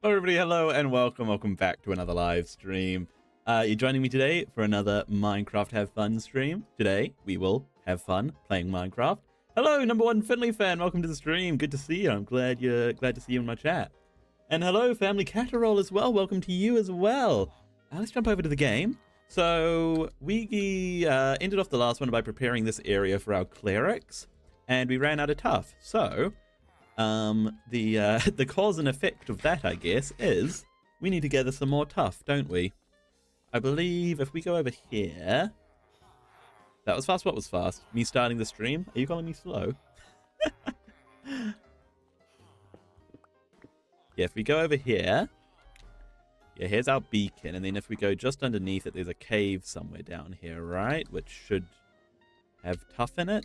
Hello everybody, hello and welcome back to another live stream. You're joining me today for another Minecraft Have Fun stream. Today, we will have fun playing Minecraft. Hello, number one Finley fan, welcome to the stream. Good to see you. I'm glad to see you in my chat. And hello, Family Catterall as well. Welcome to you as well. Let's jump over to the game. So, we ended off the last one by preparing this area for our clerics, and we ran out of tuff. So, the cause and effect of that, I guess, is we need to gather some more tuff, don't we? I believe if we go over here... That was fast. What was fast? Me starting the stream? Are you calling me slow? Yeah, if we go over here... Yeah, here's our beacon, and then if we go just underneath it, there's a cave somewhere down here, right? Which should have tuff in it.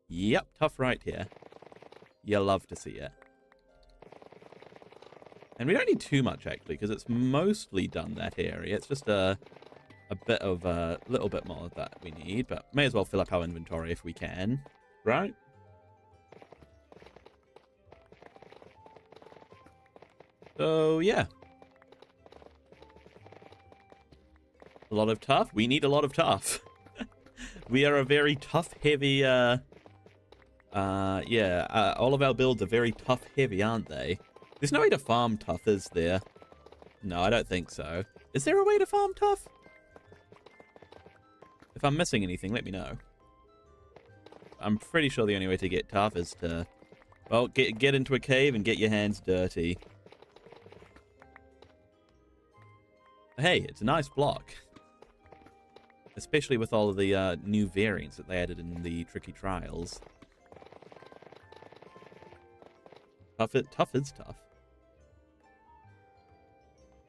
Yep, tuff right here. You'll love to see it. And we don't need too much, actually, because it's mostly done, that area. It's just a bit of a little bit more that we need, but may as well fill up our inventory if we can, right? So, yeah. A lot of tuff. We need a lot of tuff. We are a very tuff-heavy, all of our builds are very tuff-heavy, aren't they? There's no way to farm tuff, is there? No, I don't think so. Is there a way to farm tuff? If I'm missing anything, let me know. I'm pretty sure the only way to get tuff is to, well, get into a cave and get your hands dirty. Hey, it's a nice block. Especially with all of the new variants that they added in the Tricky Trials. Tuff is tough.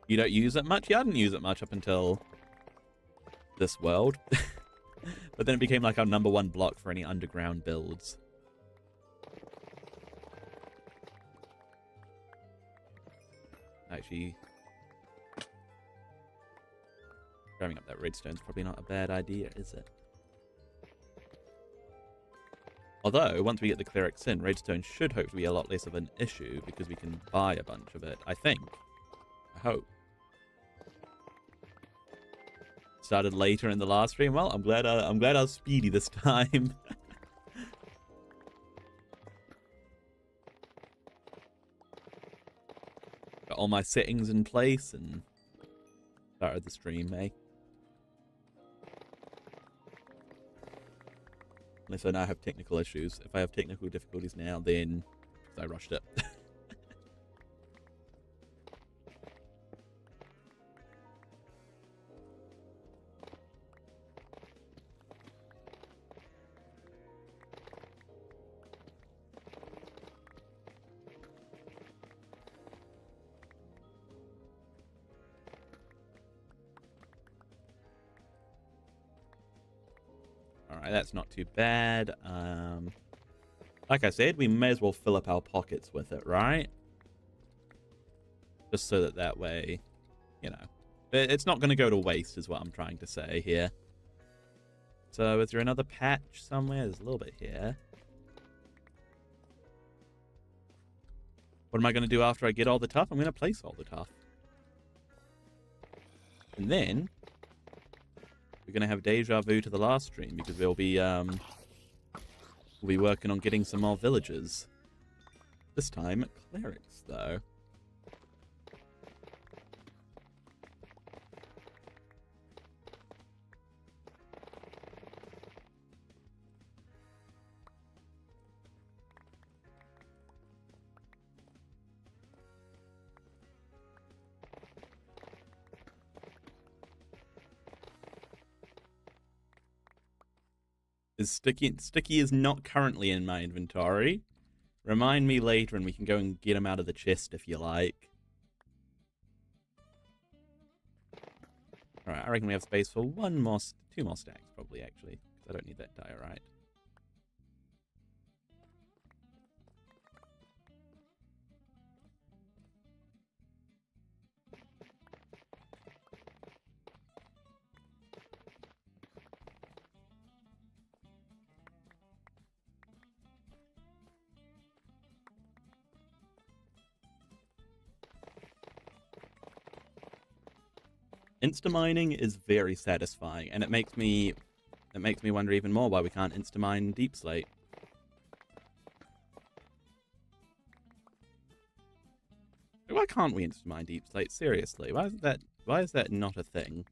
You don't use it much? Yeah, I didn't use it much up until this world. But then it became like our number one block for any underground builds. Actually, grabbing up that redstone's probably not a bad idea, is it? Although, once we get the clerics in, redstone should hopefully be a lot less of an issue because we can buy a bunch of it, I think. I hope. Started later in the last stream. Well, I'm glad I was speedy this time. Got all my settings in place and started the stream, eh? Unless I now have technical issues. If I have technical difficulties now, then I rushed it. Alright, that's not too bad. Like I said, we may as well fill up our pockets with it, right? Just so that way, you know, it's not going to go to waste is what I'm trying to say here. So is there another patch somewhere? There's a little bit here. What am I going to do after I get all the tuff? I'm going to place all the tuff. And then we're going to have deja vu to the last stream because we'll be working on getting some more villagers. This time, clerics, though. Sticky is not currently in my inventory. Remind me later and we can go and get him out of the chest if you like. Alright, I reckon we have space for two more stacks probably, actually. Because I don't need that diorite. Insta-mining is very satisfying, and it makes me wonder even more why we can't insta-mine Deep Slate. Why can't we insta-mine Deep Slate? Seriously, why is that not a thing?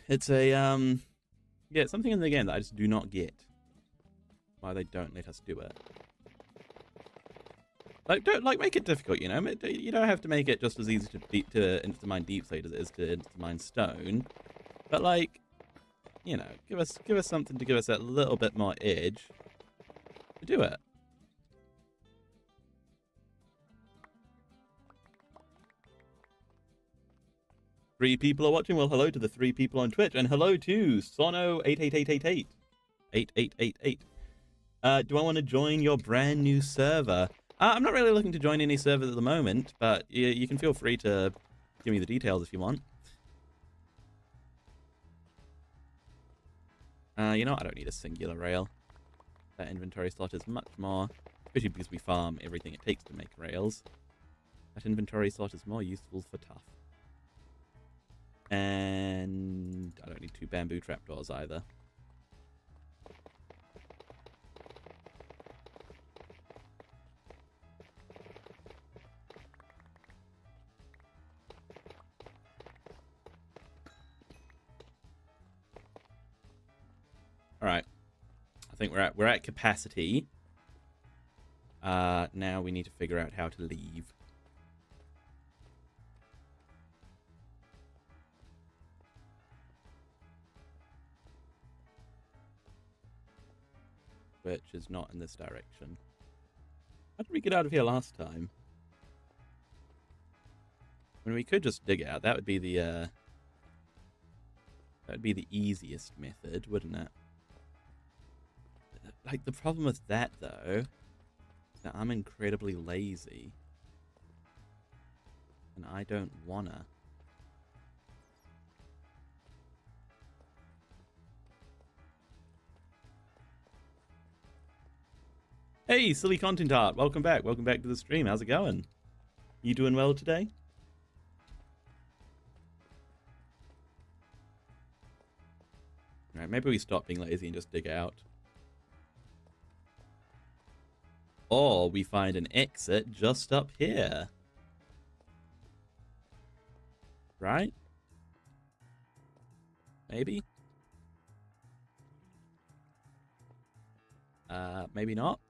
It's a yeah, it's something in the game that I just do not get. Why they don't let us do it. Like, don't make it difficult, you know. You don't have to make it just as easy to insta-mine Deep Slate as it is to insta-mine Stone. But like, you know, give us something to give us that little bit more edge to do it. Three people are watching. Well, hello to the 3 people on Twitch, and hello to Sono88888. 8888. Do I want to join your brand new server? I'm not really looking to join any servers at the moment, but you can feel free to give me the details if you want. You know what? I don't need a singular rail. That inventory slot is much more, especially because we farm everything it takes to make rails. That inventory slot is more useful for tough. And I don't need 2 bamboo trapdoors either. All right, I think we're at capacity. Now we need to figure out how to leave. Which is not in this direction. How did we get out of here last time? I mean, we could just dig out. That would be the easiest method, wouldn't it? Like, the problem with that, though, is that I'm incredibly lazy. And I don't wanna. Hey, Silly Content Art, welcome back. Welcome back to the stream. How's it going? You doing well today? Alright, maybe we stop being lazy and just dig out. Or we find an exit just up here. Right? Maybe? Maybe not.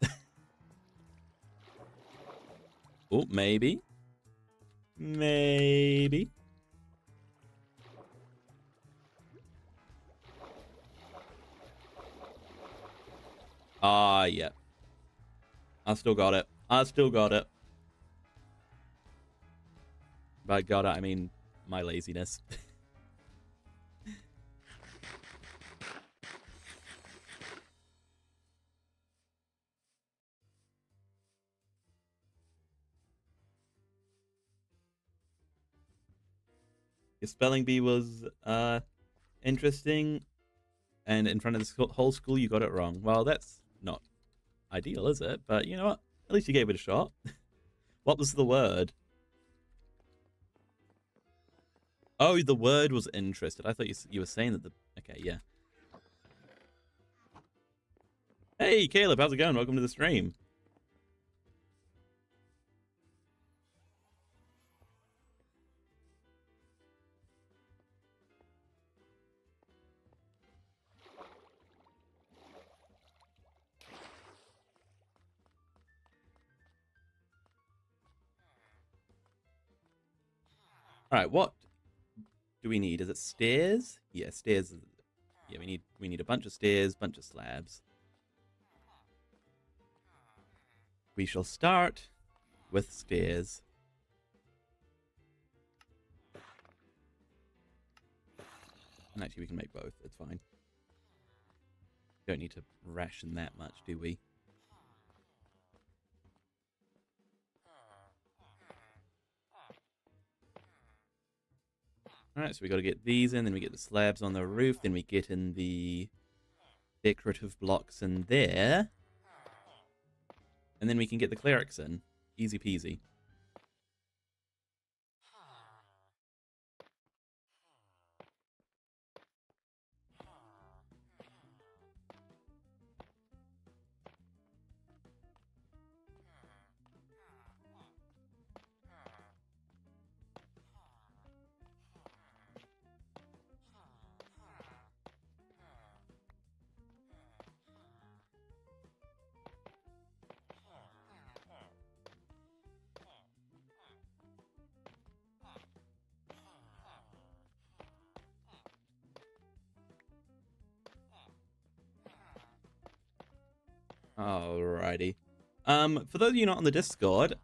Oh, maybe. Maybe. Yeah. I still got it. I still got it. By God, I mean my laziness. Your spelling bee was interesting, and in front of the whole school you got it wrong. Well, that's not ideal, is it? But you know what? At least you gave it a shot. What was the word? Oh, the word was interested. I thought you were saying that the... Okay, yeah. Hey, Caleb, how's it going? Welcome to the stream. All right, what do we need? Is it stairs? Yeah, stairs. Yeah, we need a bunch of stairs, bunch of slabs. We shall start with stairs. And actually, we can make both. It's fine. Don't need to ration that much, do we? Alright, so we got to get these in, then we get the slabs on the roof, then we get in the decorative blocks in there. And then we can get the clerics in. Easy peasy. Alrighty. For those of you not on the Discord,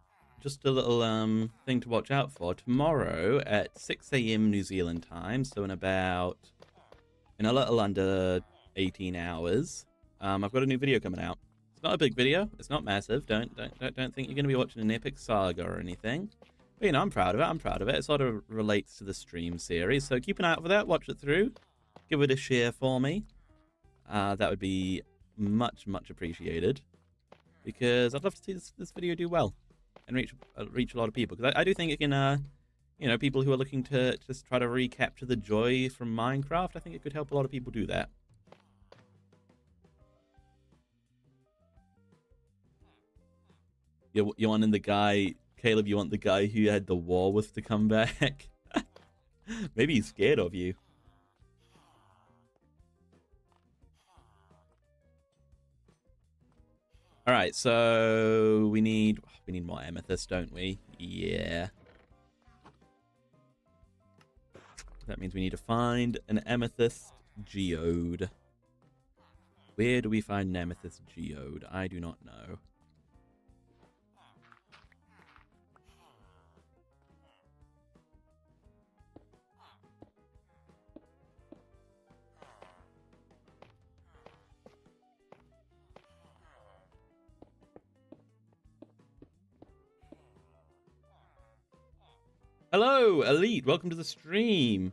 just a little thing to watch out for. Tomorrow at 6 a.m. New Zealand time, so in a little under 18 hours, I've got a new video coming out. It's not a big video. It's not massive. Don't think you're going to be watching an epic saga or anything. But, you know, I'm proud of it. I'm proud of it. It sort of relates to the stream series. So keep an eye out for that. Watch it through. Give it a share for me. That would be much appreciated. Because I'd love to see this video do well and reach a lot of people. Because I do think it can, you know, people who are looking to just try to recapture the joy from Minecraft, I think it could help a lot of people do that. You want the guy, Caleb, you want the guy who you had the war with to come back? Maybe he's scared of you. All right, so we need more amethyst, don't we? Yeah. That means we need to find an amethyst geode. Where do we find an amethyst geode? I do not know. Hello, Elite. Welcome to the stream.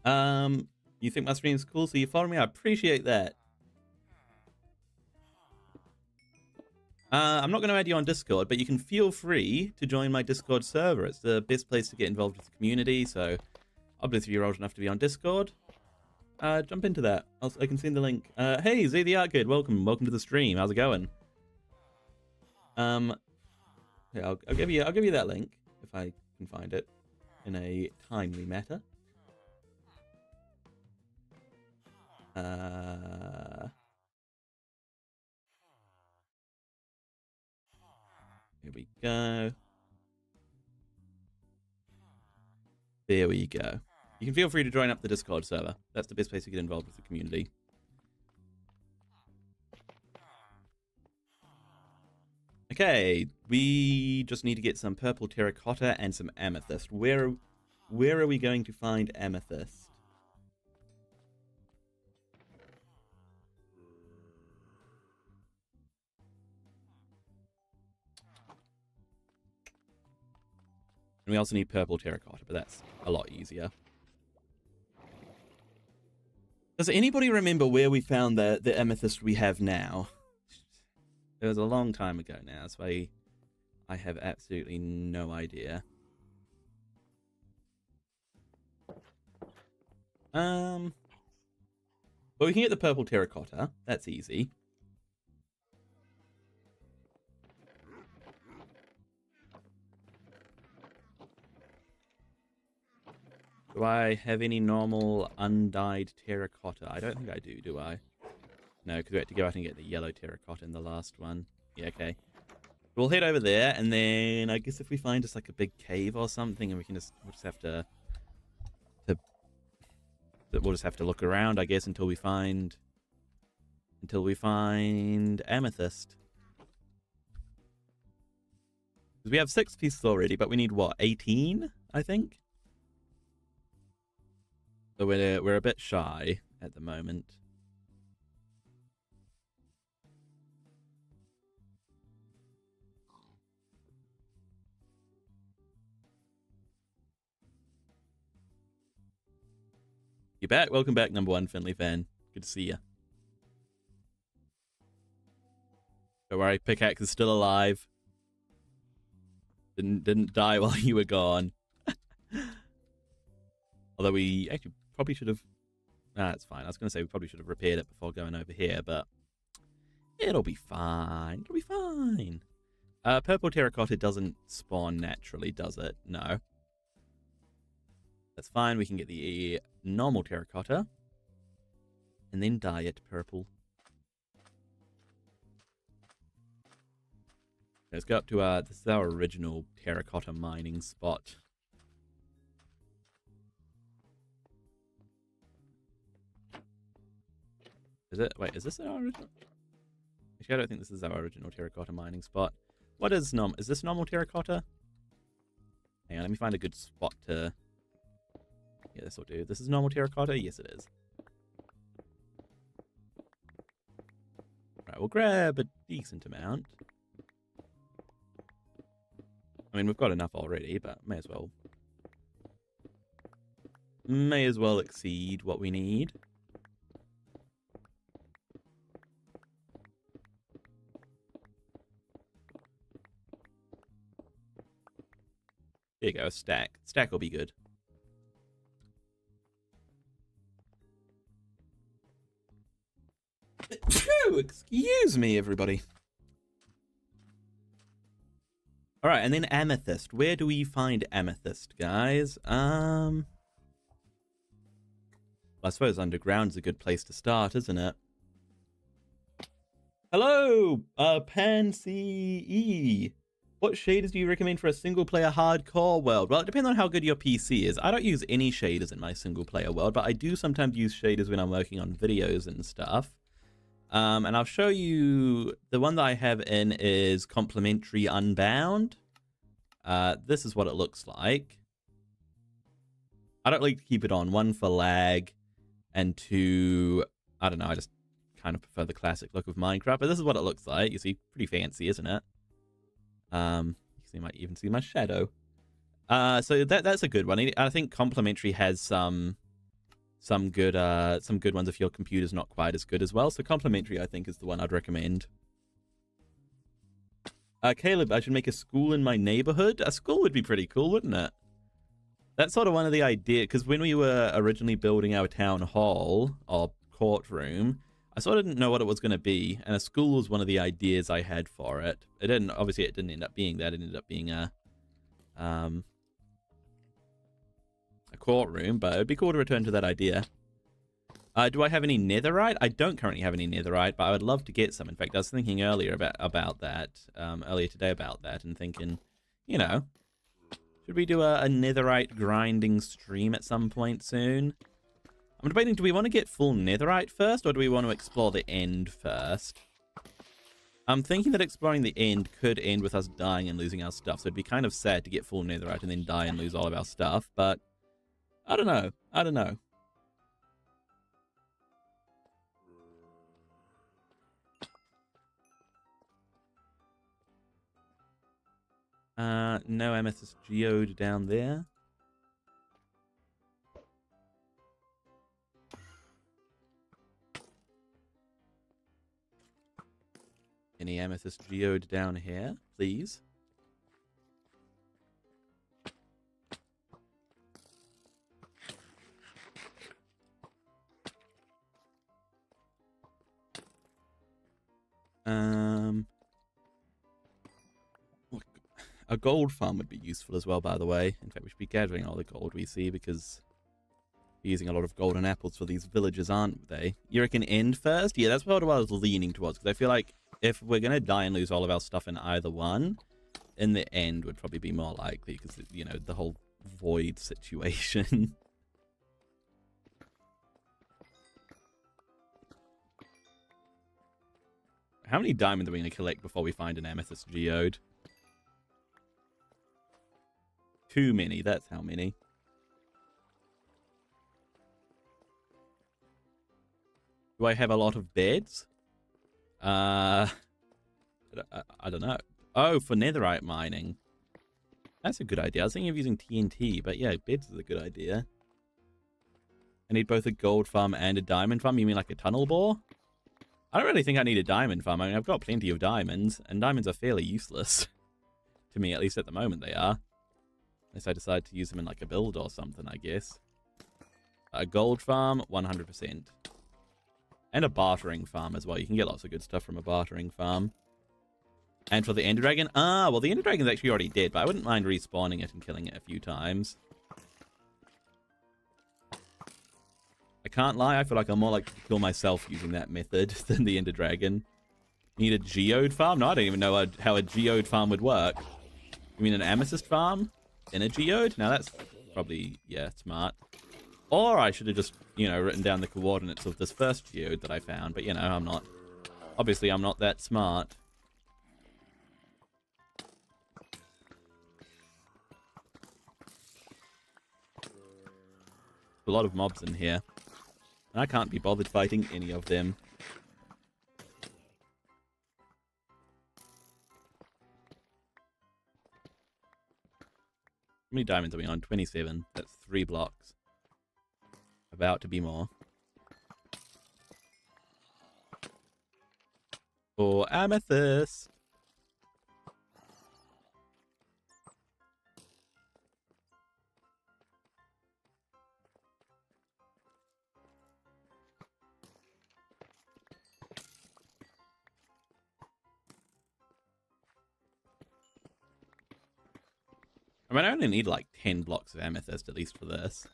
You think my stream's cool, so you follow me? I appreciate that. I'm not going to add you on Discord, but you can feel free to join my Discord server. It's the best place to get involved with the community, so obviously if you're old enough to be on Discord, jump into that. I can send the link. Hey, Z the Art Kid, welcome to the stream. How's it going? Yeah, I'll give you that link if I can find it in a timely matter. Here we go. There we go. You can feel free to join up the Discord server. That's the best place to get involved with the community. Okay, we just need to get some purple terracotta and some amethyst. Where are we going to find amethyst? And we also need purple terracotta, but that's a lot easier. Does anybody remember where we found the amethyst we have now? It was a long time ago now, so I have absolutely no idea. Well, we can get the purple terracotta. That's easy. Do I have any normal undyed terracotta? I don't think I do I? No, because we had to go out and get the yellow terracotta in the last one. Yeah, okay. We'll head over there, and then I guess if we find just like a big cave or something, and we'll just have to we'll just have to look around, I guess, until we find amethyst. Because we have 6 pieces already, but we need what, 18, I think? So we're a bit shy at the moment. You're back. Welcome back, number 1 Finley fan. Good to see you. Don't worry, Pickaxe is still alive. Didn't die while you were gone. Although we actually probably should have... Nah, it's fine. I was going to say we probably should have repaired it before going over here, but it'll be fine. It'll be fine. Purple terracotta doesn't spawn naturally, does it? No. That's fine. We can get the normal terracotta and then dye it purple. Let's go up to this is our original terracotta mining spot. Is it? Wait, is this our original? Actually, I don't think this is our original terracotta mining spot. What is is this normal terracotta? Hang on, let me find a good spot to... Yeah, this will do. This is normal terracotta? Yes, it is. Right, we'll grab a decent amount. I mean, we've got enough already, but may as well. May as well exceed what we need. There you go, a stack. Stack will be good. Phew, excuse me, everybody. Alright, and then amethyst. Where do we find amethyst, guys? Well, I suppose underground's a good place to start, isn't it? Hello, Pansy E. What shaders do you recommend for a single-player hardcore world? Well, it depends on how good your PC is. I don't use any shaders in my single-player world, but I do sometimes use shaders when I'm working on videos and stuff. And I'll show you, the one that I have in is Complementary Unbound. This is what it looks like. I don't like to keep it on, one for lag, and two, I don't know, I just kind of prefer the classic look of Minecraft, but this is what it looks like. You see, pretty fancy, isn't it? You might even see my shadow. So that's a good one. I think Complementary has some good ones if your computer's not quite as good as well. So Complementary, I think, is the one I'd recommend. Caleb, I should make a school in my neighborhood. A school would be pretty cool, wouldn't it? That's sort of one of the ideas, because when we were originally building our town hall or courtroom, I sort of didn't know what it was going to be, and a school was one of the ideas I had for it. Obviously it didn't end up being that. It ended up being a courtroom, but it'd be cool to return to that idea. Do I have any netherite? I don't currently have any netherite, but I would love to get some. In fact, I was thinking earlier about that, earlier today about that, and thinking, you know, should we do a netherite grinding stream at some point soon? I'm debating, do we want to get full netherite first, or do we want to explore the end first? I'm thinking that exploring the end could end with us dying and losing our stuff, so it'd be kind of sad to get full netherite and then die and lose all of our stuff, but I don't know. I don't know. No amethyst geode down there. Any amethyst geode down here, please? A gold farm would be useful as well, by the way. In fact, we should be gathering all the gold we see, because we're using a lot of golden apples for these villages, aren't they? You reckon end first? Yeah, that's what I was leaning towards, because I feel like if we're going to die and lose all of our stuff in either one, in the end would probably be more likely, because, you know, the whole void situation. How many diamonds are we going to collect before we find an amethyst geode? Too many, that's how many. Do I have a lot of beds? I don't know. Oh, for netherite mining. That's a good idea. I was thinking of using TNT, but yeah, beds is a good idea. I need both a gold farm and a diamond farm. You mean like a tunnel bore? I don't really think I need a diamond farm. I mean, I've got plenty of diamonds, and diamonds are fairly useless. To me, at least at the moment they are. Unless I decide to use them in like a build or something, I guess. A gold farm, 100%. And a bartering farm as well. You can get lots of good stuff from a bartering farm. And for the Ender Dragon, well, the Ender Dragon's actually already dead, but I wouldn't mind respawning it and killing it a few times. I can't lie, I feel like I'm more likely to kill myself using that method than the Ender Dragon. Need a geode farm? No, I don't even know how a geode farm would work. You mean an amethyst farm? In a geode? Now that's probably, yeah, smart. Or I should have just, you know, written down the coordinates of this first geode that I found, but, you know, I'm not Obviously, I'm not that smart. A lot of mobs in here. And I can't be bothered fighting any of them. How many diamonds are we on? 27. That's 3 blocks. About to be more. For amethyst. I mean, I only need like 10 blocks of amethyst at least for this.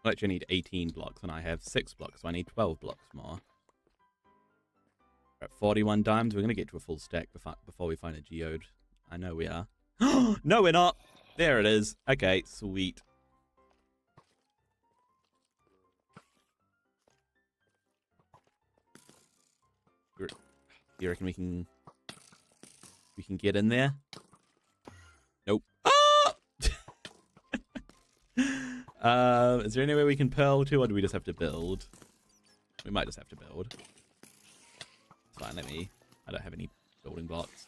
I actually need 18 blocks and I have 6 blocks, so I need 12 blocks more. We're at 41 diamonds. We're going to get to a full stack before we find a geode. I know we are. No, we're not. There it is. Okay, sweet. You reckon we can get in there? Nope. Ah! Is there any way we can pearl to, or do we just have to build? We might just have to build. It's fine, I don't have any building blocks.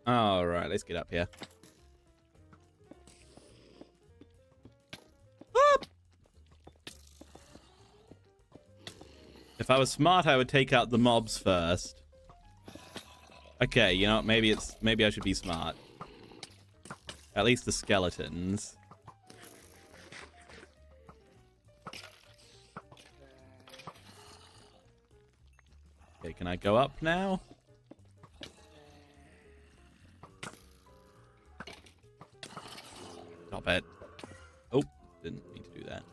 Alright, let's get up here. Up! If I was smart, I would take out the mobs first. Okay, you know, maybe I should be smart. At least the skeletons. Okay, can I go up now? Stop it. Oh, didn't need to do that.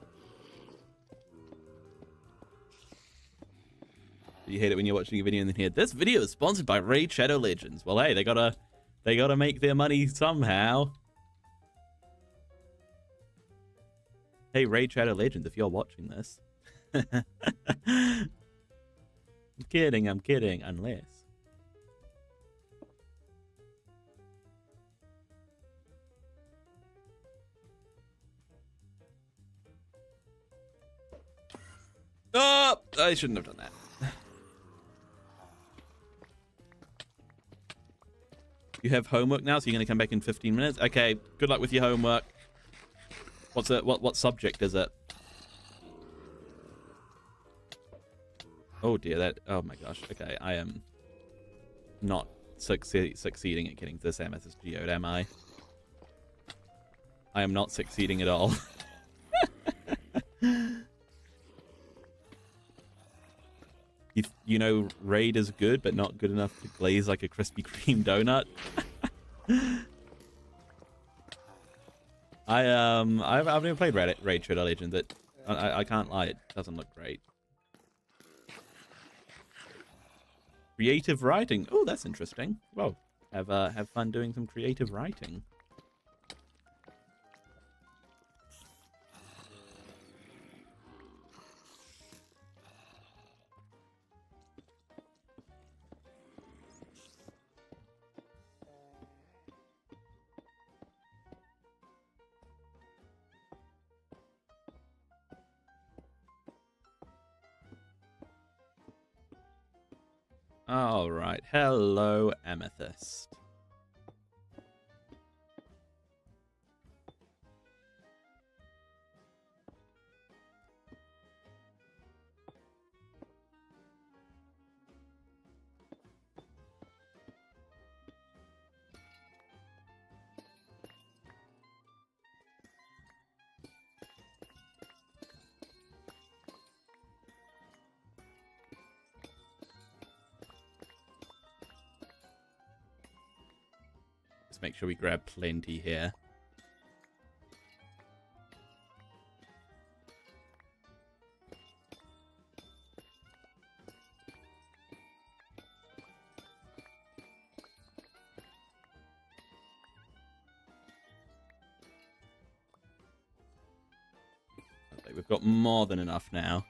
You hate it when you're watching a video and then hear, this video is sponsored by Raid Shadow Legends. Well, hey, they gotta make their money somehow. Hey, Raid Shadow Legends, if you're watching this. I'm kidding, unless. Oh, I shouldn't have done that. You have homework now, so you're going to come back in 15 minutes? Okay, good luck with your homework. What's it? What subject is it? Oh dear, oh my gosh. Okay, I am not succeeding at getting this amethyst geode, am I? I am not succeeding at all. You know, Raid is good, but not good enough to glaze like a Krispy Kreme donut. I've never played Raid Shadow Legends. That I can't lie, it doesn't look great. Creative writing. Oh, that's interesting. Well, have fun doing some creative writing. All right. Hello, Amethyst. Let's make sure we grab plenty here. Okay, we've got more than enough now.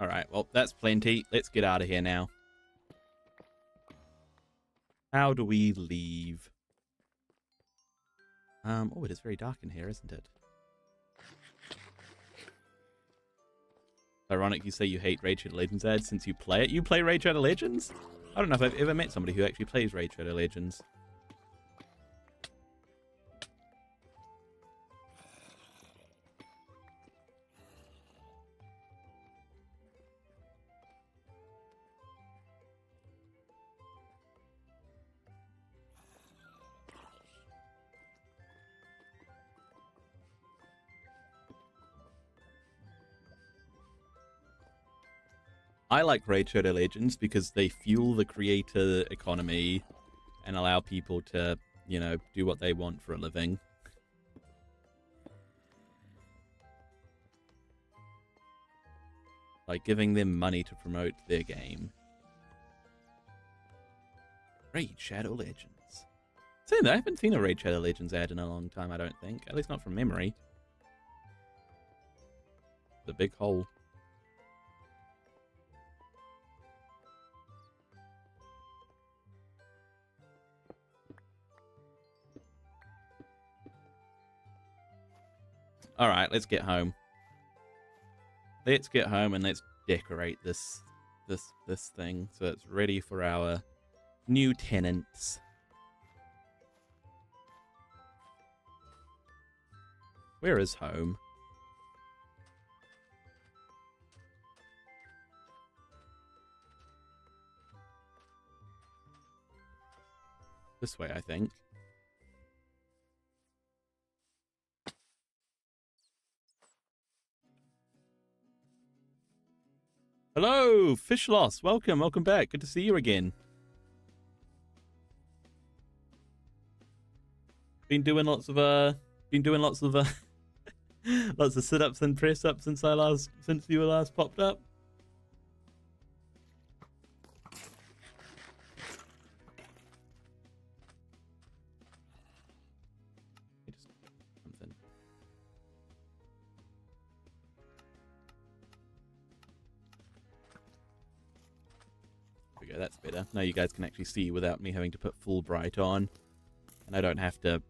All right, well, that's plenty. Let's get out of here now. How do we leave? Oh, it is very dark in here, isn't it? Ironic you say you hate Raid Shadow Legends ads since you play it. You play Raid Shadow Legends? I don't know if I've ever met somebody who actually plays Raid Shadow Legends. I like Raid Shadow Legends because they fuel the creator economy and allow people to, you know, do what they want for a living. By giving them money to promote their game. Raid Shadow Legends. Saying that, I haven't seen a Raid Shadow Legends ad in a long time, I don't think. At least not from memory. The big hole. Alright, let's get home. Let's get home and let's decorate this thing so it's ready for our new tenants. Where is home? This way, I think. Hello, Fish Loss. Welcome back. Good to see you again. Been doing lots of lots of sit-ups and press-ups since you were last popped up. That's better. Now you guys can actually see without me having to put full bright on. And I don't have to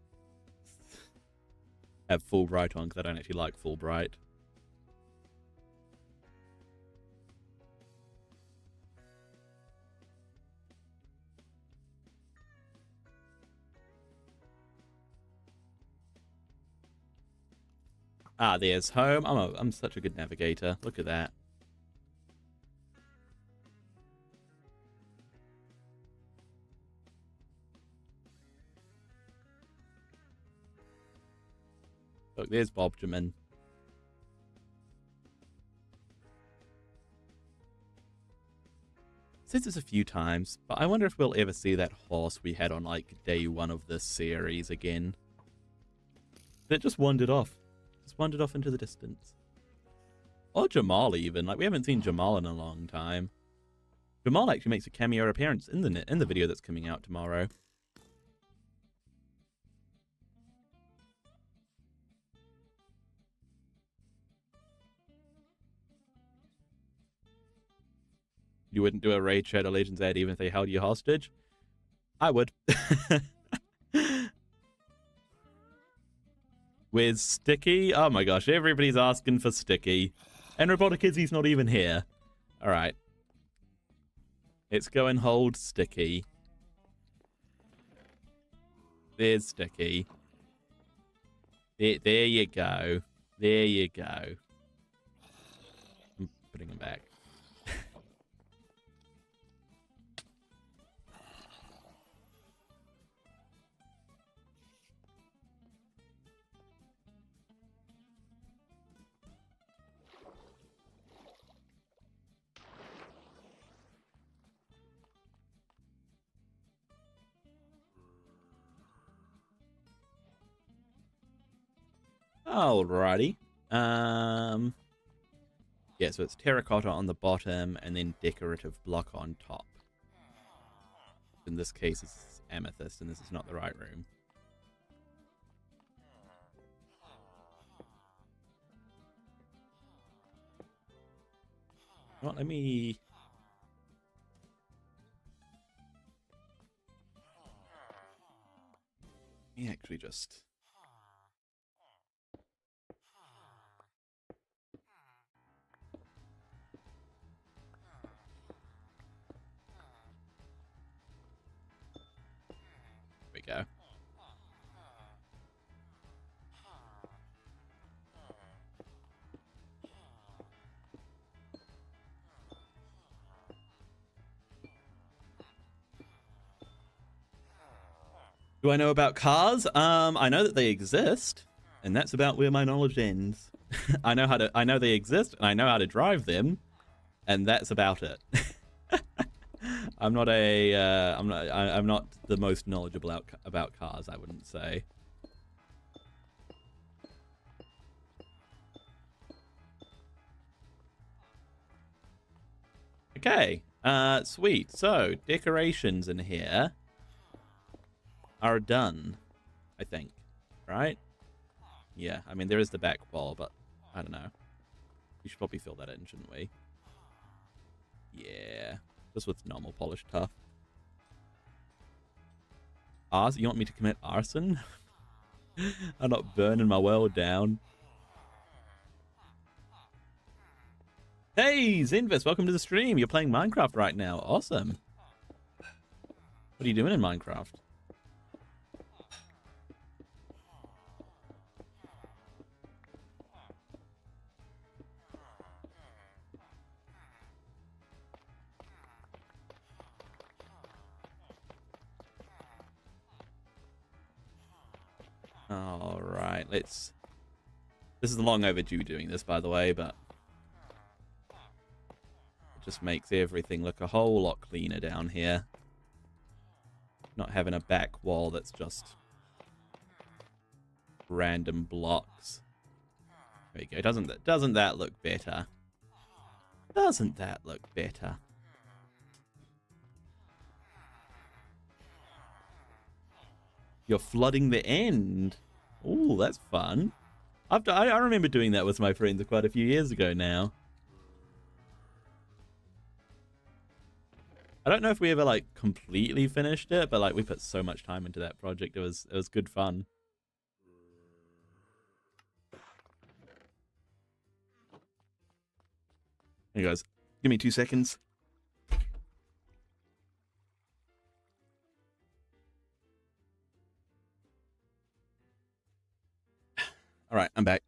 have full bright on because I don't actually like full bright. Ah, there's home. I'm such a good navigator. Look at that. Look, there's Bobjamin. Said this a few times, but I wonder if we'll ever see that horse we had on, like, day one of this series again. It just wandered off. Just wandered off into the distance. Or Jamal, even. Like, we haven't seen Jamal in a long time. Jamal actually makes a cameo appearance in the video that's coming out tomorrow. You wouldn't do a Raid Shadow Legends ad even if they held you hostage? I would. With Sticky? Oh my gosh, everybody's asking for Sticky. And Roboticizzy's not even here. Alright. Let's go and hold Sticky. There's Sticky. There you go. There you go. I'm putting him back. Alrighty. Yeah, so it's terracotta on the bottom and then decorative block on top. In this case, it's amethyst, and this is not the right room. Well, let me actually just... There we go. Do I know about cars? I know that they exist, and that's about where my knowledge ends. I know they exist, and I know how to drive them, and that's about it. I'm not the most knowledgeable about cars, I wouldn't say. Okay, sweet. So, decorations in here are done, I think, right? Yeah, I mean, there is the back wall, but I don't know. We should probably fill that in, shouldn't we? Yeah, just with normal polished tuff. Arson? You want me to commit arson? I'm not burning my world down. Hey, Zinvis, welcome to the stream. You're playing Minecraft right now. Awesome. What are you doing in Minecraft? All right, let's... This is long overdue doing this, by the way, but... It just makes everything look a whole lot cleaner down here. Not having a back wall that's just... random blocks. There you go. Doesn't that look better? Doesn't that look better? You're flooding the end. Ooh, that's fun. I remember doing that with my friends quite a few years ago now. I don't know if we ever like completely finished it, but like we put so much time into that project. It was good fun. Hey guys, give me 2 seconds. All right, I'm back.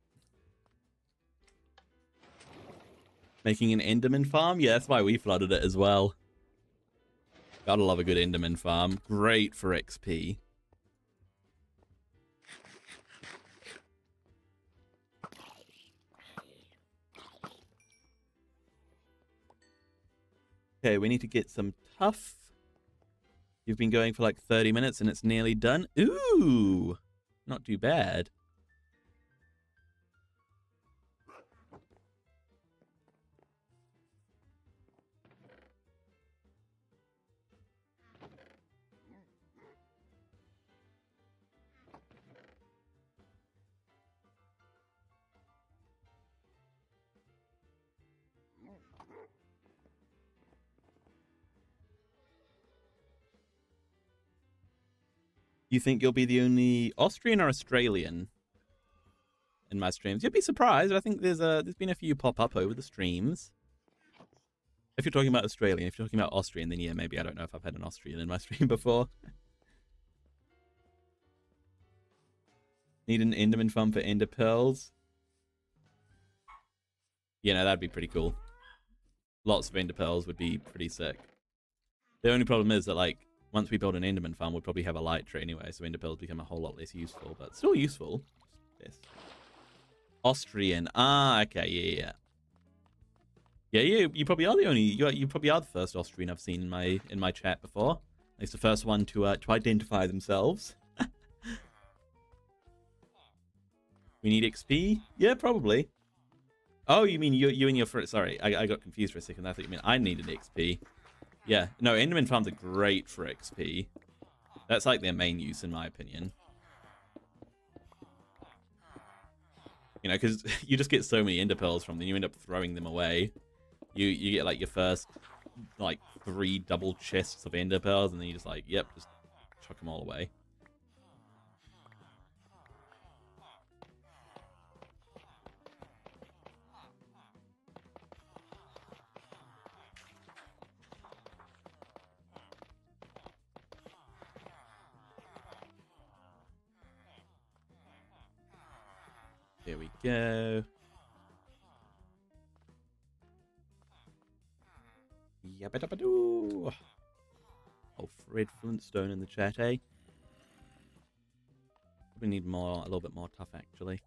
Making an Enderman farm? Yeah, that's why we flooded it as well. Gotta love a good Enderman farm. Great for XP. Okay, we need to get some tuff. You've been going for like 30 minutes and it's nearly done. Ooh, not too bad. You think you'll be the only Austrian or Australian in my streams? You'd be surprised. I think there's been a few pop up over the streams. If you're talking about Australian, if you're talking about Austrian, then yeah, maybe. I don't know if I've had an Austrian in my stream before. Need an Enderman farm for Ender Pearls? Yeah, no, that'd be pretty cool. Lots of Ender Pearls would be pretty sick. The only problem is that, like, once we build an Enderman farm, we'll probably have a light tree anyway, so Ender Pearls become a whole lot less useful, but still useful. Yes. Austrian. Ah, okay, yeah. Yeah, you probably are the only. You probably are the first Austrian I've seen in my chat before. It's the first one to identify themselves. We need XP? Yeah, probably. Oh, you mean you and your friend? Sorry, I got confused for a second. I thought you meant I needed XP. Yeah, no, Enderman farms are great for XP. That's like their main use, in my opinion. You know, because you just get so many Ender Pearls from them, you end up throwing them away. You get like your first like 3 double chests of Ender Pearls, and then you just like, yep, just chuck them all away. There we go. Yabba-dabba-doo. Oh, Fred Flintstone in the chat, eh? We need more, a little bit more tough, actually.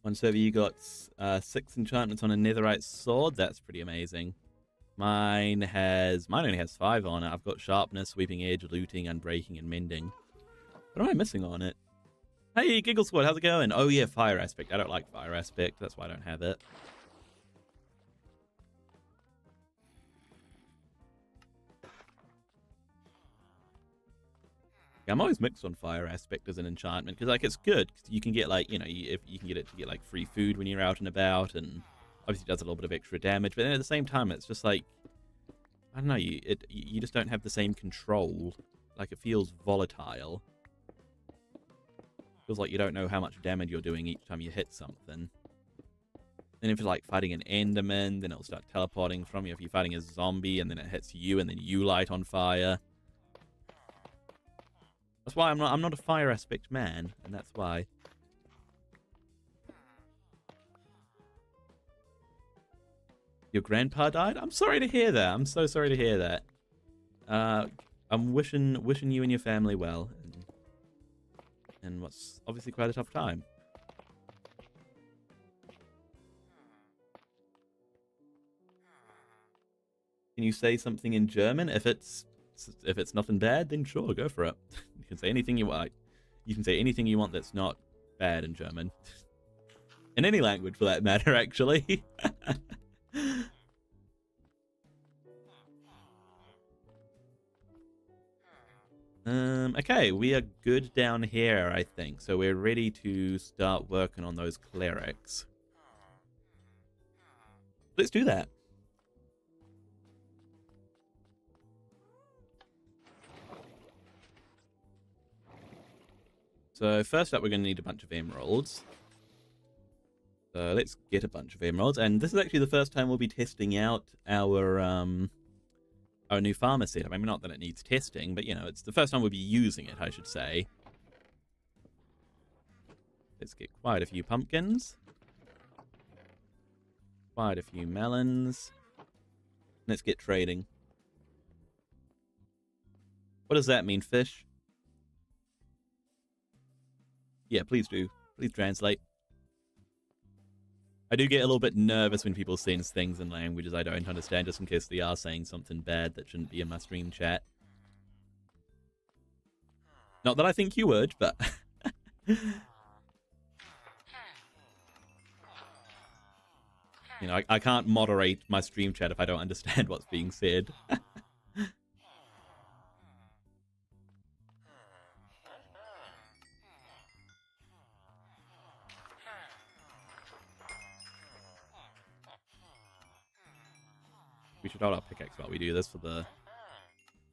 One server you got 6 enchantments on a netherite sword. That's pretty amazing. Mine only has 5 on it. I've got sharpness, sweeping edge, looting, unbreaking, and mending. What am I missing on it? Hey, Giggle Squad, how's it going? Oh yeah, fire aspect. I don't like fire aspect. That's why I don't have it. Yeah, I'm always mixed on fire aspect as an enchantment because like it's good. You can get like, you know, if you can get it to get like free food when you're out and about, and obviously it does a little bit of extra damage. But then at the same time, it's just like, I don't know, you just don't have the same control. Like it feels volatile. Feels like you don't know how much damage you're doing each time you hit something. Then if you're like fighting an Enderman, then it'll start teleporting from you. If you're fighting a zombie and then it hits you and then you light on fire. That's why I'm not a fire aspect man, and that's why. Your grandpa died? I'm sorry to hear that. I'm so sorry to hear that. I'm wishing you and your family well, and what's obviously quite a tough time. Can you say something in German? If it's nothing bad, then sure, go for it. You can say anything you want. You can say anything you want that's not bad in German. In any language, for that matter, actually. Okay, we are good down here, I think. So we're ready to start working on those clerics. Let's do that. So first up, we're going to need a bunch of emeralds. So let's get a bunch of emeralds. And this is actually the first time we'll be testing out our new farmer setup. I mean, not that it needs testing, but, you know, it's the first time we'll be using it, I should say. Let's get quite a few pumpkins. Quite a few melons. Let's get trading. What does that mean, fish? Yeah, please do. Please translate. I do get a little bit nervous when people sense things in languages I don't understand, just in case they are saying something bad that shouldn't be in my stream chat. Not that I think you would, but... You know, I can't moderate my stream chat if I don't understand what's being said. should hold our pickaxe while we do this for the...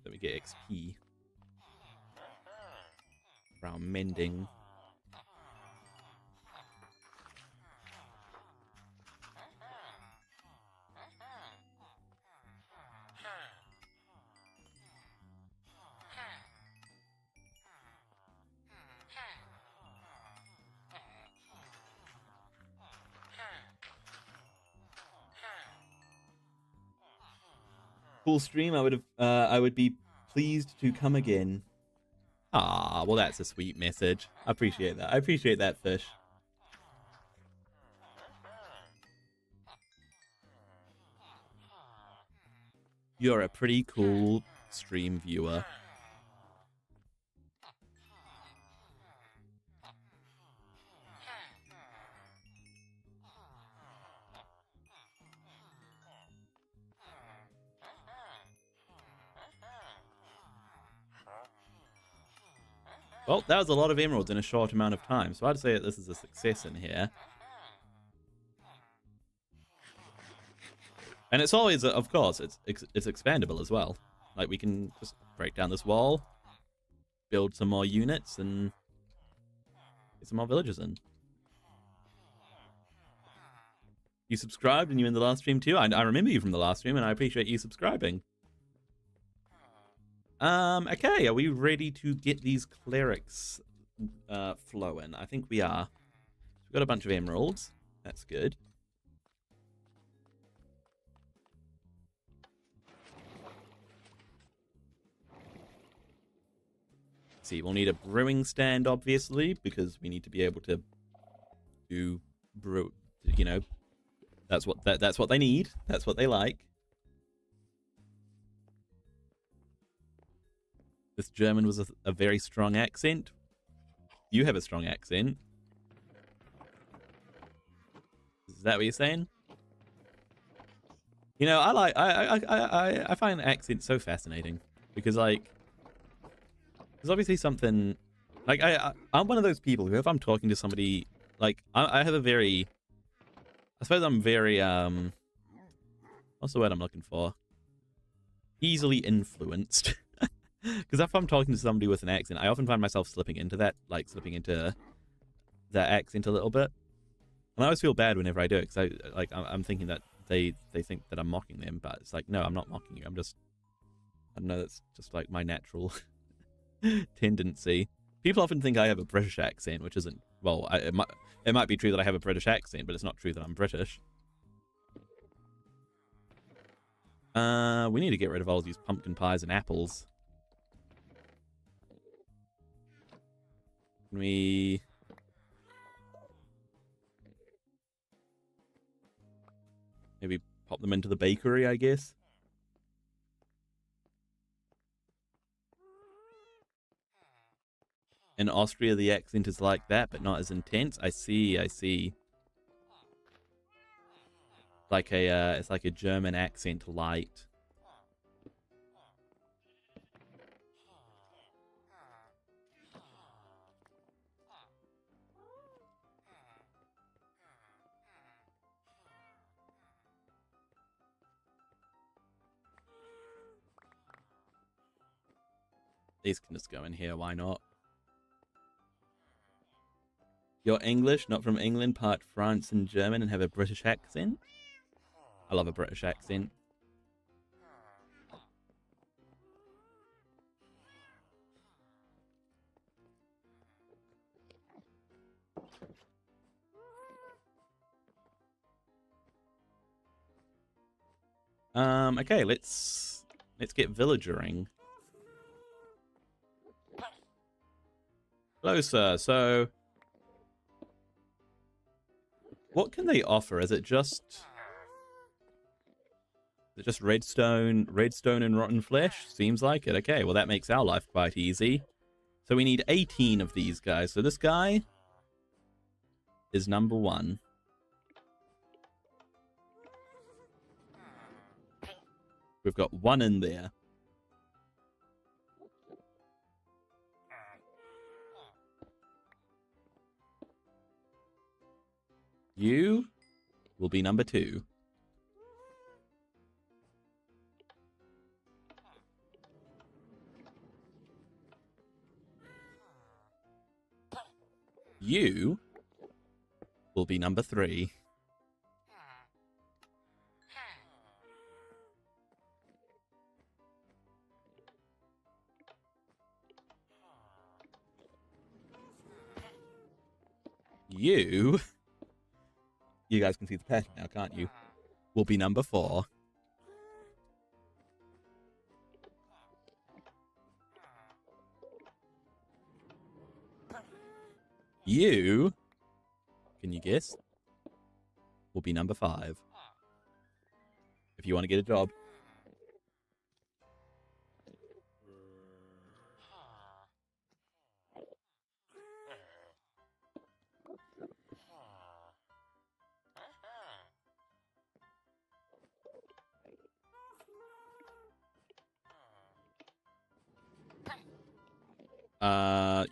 Then we get XP. For our mending. Cool stream. I would be pleased to come again. Ah, well, that's a sweet message. I appreciate that. I appreciate that, fish. You're a pretty cool stream viewer. Well, that was a lot of emeralds in a short amount of time, so I'd say that this is a success in here. And it's always, of course, it's expandable as well. Like, we can just break down this wall, build some more units, and get some more villagers in. You subscribed and you in the last stream too? I remember you from the last stream, and I appreciate you subscribing. Okay, are we ready to get these clerics flowing? I think we are. We've got a bunch of emeralds. That's good. See, we'll need a brewing stand, obviously, because we need to be able to do brew, you know, that's what they need. That's what they like. This German was a very strong accent. You have a strong accent. Is that what you're saying? You know, I find accents so fascinating because, like, there's obviously something. Like, I'm one of those people who, if I'm talking to somebody, like, I have a very, I suppose I'm very what's the word I'm looking for? Easily influenced. Because if I'm talking to somebody with an accent, I often find myself slipping into that accent a little bit. And I always feel bad whenever I do it, because I'm thinking that they think that I'm mocking them, but it's like, no, I'm not mocking you. I'm just, I don't know, that's just like my natural tendency. People often think I have a British accent, which isn't, well, it might be true that I have a British accent, but it's not true that I'm British. We need to get rid of all these pumpkin pies and apples. Can we... maybe pop them into the bakery, I guess? In Austria, the accent is like that, but not as intense. I see, I see. Like a, it's like a German accent light. These can just go in here, why not? You're English, not from England, part France and German, and have a British accent? I love a British accent. Okay, let's get villagering. Hello, sir. So, what can they offer? Is it just redstone and rotten flesh? Seems like it. Okay, well that makes our life quite easy. So we need 18 of these guys. So this guy is number 1. We've got 1 in there. You will be number 2. You will be number 3. You guys can see the pattern now, can't you? Will be number 4. You, can you guess? Will be number 5. If you want to get a job.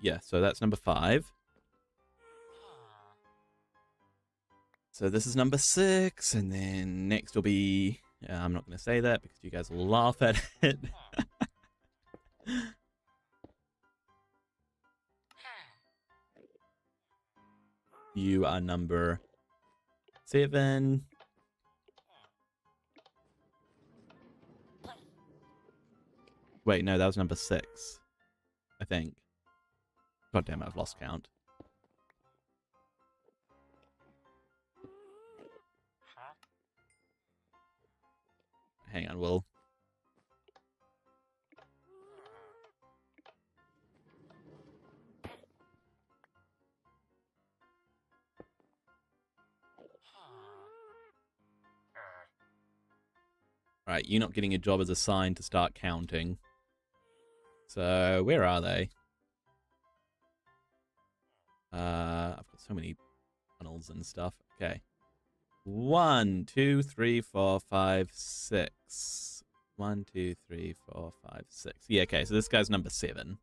Yeah, so that's number 5. So this is number 6, and then next will be... I'm not going to say that because you guys will laugh at it. You are number 7. Wait, no, that was number 6. I think. God damn it, I've lost count. Hang on, Will. Right, you're not getting a job as a sign to start counting. So, where are they? I've got so many funnels and stuff. Okay. 1, 2, 3, 4, 5, 6. 1, 2, 3, 4, 5, 6. Yeah, okay, so this guy's number 7.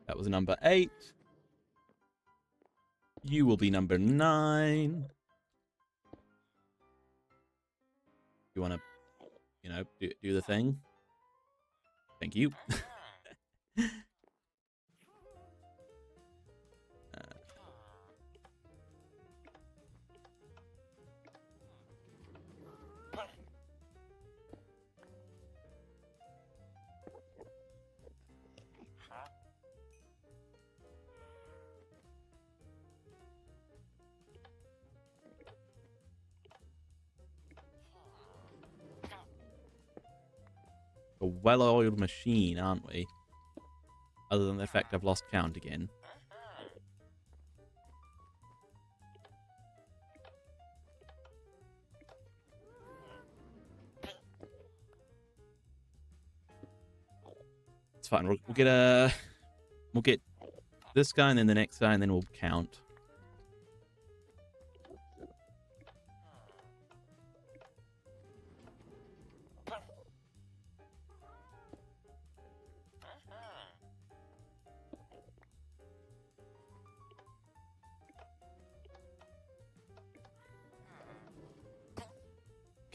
That was number 8. You will be number 9. You want to, you know, do the thing? Thank you. A well-oiled machine, aren't we? Other than the fact I've lost count again. It's fine. We'll get this guy and then the next guy and then we'll count.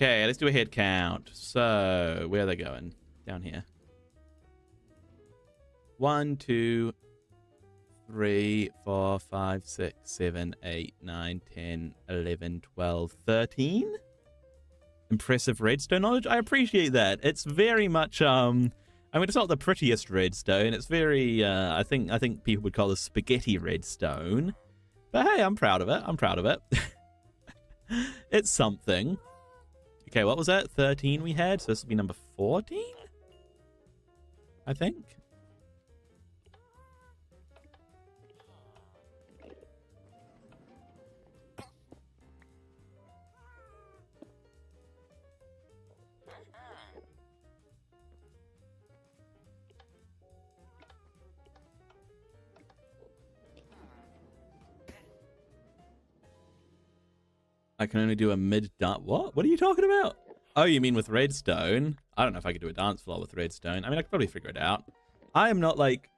Okay, let's do a head count. So, where are they going? Down here. 1, 2, 3, 4, 5, 6, 7, 8, 9, 10, 11, 12, 13. Impressive redstone knowledge. I appreciate that. It's very much I mean, it's not the prettiest redstone. It's very I think people would call this spaghetti redstone. But hey, I'm proud of it. I'm proud of it. It's something. Okay, what was that? 13 we had, so this will be number 14? I think. I can only do a mid-dance. What? What are you talking about? Oh, you mean with redstone? I don't know if I could do a dance floor with redstone. I mean, I could probably figure it out. I am not like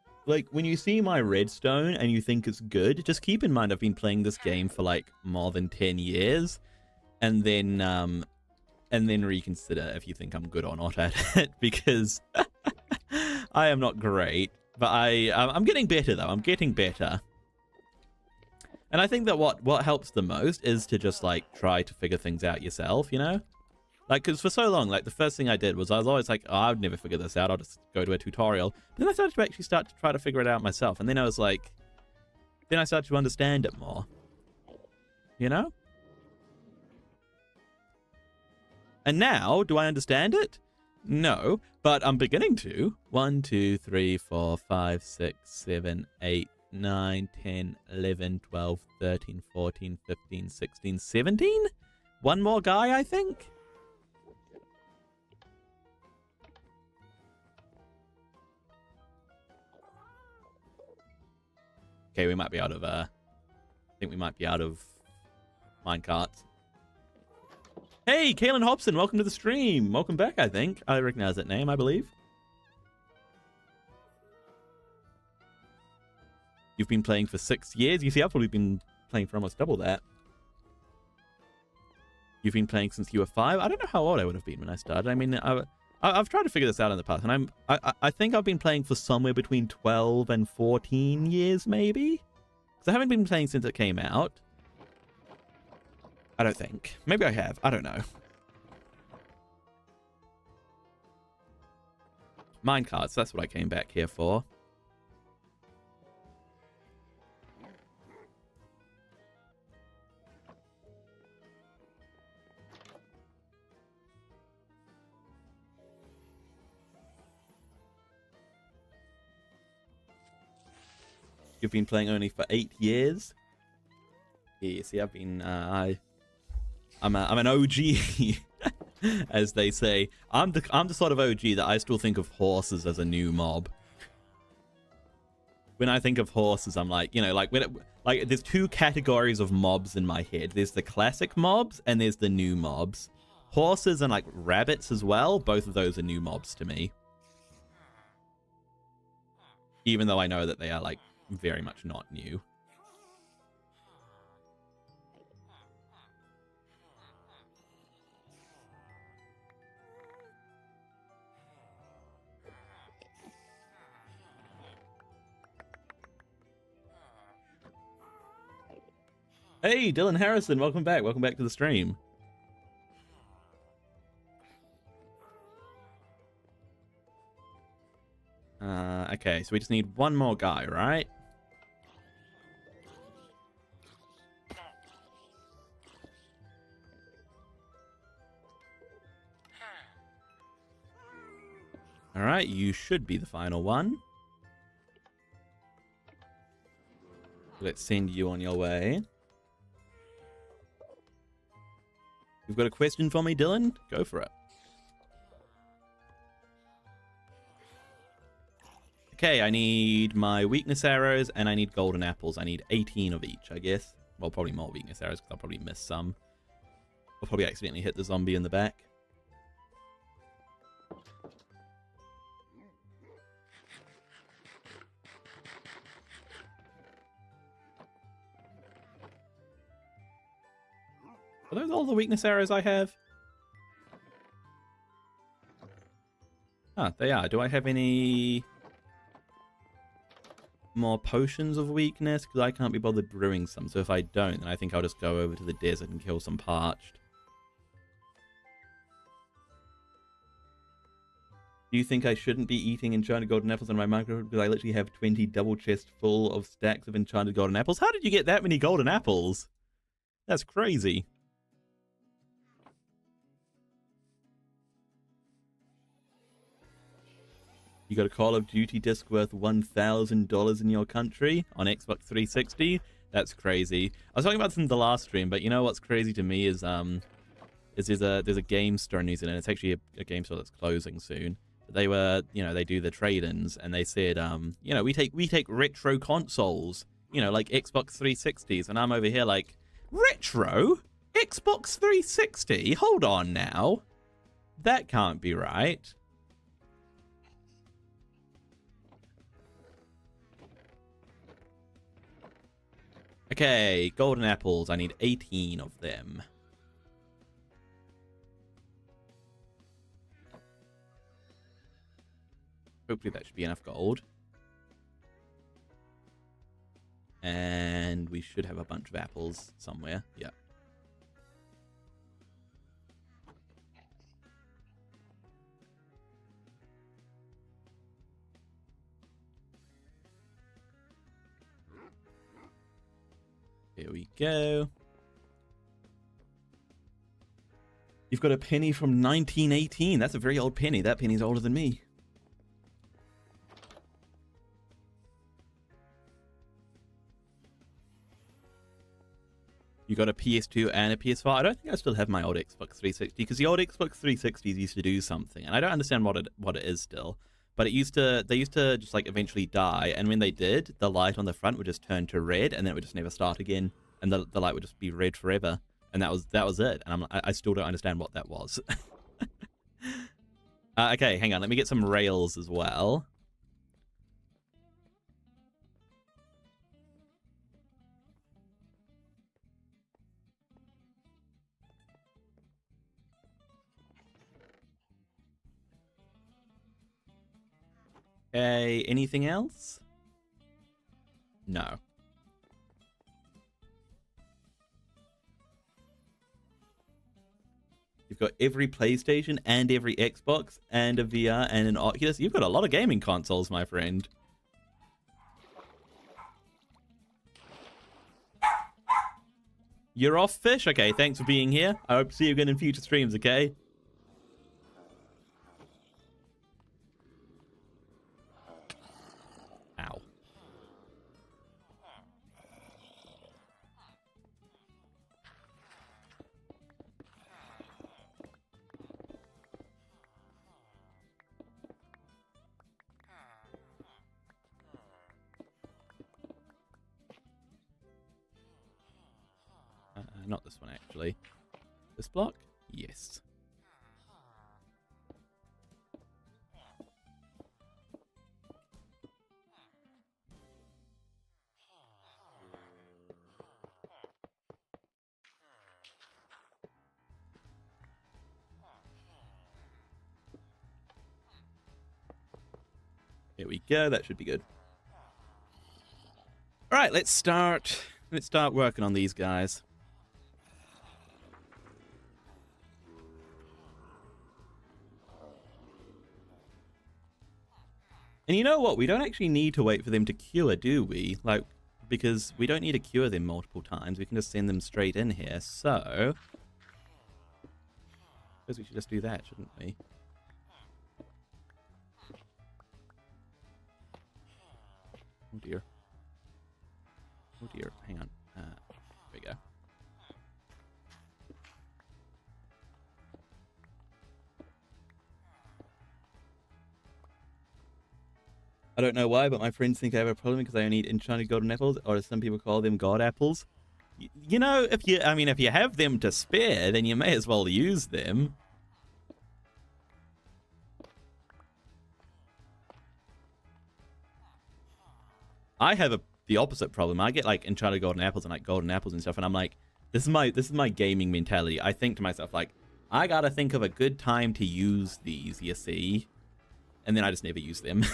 when you see my redstone and you think it's good, just keep in mind I've been playing this game for like more than 10 years, and then reconsider if you think I'm good or not at it, because I am not great. But I'm getting better though. I'm getting better. And I think that what helps the most is to just like try to figure things out yourself, you know? Like, because for so long, like the first thing I did was I was always like, oh, I'd never figure this out. I'll just go to a tutorial. But then I started to actually start to try to figure it out myself. And then I was like, then I started to understand it more, you know? And now, do I understand it? No, but I'm beginning to. 1, 2, 3, 4, 5, 6, 7, 8, 9, 10, 11, 12, 13, 14, 15, 16, 17? One more guy, I think? Okay, we might be out of, I think we might be out of minecarts. Hey, Kaylin Hobson, welcome to the stream. Welcome back, I think. I recognize that name, I believe. You've been playing for 6 years. You see, I've probably been playing for almost double that. You've been playing since you were 5. I don't know how old I would have been when I started. I mean, I've tried to figure this out in the past, and I think I've been playing for somewhere between 12 and 14 years, maybe? Because I haven't been playing since it came out. I don't think. Maybe I have. I don't know. Minecarts, that's what I came back here for. You've been playing only for 8 years? Yeah, see, I've been, I'm an OG, as they say. I'm the sort of OG that I still think of horses as a new mob. When I think of horses, I'm like, you know, like there's 2 categories of mobs in my head. There's the classic mobs and there's the new mobs. Horses and like rabbits as well. Both of those are new mobs to me. Even though I know that they are like very much not new. Hey, Dylan Harrison, welcome back. Welcome back to the stream. Okay, so we just need one more guy, right? All right, you should be the final one. Let's send you on your way. You've got a question for me, Dylan? Go for it. Okay, I need my weakness arrows and I need golden apples. I need 18 of each, I guess. Well, probably more weakness arrows because I'll probably miss some. I'll probably accidentally hit the zombie in the back. Are those all the weakness arrows I have? Ah, they are. Do I have any more potions of weakness? Because I can't be bothered brewing some. So if I don't, then I think I'll just go over to the desert and kill some parched. Do you think I shouldn't be eating enchanted golden apples on my Minecraft? Because I literally have 20 double chests full of stacks of enchanted golden apples. How did you get that many golden apples? That's crazy. You got a Call of Duty disc worth $1,000 in your country on Xbox 360? That's crazy. I was talking about this in the last stream, but you know what's crazy to me is there's a game store in New Zealand. It's actually a game store that's closing soon. But they were, you know, they do the trade-ins, and they said, you know, we take retro consoles, you know, like Xbox 360s, and I'm over here like, retro? Xbox 360? Hold on now. That can't be right. Okay, golden apples. I need 18 of them. Hopefully that should be enough gold. And we should have a bunch of apples somewhere. Yeah. Here we go. You've got a penny from 1918. That's a very old penny. That penny's older than me. You got a PS2 and a PS4. I don't think I still have my old Xbox 360 because the old Xbox 360s used to do something, and I don't understand what it is still. But they used to just like eventually die, and when they did, the light on the front would just turn to red, and then it would just never start again, and the light would just be red forever, and that was it. And I still don't understand what that was. Okay, hang on. Let me get some rails as well. Okay, anything else? No. You've got every PlayStation and every Xbox and a VR and an Oculus. You've got a lot of gaming consoles, my friend. You're off, Fish? Okay, thanks for being here. I hope to see you again in future streams, okay? Ow. Not this one, actually. This block? Yes. Here we go. That should be good. All right, let's start working on these guys. And you know what? We don't actually need to wait for them to cure, do we? Like, because we don't need to cure them multiple times. We can just send them straight in here. So, I suppose we should just do that, shouldn't we? Oh dear. Oh dear. Hang on. There we go. I don't know why, but my friends think I have a problem because I only eat enchanted golden apples, or as some people call them, god apples. You know, if you have them to spare, then you may as well use them. I have the opposite problem. I get like enchanted golden apples and like golden apples and stuff, and I'm like, this is my gaming mentality. I think to myself like, I gotta think of a good time to use these, you see, and then I just never use them.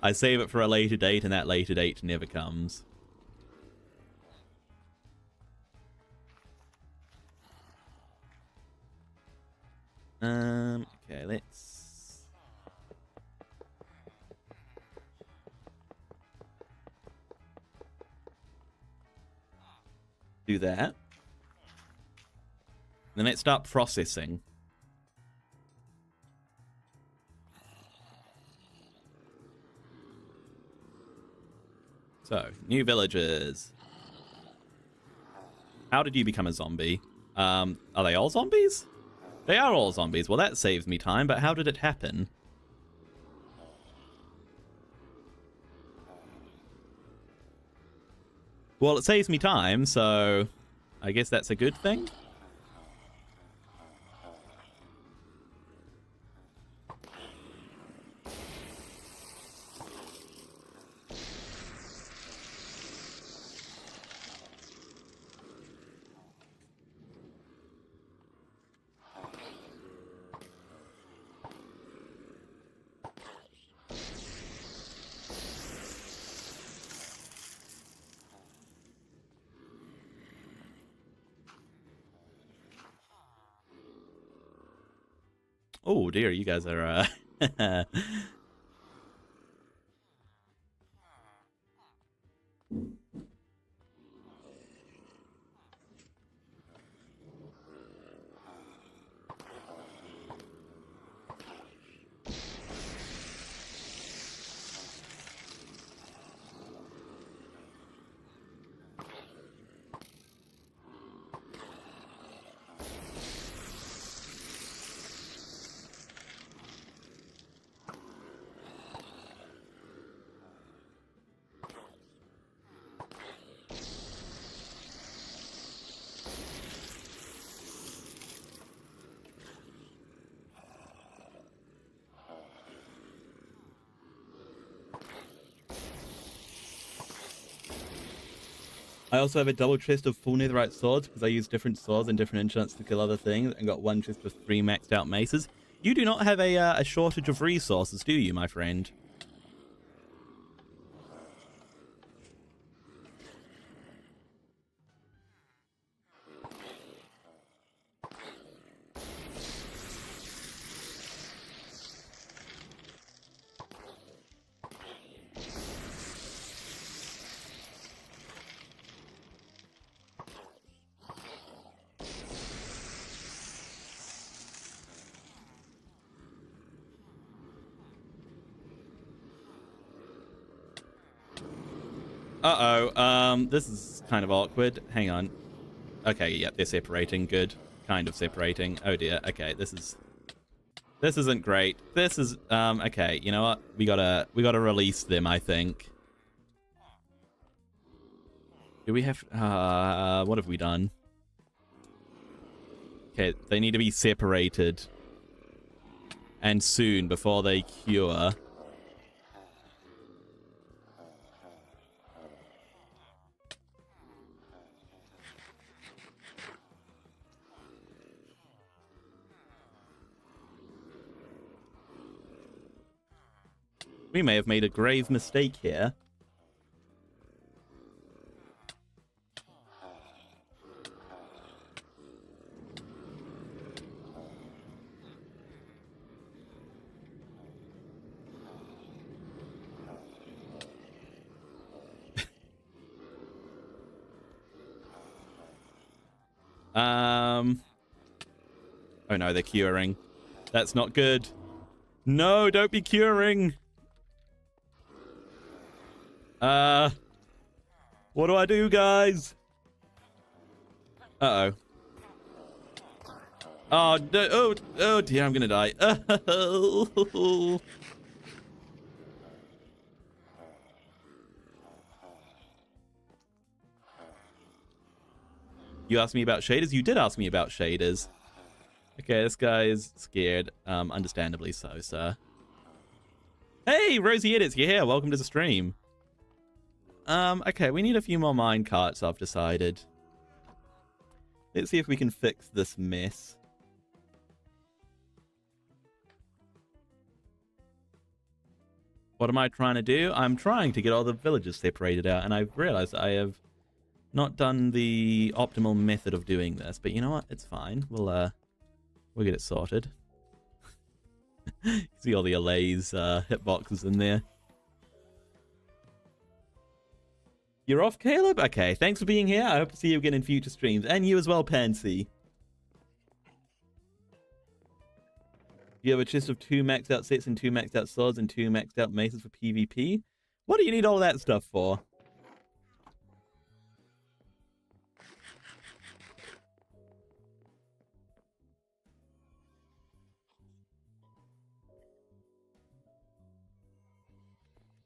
I save it for a later date, and that later date never comes. Okay, let's... do that. Then let's start processing. So, new villagers. How did you become a zombie? Are they all zombies? They are all zombies. Well, that saves me time, but how did it happen? Well, it saves me time, so I guess that's a good thing. Oh dear, you guys are I also have a double chest of full netherite swords because I use different swords and different enchants to kill other things, and got one chest of 3 maxed out maces. You do not have a shortage of resources, do you, my friend? This is kind of awkward. Hang on. Okay, yeah, they're separating. Good. Kind of separating. Oh dear. Okay, this isn't great. This is okay, you know what? We gotta release them, I think. Do we have what have we done? Okay, they need to be separated. And soon before they cure. We may have made a grave mistake here. Oh no, they're curing. That's not good. No, don't be curing. What do I do, guys? Uh-oh. Oh, no, oh dear, I'm gonna die. You asked me about shaders? You did ask me about shaders. Okay, this guy is scared. Understandably so, sir. Hey, Rosie Edits, you're here. Welcome to the stream. Okay, we need a few more mine carts, I've decided. Let's see if we can fix this mess. What am I trying to do? I'm trying to get all the villages separated out, and I've realized I have not done the optimal method of doing this. But you know what? It's fine. We'll get it sorted. See all the Allays hitboxes in there. You're off, Caleb? Okay, thanks for being here. I hope to see you again in future streams. And you as well, Pansy. You have a chest of 2 maxed out sets and 2 maxed out swords and 2 maxed out maces for PvP. What do you need all that stuff for?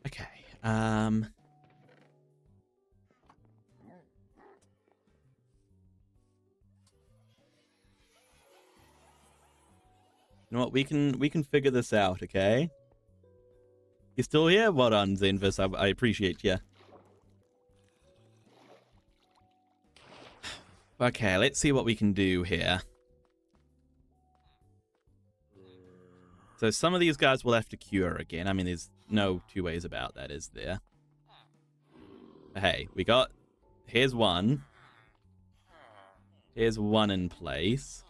Okay, You know what? We can figure this out, okay? You still here? Well done, Zenvis. I appreciate you. Okay, let's see what we can do here. So some of these guys will have to cure again. I mean, there's no two ways about that, is there? Hey, we got... Here's one. Here's one in place.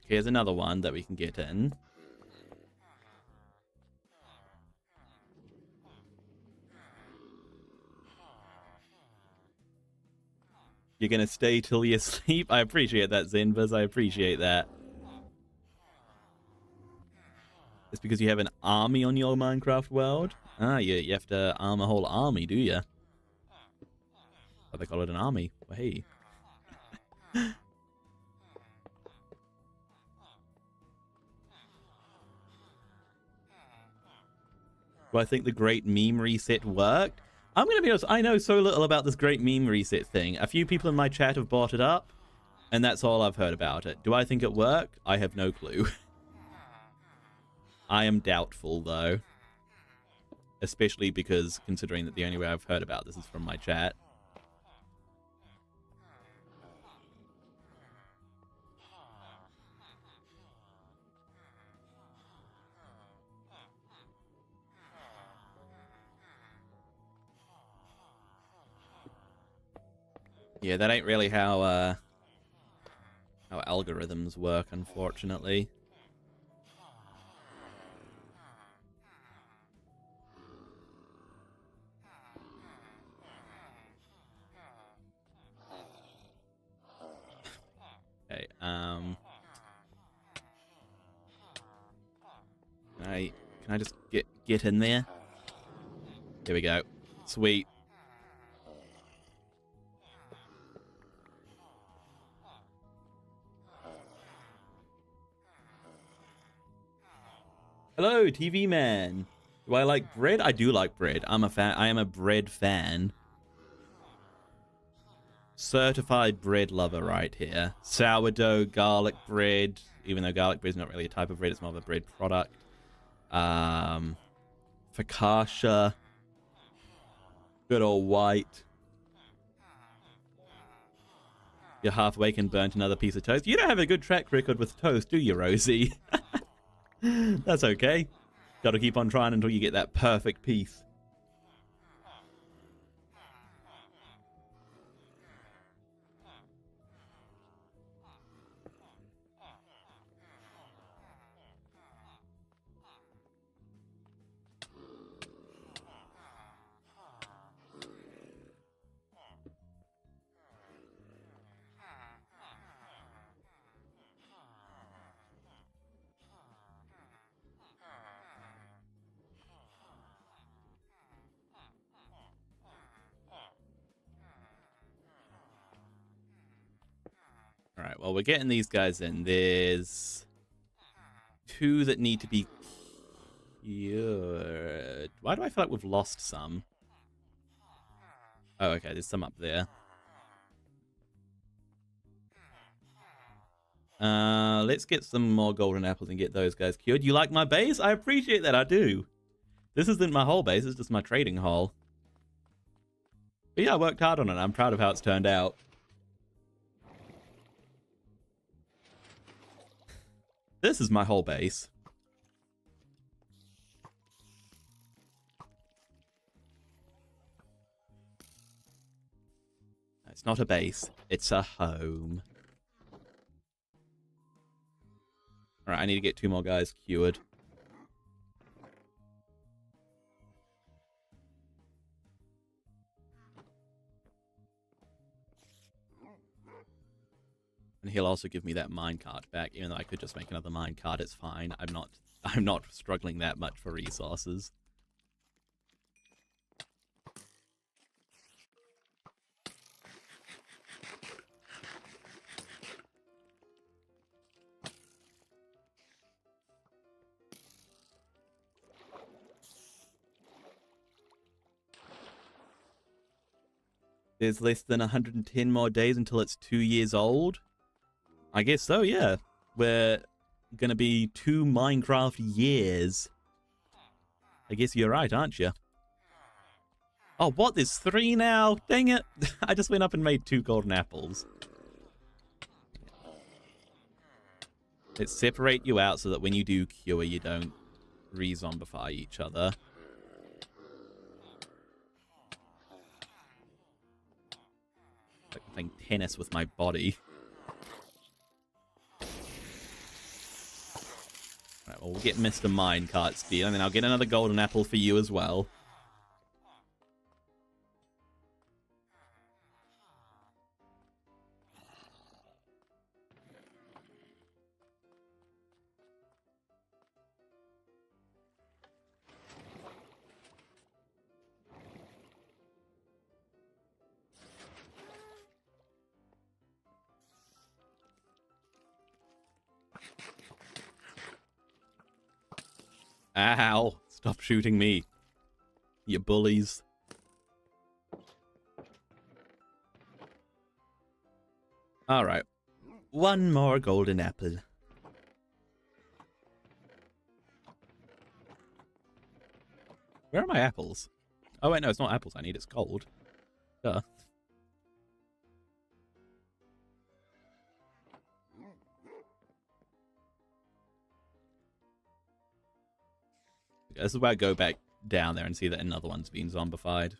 Here's another one that we can get in. You're gonna stay till you sleep? I appreciate that, Zenvis. I appreciate that. It's because you have an army on your Minecraft world? Ah, you have to arm a whole army, do you? But they call it an army. Well, hey. Do I think the Great Meme Reset worked? I'm going to be honest, I know so little about this Great Meme Reset thing. A few people in my chat have brought it up, and that's all I've heard about it. Do I think it worked? I have no clue. I am doubtful, though. Especially because, considering that the only way I've heard about this is from my chat. Yeah, that ain't really how algorithms work, unfortunately. Okay, can I just get in there? Here we go. Sweet. Hello, TV man. Do I like bread? I do like bread. I'm a fan. I am a bread fan. Certified bread lover right here. Sourdough, garlic bread. Even though garlic bread is not really a type of bread, it's more of a bread product. Focaccia. Good old white. You're half awake and burnt another piece of toast. You don't have a good track record with toast, do you, Rosie? That's okay. Gotta keep on trying until you get that perfect piece. Alright, well, we're getting these guys in. There's 2 that need to be cured. Why do I feel like we've lost some? Oh, okay, there's some up there. Let's get some more golden apples and get those guys cured. You like my base? I appreciate that, I do. This isn't my whole base, it's just my trading hall. But yeah, I worked hard on it. I'm proud of how it's turned out. This is my whole base. It's not a base, it's a home. Alright, I need to get 2 more guys cured. And he'll also give me that minecart back, even though I could just make another minecart, it's fine. I'm not struggling that much for resources. There's less than 110 more days until it's 2 years old. I guess so, yeah. We're gonna be 2 Minecraft years. I guess you're right, aren't you? Oh, what? There's 3 now? Dang it. I just went up and made 2 golden apples. Let's separate you out so that when you do cure, you don't re-zombify each other. Like I'm playing tennis with my body. Right, well, we'll get Mr. Minecart Steel, and then I'll get another golden apple for you as well. Ow! Stop shooting me, you bullies. Alright. 1 more golden apple. Where are my apples? Oh wait, no, it's not apples I need, it's gold. Duh. This is where I go back down there and see that another one's been zombified.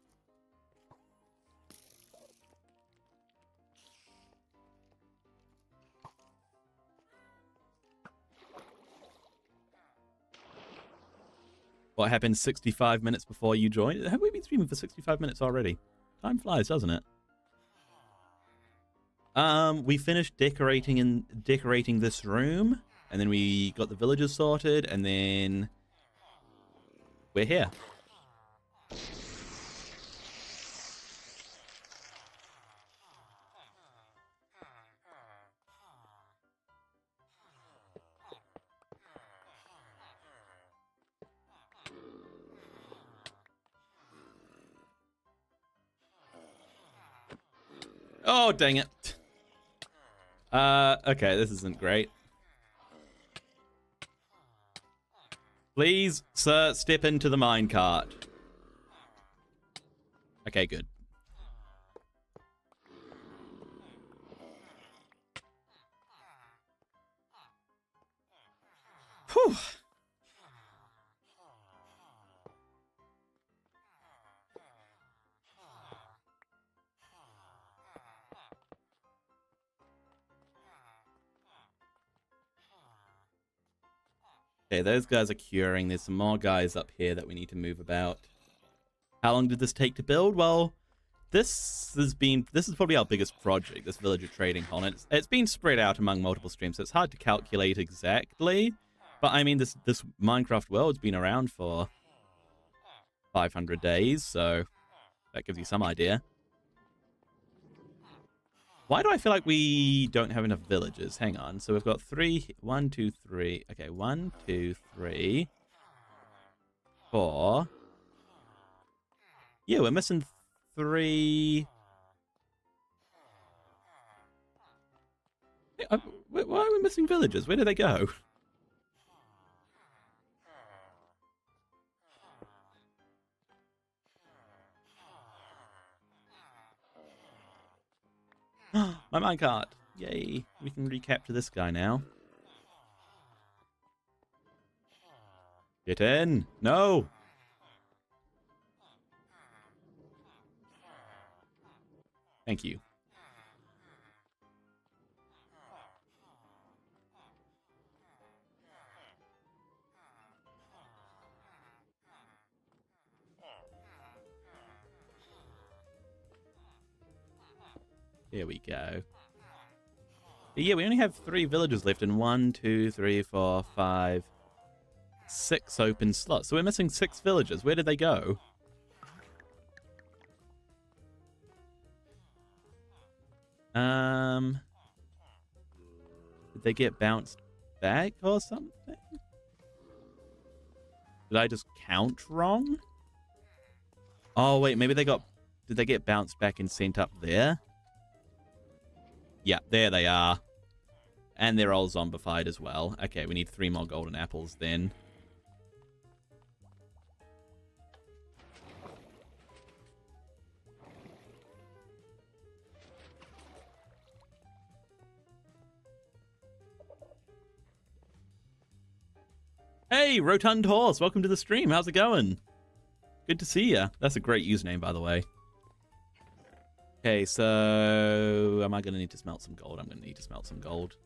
What happened 65 minutes before you joined? Have we been streaming for 65 minutes already? Time flies, doesn't it? We finished decorating this room, and then we got the villagers sorted, and then we're here. Oh, dang it. Okay, this isn't great. Please, sir, step into the minecart. Okay, good. Whew. Okay, those guys are curing. There's some more guys up here that we need to move about. How long did this take to build? Well, this is probably our biggest project, this villager trading hall. It's been spread out among multiple streams, so it's hard to calculate exactly. But I mean, this Minecraft world's been around for 500 days, so that gives you some idea. Why do I feel like we don't have enough villagers? Hang on. So we've got 3. 1, 2, 3. Okay, 1, 2, 3, 4. Yeah, we're missing 3. Why are we missing villagers? Where did they go? My minecart. Yay. We can recapture this guy now. Get in. No. Thank you. There we go. But yeah, we only have 3 villagers left and 1, 2, 3, 4, 5, 6 open slots. So we're missing 6 villagers. Where did they go? Did they get bounced back or something? Did I just count wrong? Oh, wait, maybe they got Did they get bounced back and sent up there? Yeah, there they are. And they're all zombified as well. Okay, we need 3 more golden apples then. Hey, Rotund Horse, welcome to the stream. How's it going? Good to see ya. That's a great username, by the way. Okay, so am I going to need to smelt some gold? I'm going to need to smelt some gold.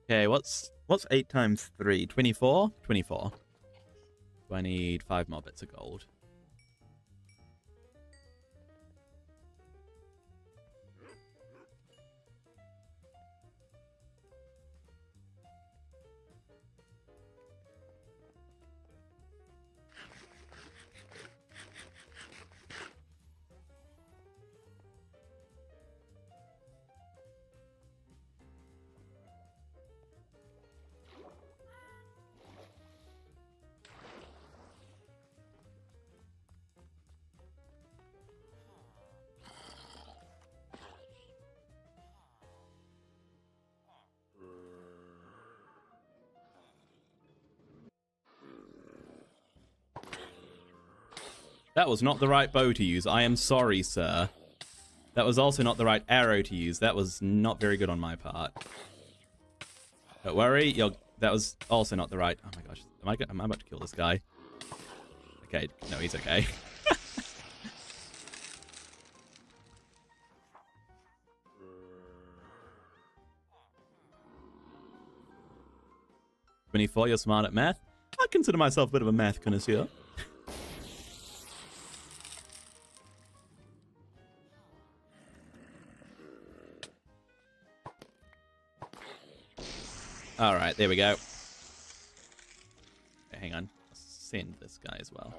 Okay, what's 8 times 3? 24? 24. Do I need 5 more bits of gold? That was not the right bow to use. I am sorry, sir. That was also not the right arrow to use. That was not very good on my part. Don't worry, that was also not the right... Oh my gosh, am I about to kill this guy? Okay, no, he's okay. "24, you're smart at math." I consider myself a bit of a math connoisseur. Alright, there we go. Okay, hang on. I'll send this guy as well.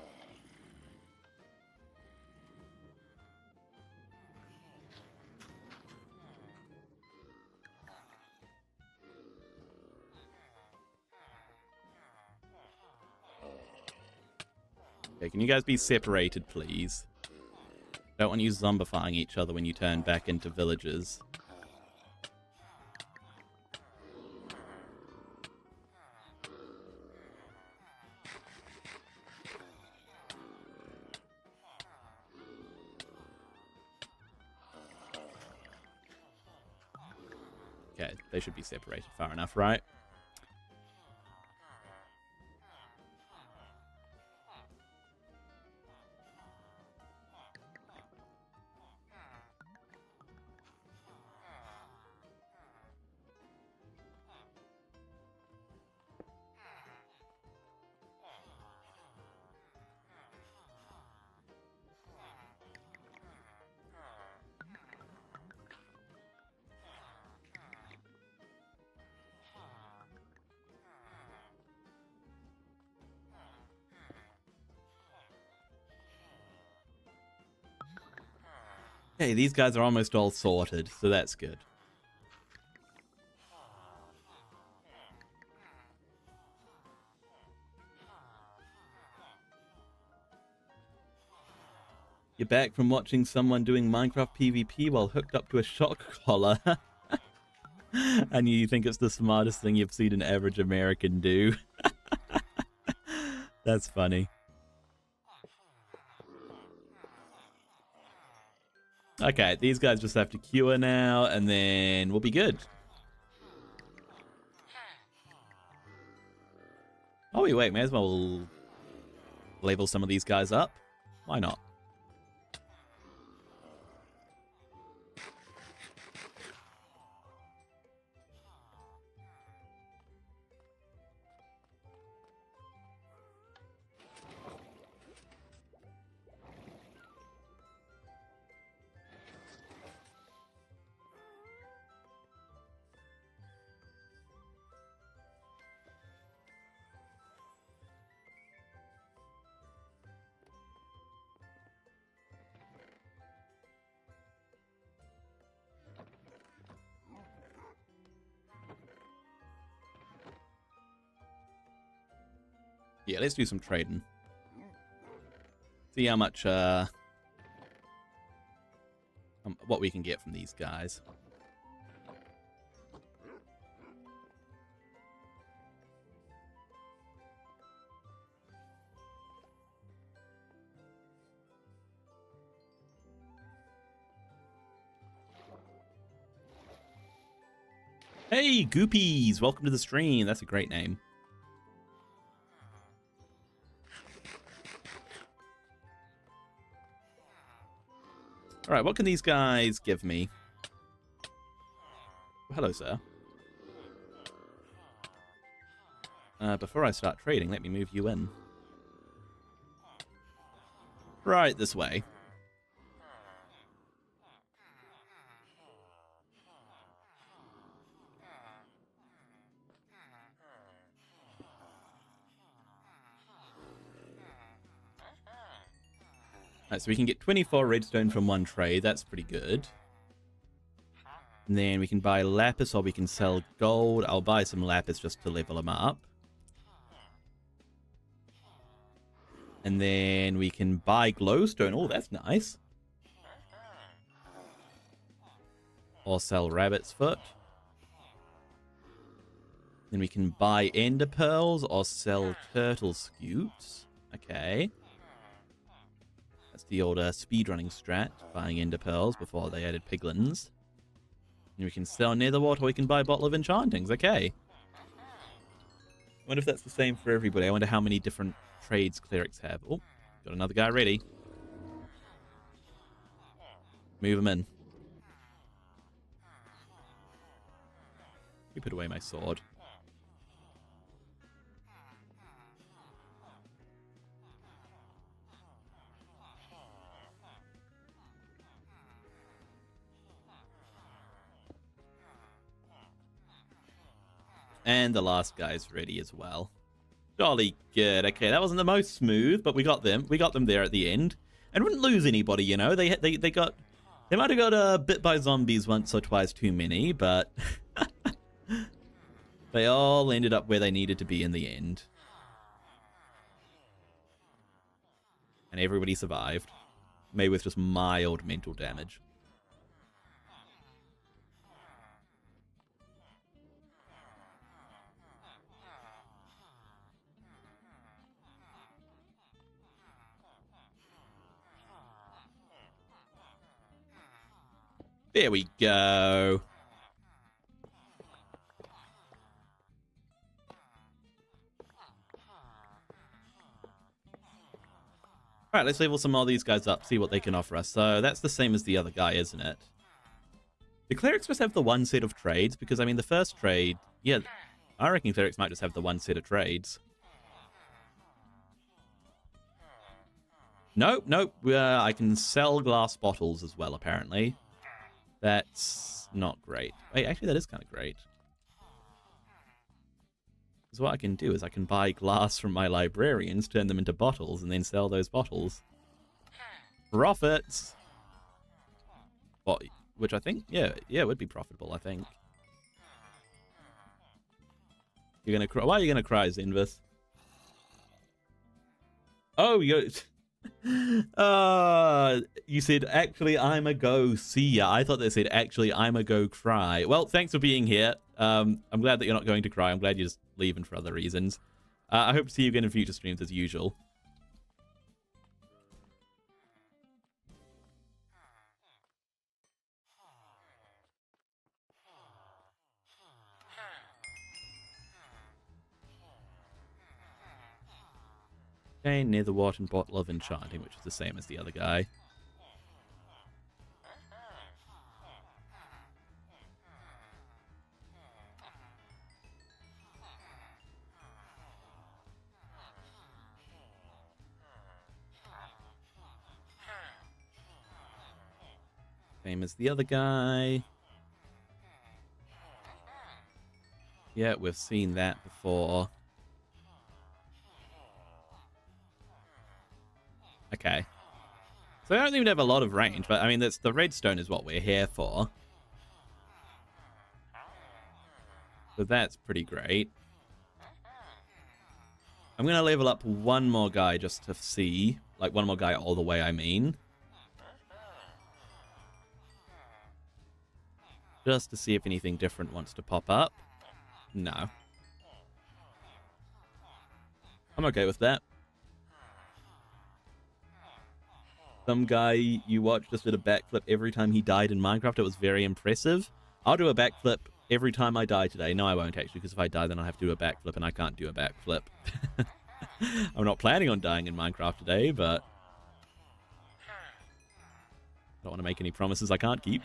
Okay, can you guys be separated, please? Don't want you zombifying each other when you turn back into villagers. Okay, they should be separated far enough, right? Okay, these guys are almost all sorted, so that's good. You're back from watching someone doing Minecraft PvP while hooked up to a shock collar. And you think it's the smartest thing you've seen an average American do. That's funny. Okay, these guys just have to cure now, and then we'll be good. Oh, wait, may as well level some of these guys up. Why not? Yeah, let's do some trading. See how much, what we can get from these guys. Hey, Goopies! Welcome to the stream. That's a great name. Alright, what can these guys give me? Oh, hello, sir. Before I start trading, let me move you in. Right, this way. Alright, so we can get 24 redstone from one trade. That's pretty good. And then we can buy lapis or we can sell gold. I'll buy some lapis just to level them up. And then we can buy glowstone. Oh, that's nice. Or sell rabbit's foot. Then we can buy ender pearls or sell turtle scutes. Okay. That's the old speedrunning strat, buying ender pearls before they added piglins. And we can sell netherwort or we can buy a bottle of enchantings. Okay. I wonder if that's the same for everybody. I wonder how many different trades clerics have. Oh, got another guy ready. Move him in. You put away my sword. And the last guy's ready as well. Jolly good. Okay, that wasn't the most smooth, but we got them. We got them there at the end. And wouldn't lose anybody, you know. They might have got bit by zombies once or twice too many, but they all ended up where they needed to be in the end. And everybody survived. Maybe with just mild mental damage. There we go. Alright, let's level some more of these guys up, see what they can offer us. So that's the same as the other guy, isn't it? The clerics must have the one set of trades, because, I mean, the first trade... Yeah, I reckon clerics might just have the one set of trades. Nope, nope. I can sell glass bottles as well, apparently. That's not great. Wait, actually, that is kind of great. Because what I can do is I can buy glass from my librarians, turn them into bottles, and then sell those bottles. Profits! What? Which I think, yeah, it would be profitable, I think. You're gonna cry. Why are you gonna cry, Zenvis? Oh, you said, actually, I'm a go see ya. I thought they said, actually, I'm a go cry. Well, thanks for being here. I'm glad that you're not going to cry. I'm glad you're just leaving for other reasons. I hope to see you again in future streams as usual. Okay, netherwort and bottle of enchanting, which is the same as the other guy. Same as the other guy. Yeah, we've seen that before. Okay. So I don't even have a lot of range, but I mean, that's the redstone is what we're here for. So that's pretty great. I'm going to level up one more guy just to see. Like, one more guy all the way, I mean. Just to see if anything different wants to pop up. No. I'm okay with that. Some guy you watched just did a backflip every time he died in Minecraft. It was very impressive. I'll do a backflip every time I die today. No, I won't actually, because if I die, then I'll have to do a backflip, and I can't do a backflip. I'm not planning on dying in Minecraft today, but I don't want to make any promises I can't keep.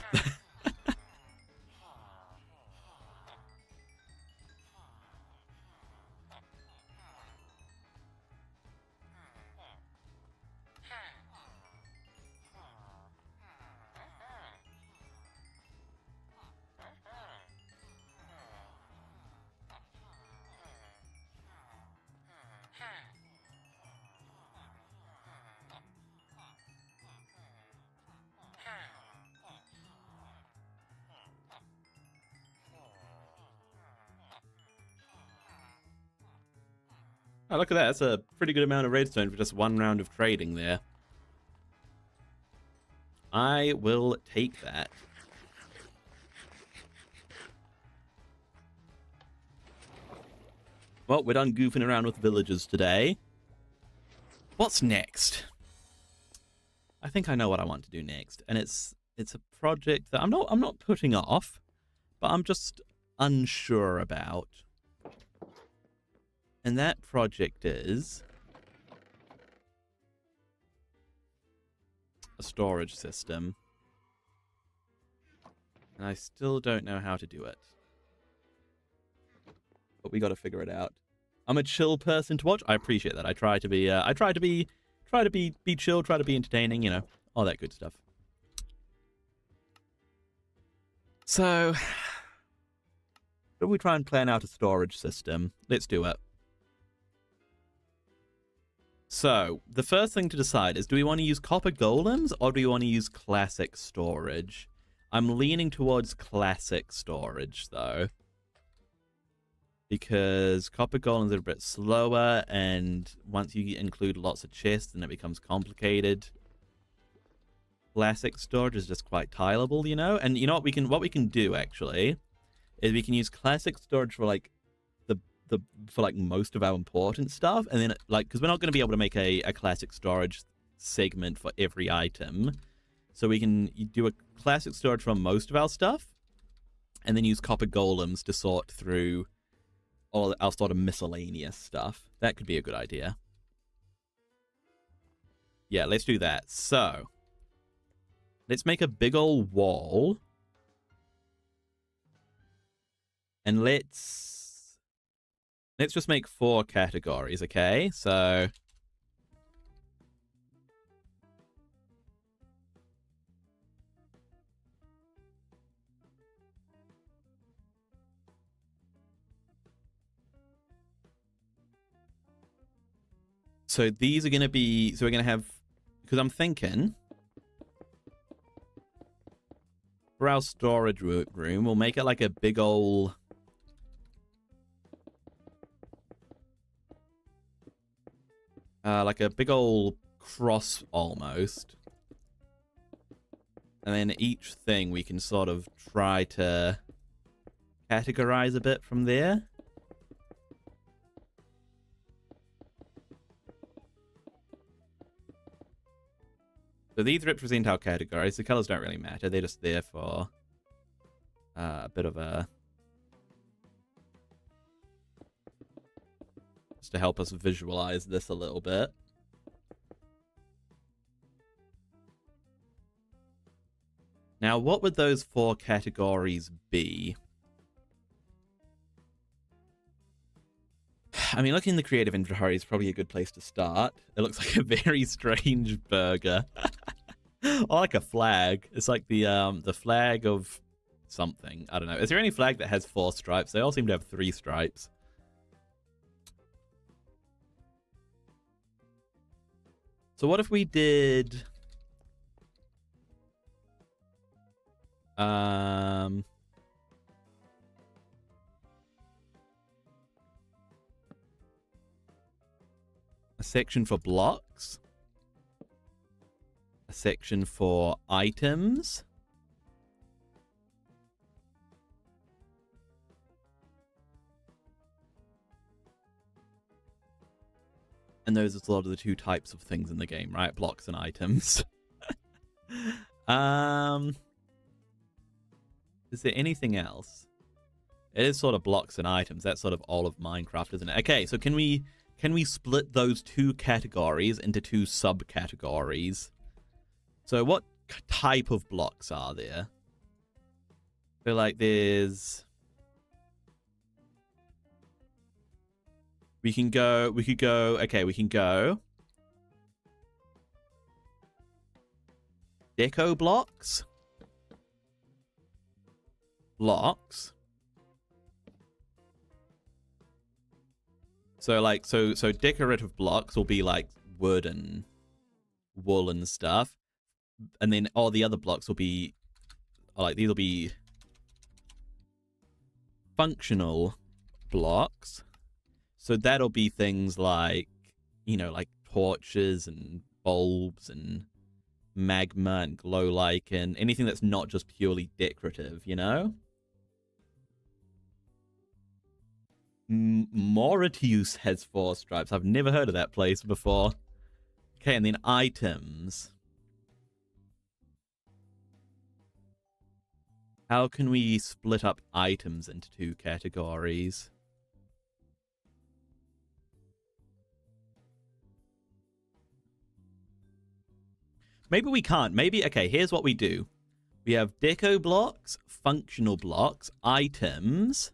Oh, look at that. That's a pretty good amount of redstone for just one round of trading there. I will take that. Well, we're done goofing around with villagers today. What's next? I think I know what I want to do next, and it's a project that I'm not putting off, but I'm just unsure about. And that project is a storage system. And I still don't know how to do it. But we got to figure it out. I'm a chill person to watch. I appreciate that. I try to be chill, try to be entertaining, you know, all that good stuff. So, should we try and plan out a storage system? Let's do it. So, the first thing to decide is, do we want to use copper golems or do we want to use classic storage? I'm leaning towards classic storage, though. Because copper golems are a bit slower, and once you include lots of chests, then it becomes complicated. Classic storage is just quite tileable, you know? And you know what we can do, actually, is we can use classic storage for, like, for like most of our important stuff, and then like, because we're not going to be able to make a classic storage segment for every item, so we can do a classic storage for most of our stuff, and then use copper golems to sort through all our sort of miscellaneous stuff. That could be a good idea. Yeah, let's do that. So let's make a big old wall, and let's just make 4 categories, okay? So these are going to be, so we're going to have, because I'm thinking for our storage room, we'll make it like a big old, like a big old cross almost. And then each thing we can sort of try to categorize a bit from there. So these represent our categories. The colors don't really matter. They're just there for a bit of a... just to help us visualize this a little bit. Now, what would those 4 categories be? I mean, looking in the creative inventory is probably a good place to start. It looks like a very strange burger. Or like a flag. It's like the flag of something. I don't know. Is there any flag that has 4 stripes? They all seem to have 3 stripes. So what if we did... A section for blocks. A section for items. And those are sort of the two types of things in the game, right? Blocks and items. Is there anything else? It is sort of blocks and items. That's sort of all of Minecraft, isn't it? Okay, so can we split those two categories into two subcategories? So what type of blocks are there? So like there's... we can go... okay, we can go... deco blocks. Blocks. So like so decorative blocks will be like wood and wool and stuff, and then all the other blocks will be like, these will be functional blocks. So that'll be things like, you know, like torches and bulbs and magma and glow lichen, anything that's not just purely decorative, you know? Mauritius has 4 stripes. I've never heard of that place before. Okay, and then items. How can we split up items into 2 categories? Maybe we can't. Maybe, okay, here's what we do. We have deco blocks, functional blocks, items,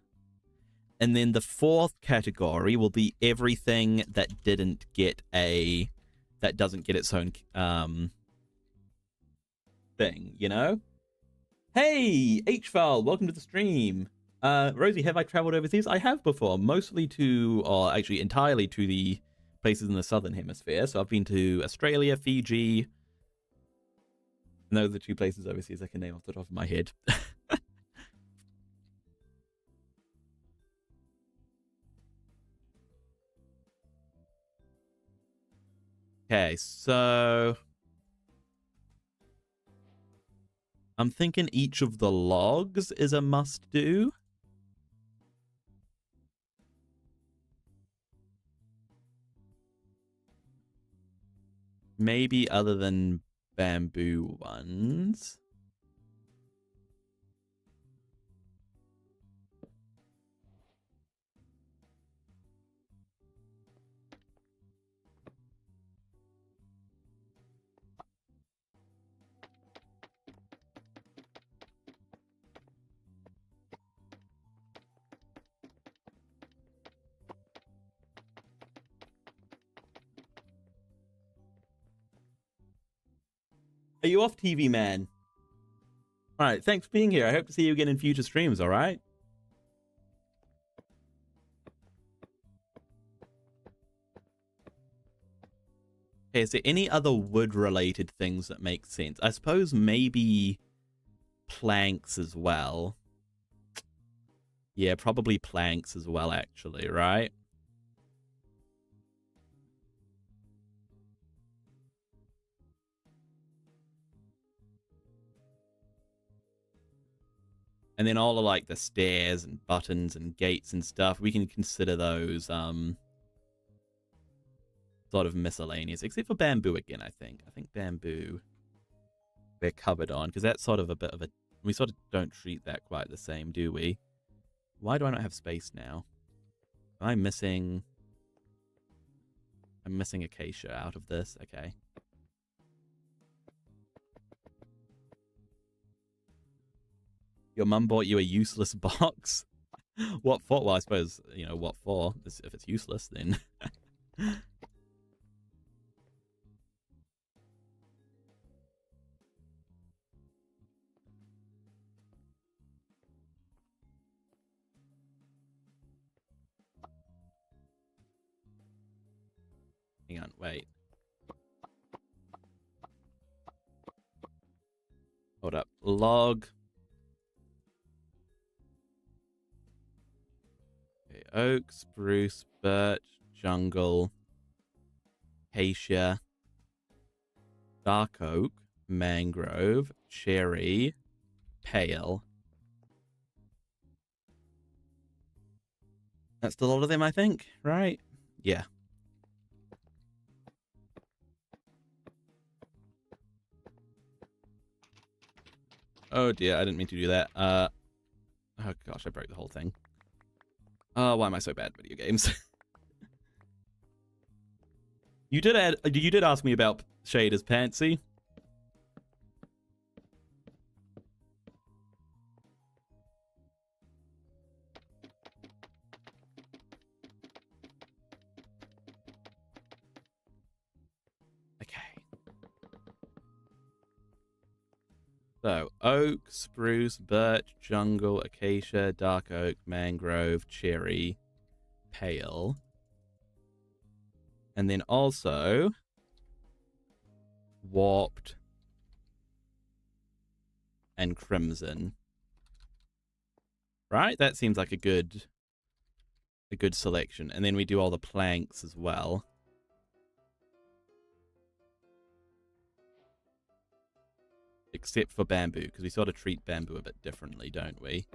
and then the 4th category will be everything that didn't get a... that doesn't get its own thing, you know? Hey, HVAL, welcome to the stream. Rosie, have I traveled overseas? I have before, mostly to, or actually entirely to the places in the southern hemisphere. So I've been to Australia, Fiji, and those are the 2 places overseas I can name off the top of my head. Okay, so I'm thinking each of the logs is a must-do. Maybe other than bamboo ones. Are you off, TV man? All right, thanks for being here. I hope to see you again in future streams, all right? Okay, is there any other wood-related things that make sense? I suppose maybe planks as well. Yeah, probably planks as well, actually, right? And then all of like the stairs and buttons and gates and stuff, we can consider those sort of miscellaneous, except for bamboo again, I think. I think bamboo we're covered on, because that's sort of a bit of a... we sort of don't treat that quite the same, do we? Why do I not have space now? Am I missing... I'm missing acacia out of this. Okay. Your mum bought you a useless box? What for? Well, I suppose, you know, what for? If it's useless, then... Hang on, wait. Hold up. Log. Okay, oak, spruce, birch, jungle. acacia, dark oak, mangrove, cherry, pale. That's a lot of them, I think, right? Yeah. Oh dear, I didn't mean to do that. Oh gosh, I broke the whole thing. Why am I so bad at video games? You did ask me about shaders, Pansy. So, oak, spruce, birch, jungle, acacia, dark oak, mangrove, cherry, pale. And then also warped and crimson. Right? That seems like a good selection. And then we do all the planks as well. Except for bamboo, because we sort of treat bamboo a bit differently, don't we?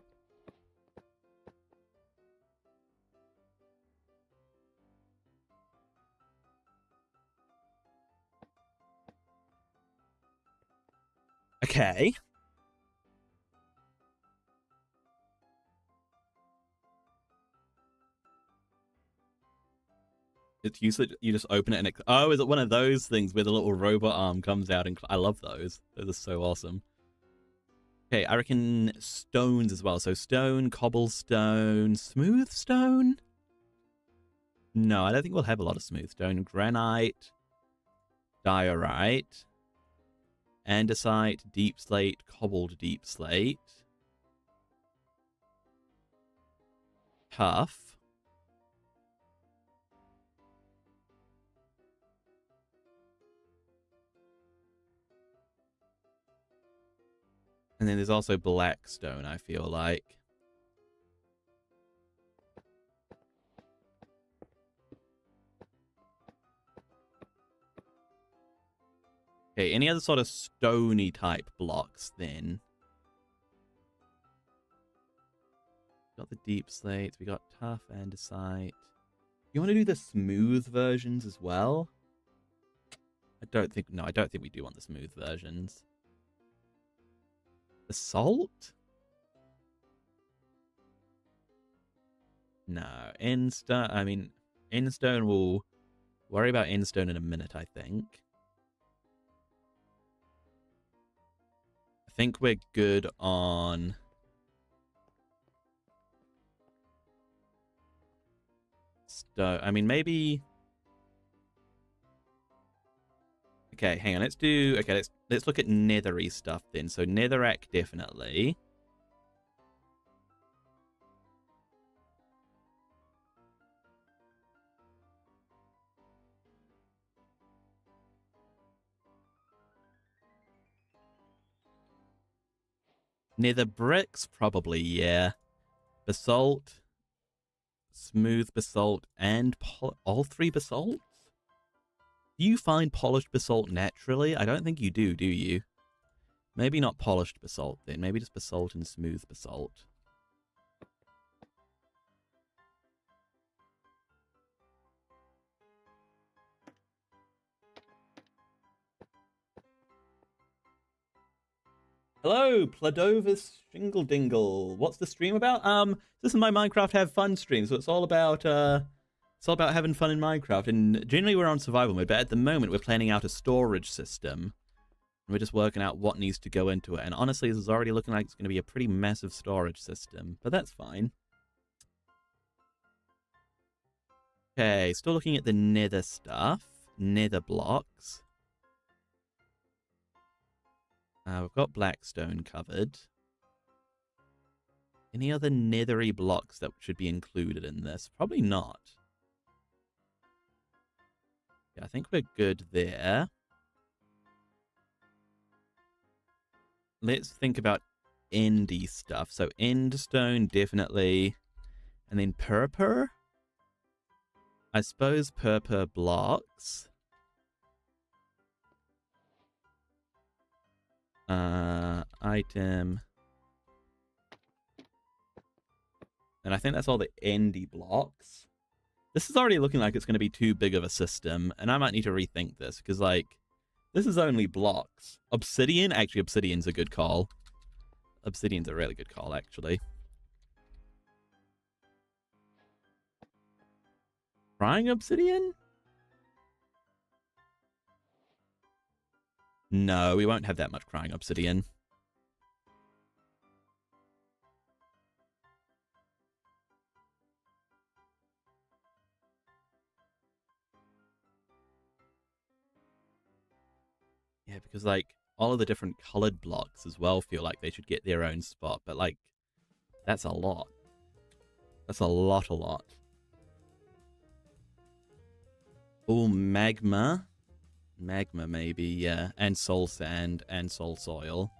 Okay. It's useless. You just open it and oh, is it one of those things where the little robot arm comes out? And I love those. Those are so awesome. Okay, I reckon stones as well. So stone, cobblestone, smooth stone. No, I don't think we'll have a lot of smooth stone. Granite, diorite, andesite, deep slate, cobbled deep slate, tuff. And then there's also blackstone, I feel like. Okay, any other sort of stony type blocks then? Got the deep slates, we got tough andesite. You want to do the smooth versions as well? I don't think we do want the smooth versions. The salt? No, endstone will worry about endstone in a minute, I think. I think we're good on stone. I mean, maybe. Okay, hang on. Let's look at nethery stuff then. So netherrack definitely. Nether bricks, probably, yeah. Basalt, smooth basalt, and all three basalts? Do you find polished basalt naturally? I don't think you do you? Maybe not polished basalt then. Maybe just basalt and smooth basalt. Hello, Pladovis Shingle Dingle. What's the stream about? This is my Minecraft Have Fun stream, so it's all about having fun in Minecraft. And generally we're on survival mode, but at the moment we're planning out a storage system. And we're just working out what needs to go into it. And honestly, this is already looking like it's going to be a pretty massive storage system, but that's fine. Okay, still looking at the nether stuff. Nether blocks. We've got blackstone covered. Any other nethery blocks that should be included in this? Probably not. Yeah, I think we're good there. Let's think about endy stuff. So endstone, definitely. And then purpur? I suppose purpur blocks. Item. And I think that's all the endy blocks. This is already looking like it's going to be too big of a system, and I might need to rethink this, because, like, this is only blocks. Obsidian? Actually, Obsidian's a good call. Obsidian's a really good call, actually. Crying Obsidian? No, we won't have that much Crying Obsidian. Yeah, because, like, all of the different colored blocks as well feel like they should get their own spot. But, like, that's a lot. That's a lot. Oh, magma. Magma, maybe, yeah. And soul sand and soul soil.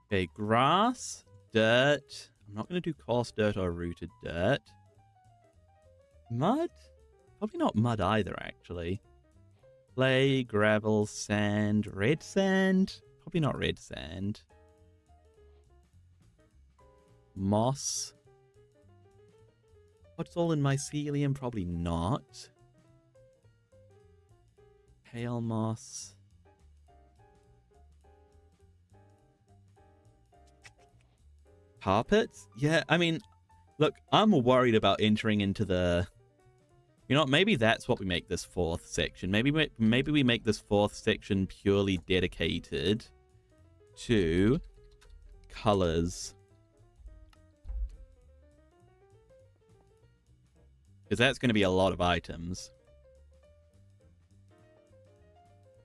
Okay, grass, dirt. I'm not going to do coarse dirt or rooted dirt. Mud? Probably not mud either, actually. Clay, gravel, sand, red sand? Probably not red sand. Moss. What's all in mycelium? Probably not. Pale moss. Carpets? Yeah, I mean, look, I'm worried about entering into the... You know what, maybe that's what we make this fourth section. Maybe we make this fourth section purely dedicated to colors. Because that's going to be a lot of items.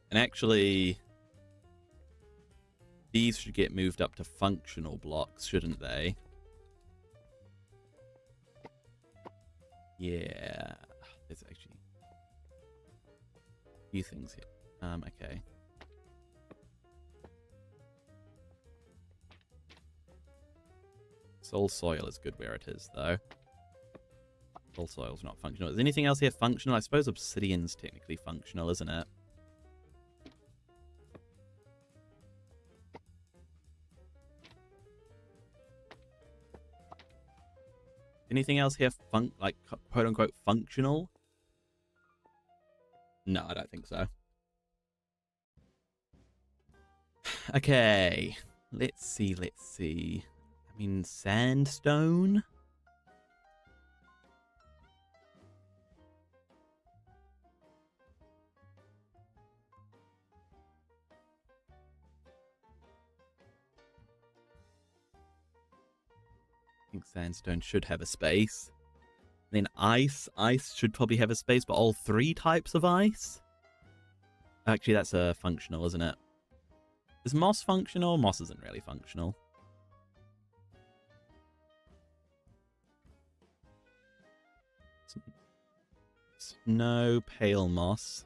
And actually, these should get moved up to functional blocks, shouldn't they? Yeah. There's actually a few things here. Okay. Soul soil is good where it is, though. Soul soil's not functional. Is anything else here functional? I suppose obsidian's technically functional, isn't it? Anything else here like quote unquote functional? No, I don't think so. Okay. Let's see. I mean, sandstone? I think sandstone should have a space. Then ice. Ice should probably have a space, but all three types of ice? Actually, that's functional, isn't it? Is moss functional? Moss isn't really functional. Snow, pale moss.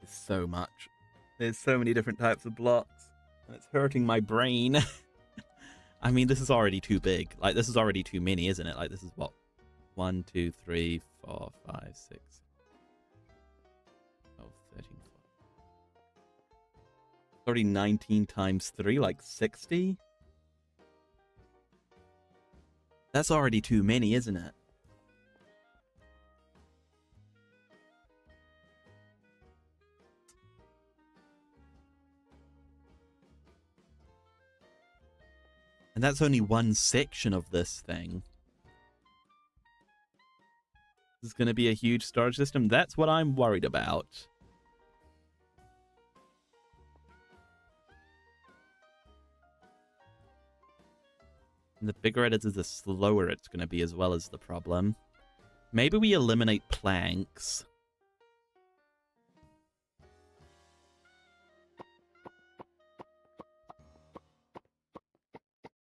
So much. There's so many different types of blocks. And it's hurting my brain. I mean, this is already too big. Like, this is already too many, isn't it? Like, this is what? 1, 2, 3, 4, 5, 6, 12, 13, 14. Already 19 times 3, like 60? That's already too many, isn't it? And that's only one section of this thing. This is going to be a huge storage system. That's what I'm worried about. And the bigger it is, the slower it's going to be as well as the problem. Maybe we eliminate planks.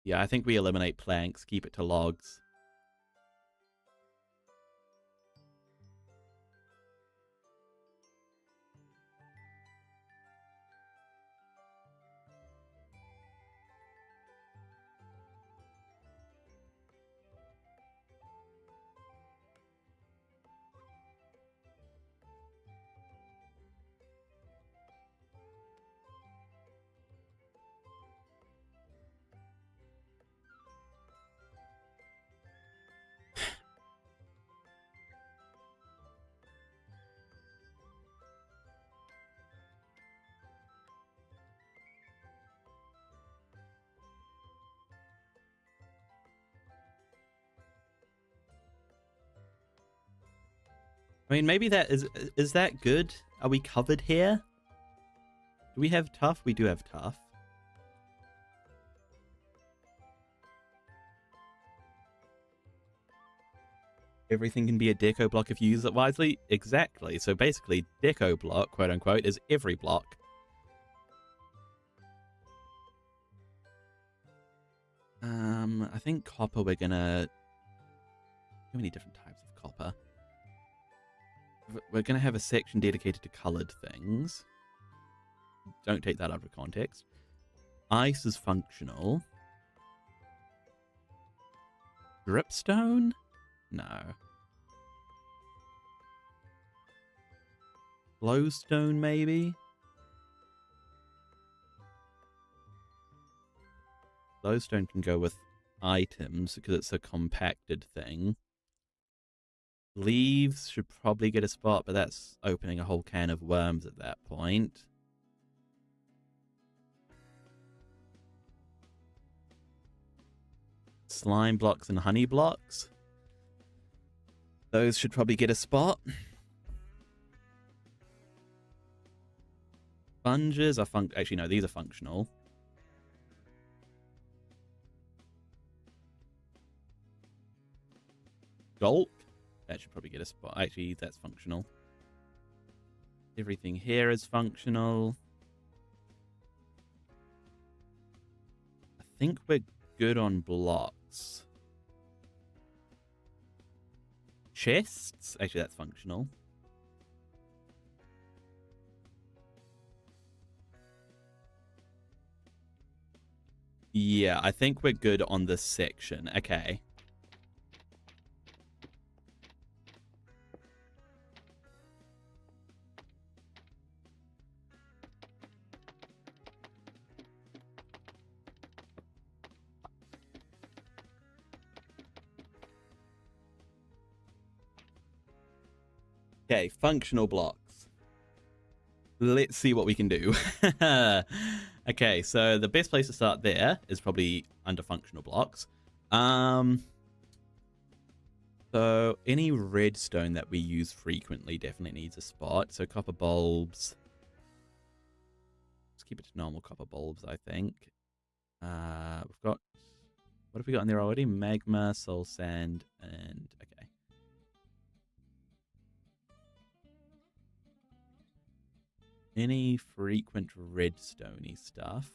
Yeah, I think we eliminate planks, keep it to logs. I mean, maybe that is that good? Are we covered here? Do we have tough? We do have tough. Everything can be a deco block if you use it wisely. Exactly. So basically, deco block, quote unquote, is every block. I think copper we're gonna... How many different types of copper? We're gonna have a section dedicated to colored things. Don't take that out of context. Ice is functional. Dripstone? No. Glowstone, maybe? Glowstone can go with items because it's a compacted thing. Leaves should probably get a spot, but that's opening a whole can of worms at that point. Slime blocks and honey blocks. Those should probably get a spot. Sponges are actually, no, these are functional. Gulp. That should probably get a spot. Actually, that's functional. Everything here is functional. I think we're good on blocks. Chests? Actually, that's functional. Yeah, I think we're good on this section. Okay. Okay, functional blocks. Let's see what we can do. Okay, so the best place to start there is probably under functional blocks. So any redstone that we use frequently definitely needs a spot. So copper bulbs. Let's keep it to normal copper bulbs, I think. We've got... What have we got in there already? Magma, soul sand, and... Okay. Any frequent redstone-y stuff.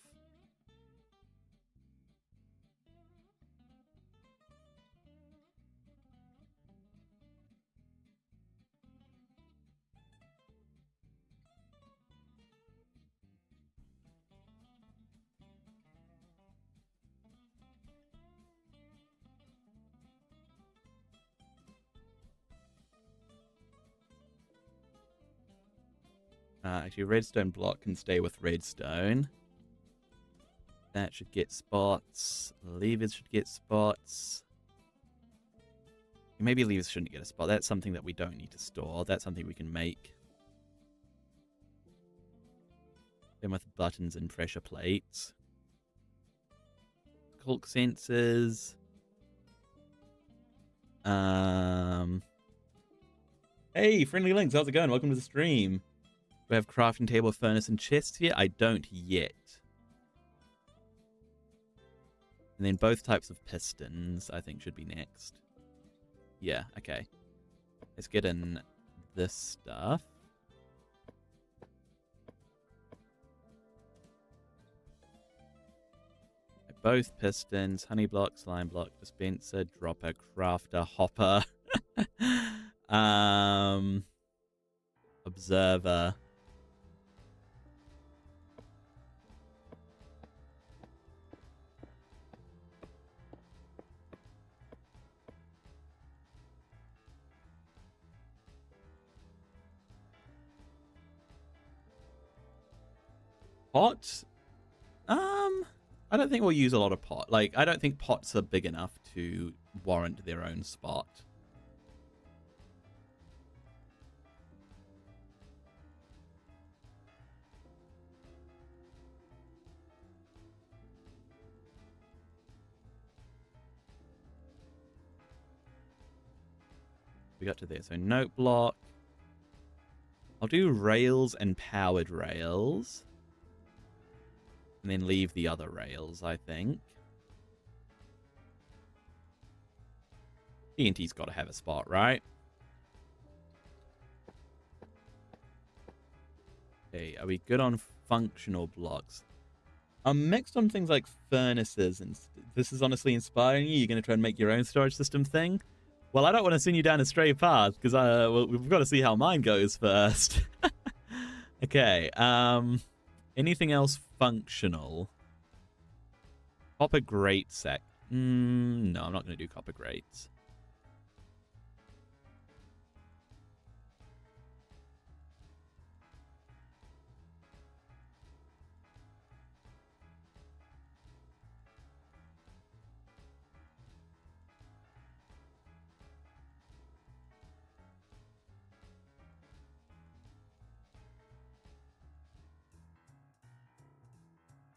Actually, redstone block can stay with redstone. That should get spots. Levers should get spots. Maybe levers shouldn't get a spot. That's something that we don't need to store. That's something we can make. Then with buttons and pressure plates. Talk sensors. Hey, Friendly Links, how's it going? Welcome to the stream. We have crafting table, furnace, and chest here. I don't yet. And then both types of pistons, I think, should be next. Yeah, okay. Let's get in this stuff. Both pistons, honey block, slime block, dispenser, dropper, crafter, hopper, observer. Pot? I don't think we'll use a lot of pot. Like, I don't think pots are big enough to warrant their own spot. We got to there. So note block. I'll do rails and powered rails. And then leave the other rails, I think. TNT's got to have a spot, right? Okay, are we good on functional blocks? I'm mixed on things like furnaces, and this is honestly inspiring you. You're going to try and make your own storage system thing? Well, I don't want to send you down a stray path, because well, we've got to see how mine goes first. Okay, anything else functional? Copper grate sack. No, I'm not going to do copper grates.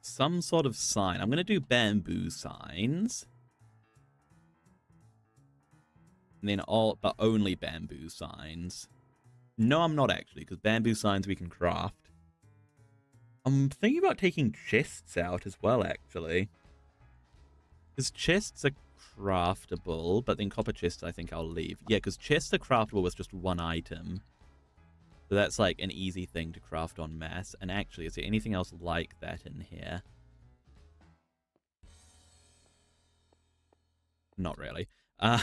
Some sort of sign. I'm going to do bamboo signs. And then but only bamboo signs. No, I'm not actually, because bamboo signs we can craft. I'm thinking about taking chests out as well, actually. Because chests are craftable, but then copper chests I think I'll leave. Yeah, because chests are craftable with just one item. So that's like an easy thing to craft en masse. And actually, is there anything else like that in here? Not really. Okay.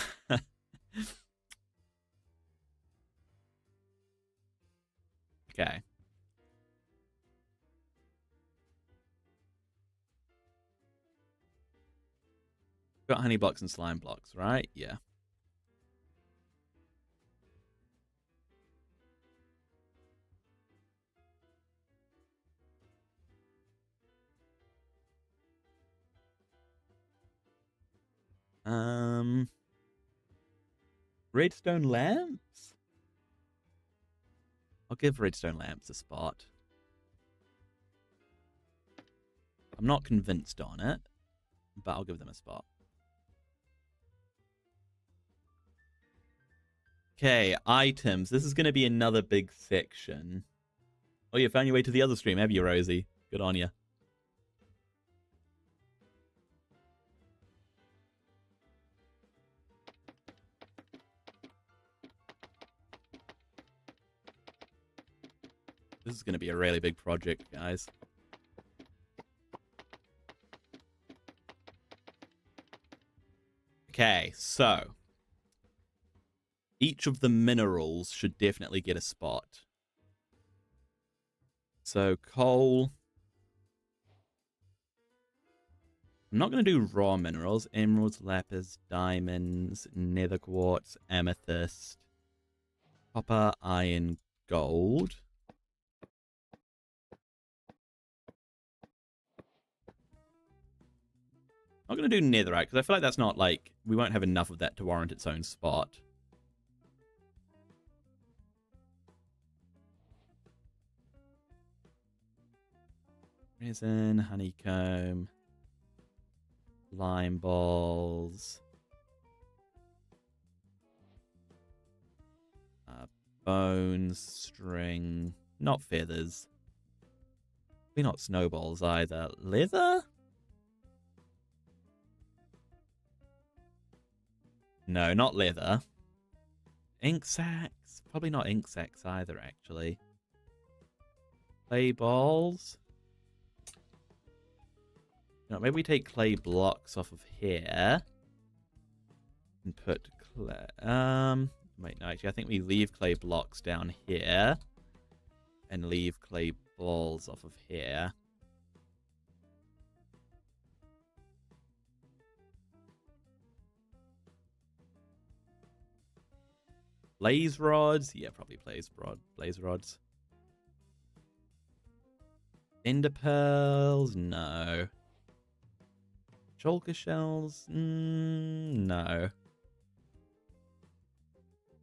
Got honey blocks and slime blocks, right? Yeah. Redstone lamps? I'll give redstone lamps a spot. I'm not convinced on it, but I'll give them a spot. Okay, items. This is going to be another big section. Oh, you found your way to the other stream, have you, Rosie? Good on you. This is going to be a really big project, guys. Okay, so each of the minerals should definitely get a spot. So coal. I'm not going to do raw minerals. Emeralds, lapis, diamonds, nether quartz, amethyst, copper, iron, gold. I'm not going to do netherite because I feel like that's not like... we won't have enough of that to warrant its own spot. Resin, honeycomb. Lime balls. Bones, string, not feathers. Maybe not snowballs either. Leather? No, not leather. Ink sacs? Probably not ink sacs either, actually. Clay balls? No, maybe we take clay blocks off of here. And put clay... Wait, no, actually, I think we leave clay blocks down here. And leave clay balls off of here. Blaze rods? Yeah, probably blaze rods. Ender pearls? No. Shulker shells? No.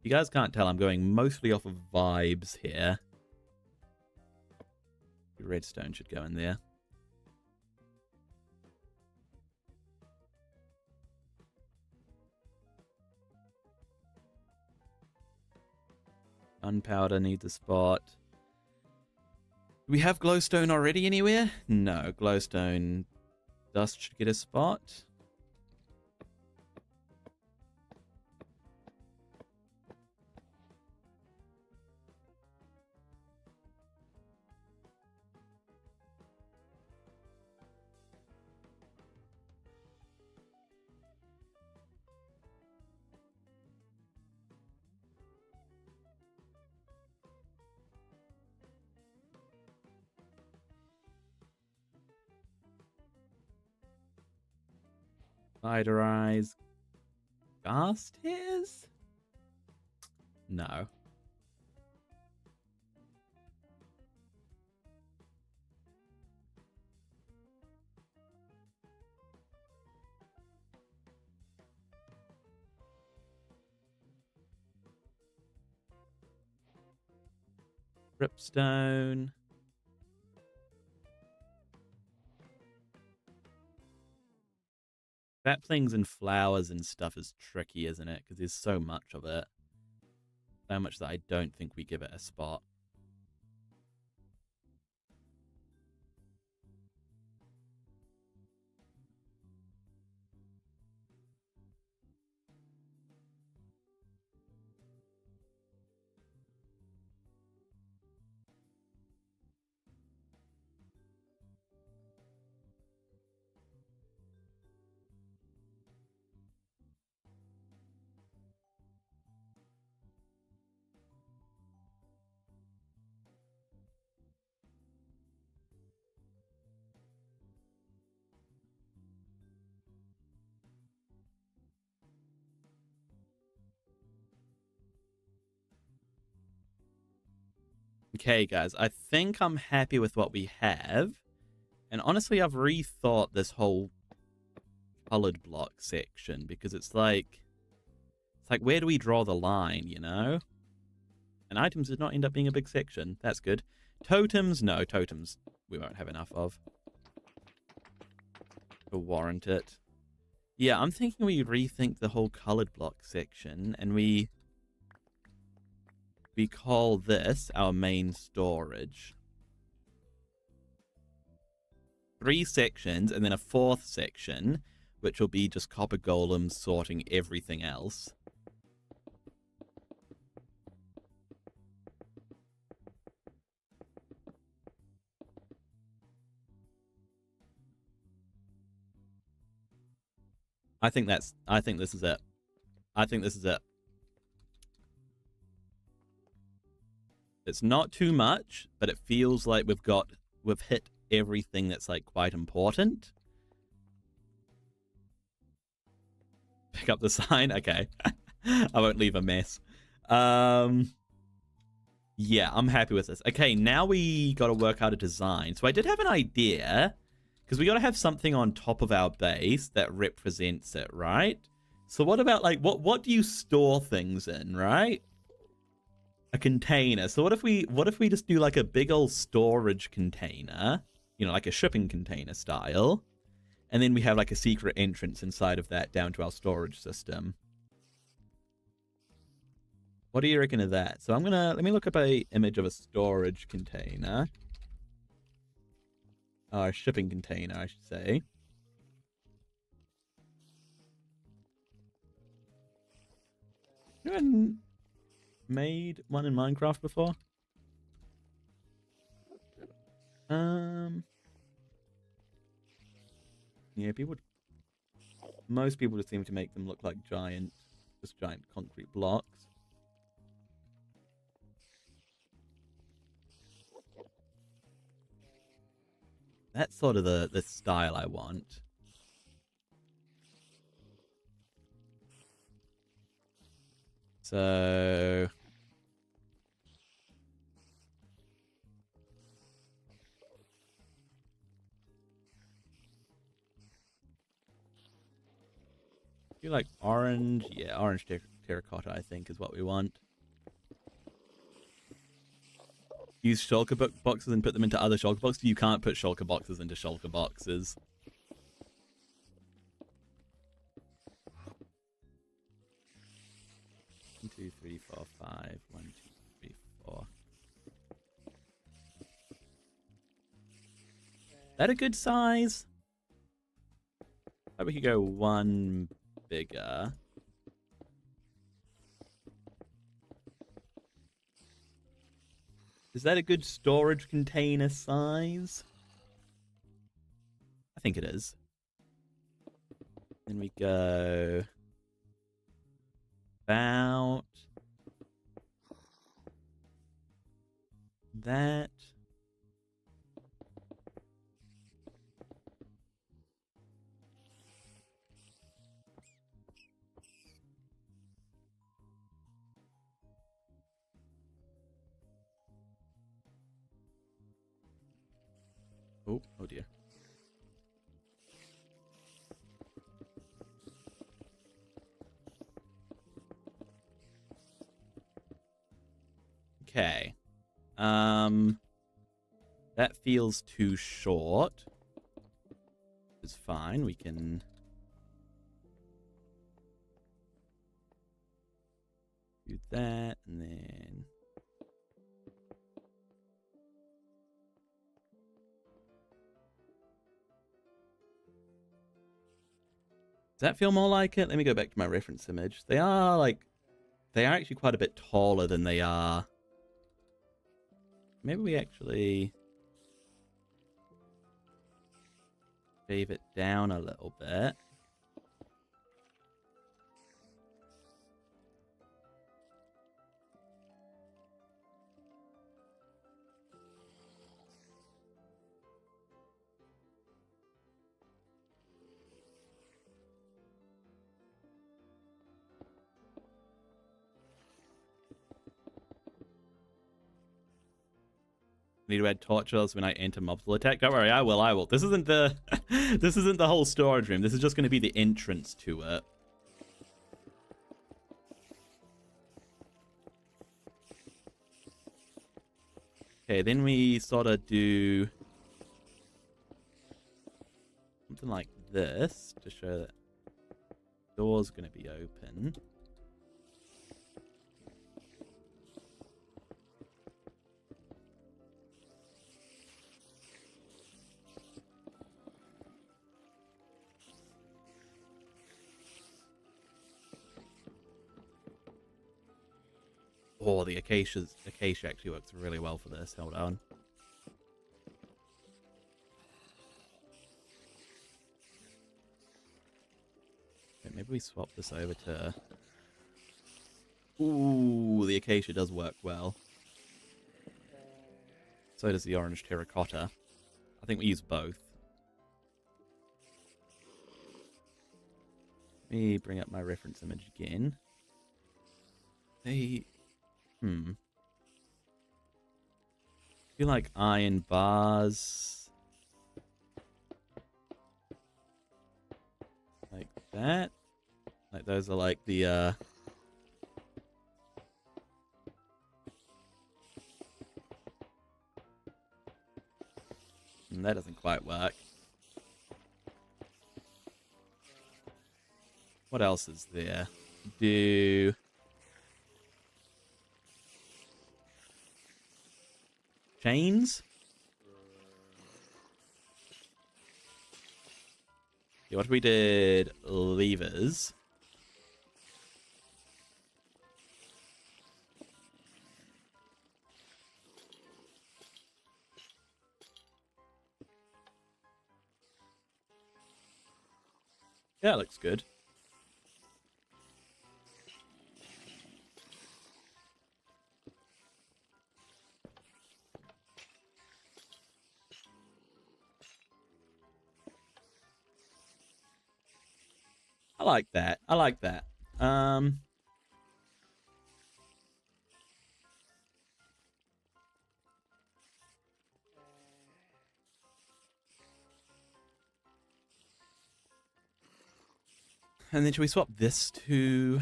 You guys can't tell, I'm going mostly off of vibes here. Redstone should go in there. Gunpowder needs a spot. Do we have glowstone already anywhere? No, glowstone dust should get a spot. Spider eyes. Ghast tears? No. Ripstone. Saplings and flowers and stuff is tricky, isn't it? Because there's so much of it. So much that I don't think we give it a spot. Okay, guys, I think I'm happy with what we have. And honestly, I've rethought this whole colored block section because it's like, where do we draw the line, you know? And items did not end up being a big section. That's good. Totems? No, totems we won't have enough of to warrant it. Yeah, I'm thinking we rethink the whole colored block section and we call this our main storage. 3 sections and then a 4th section, which will be just copper golems sorting everything else. I think this is it. I think this is it. It's not too much, but it feels like we've hit everything that's like quite important. Pick up the sign? Okay. I won't leave a mess. Yeah, I'm happy with this. Okay, now we got to work out a design. So I did have an idea, because we got to have something on top of our base that represents it, right? So what about, like, what do you store things in, right? A container. So what if we just do, like, a big old storage container, you know, like a shipping container style, And then we have like a secret entrance inside of that down to our storage system. What do you reckon of that? So let me look up a image of a storage container. Oh, a shipping container, I should say. Anyone made one in Minecraft before? Yeah, most people just seem to make them look like just giant concrete blocks. That's sort of the style I want. So you like orange? Yeah, orange terracotta, I think, is what we want. Use shulker boxes and put them into other shulker boxes. You can't put shulker boxes into shulker boxes. 1, 2, 3, 4, 5. 1, 2, 3, 4. That a good size? Maybe we could go one bigger. Is that a good storage container size? I think it is. Then we go about that. Oh dear. Okay. That feels too short. It's fine. We can do that and then does that feel more like it? Let me go back to my reference image. They are actually quite a bit taller than they are. Maybe we actually shave it down a little bit. Need to add torches when I enter mobs will attack. Don't worry, I will. This isn't the this isn't the whole storage room. This is just going to be the entrance to it. Okay, then we sort of do something like this to show that the door's going to be open. Oh, the acacia actually works really well for this. Hold on. Okay, maybe we swap this over to... Ooh, the acacia does work well. So does the orange terracotta. I think we use both. Let me bring up my reference image again. I feel like iron bars. Like that. Like those are like the that doesn't quite work. What else is there? Do chains? Yeah, what if we did levers? Yeah, it looks good. I like that. I like that. And then should we swap this to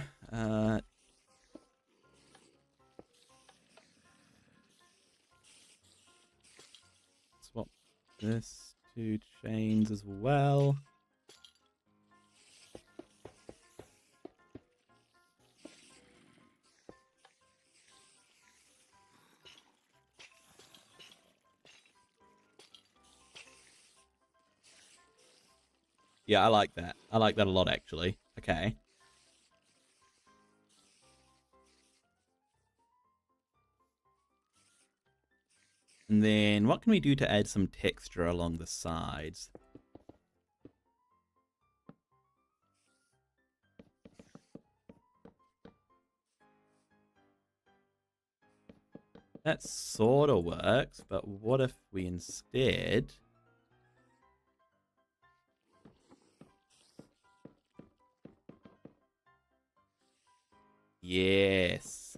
swap this to chains as well? Yeah, I like that. I like that a lot, actually. Okay. And then what can we do to add some texture along the sides? That sort of works, but what if we instead... Yes.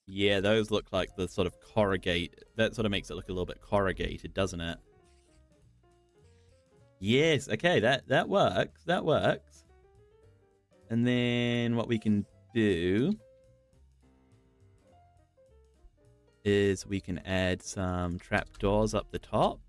Yeah, those look like the sort of corrugate. That sort of makes it look a little bit corrugated, doesn't it? Yes, okay, that works. That works. And then what we can do is we can add some trapdoors up the top.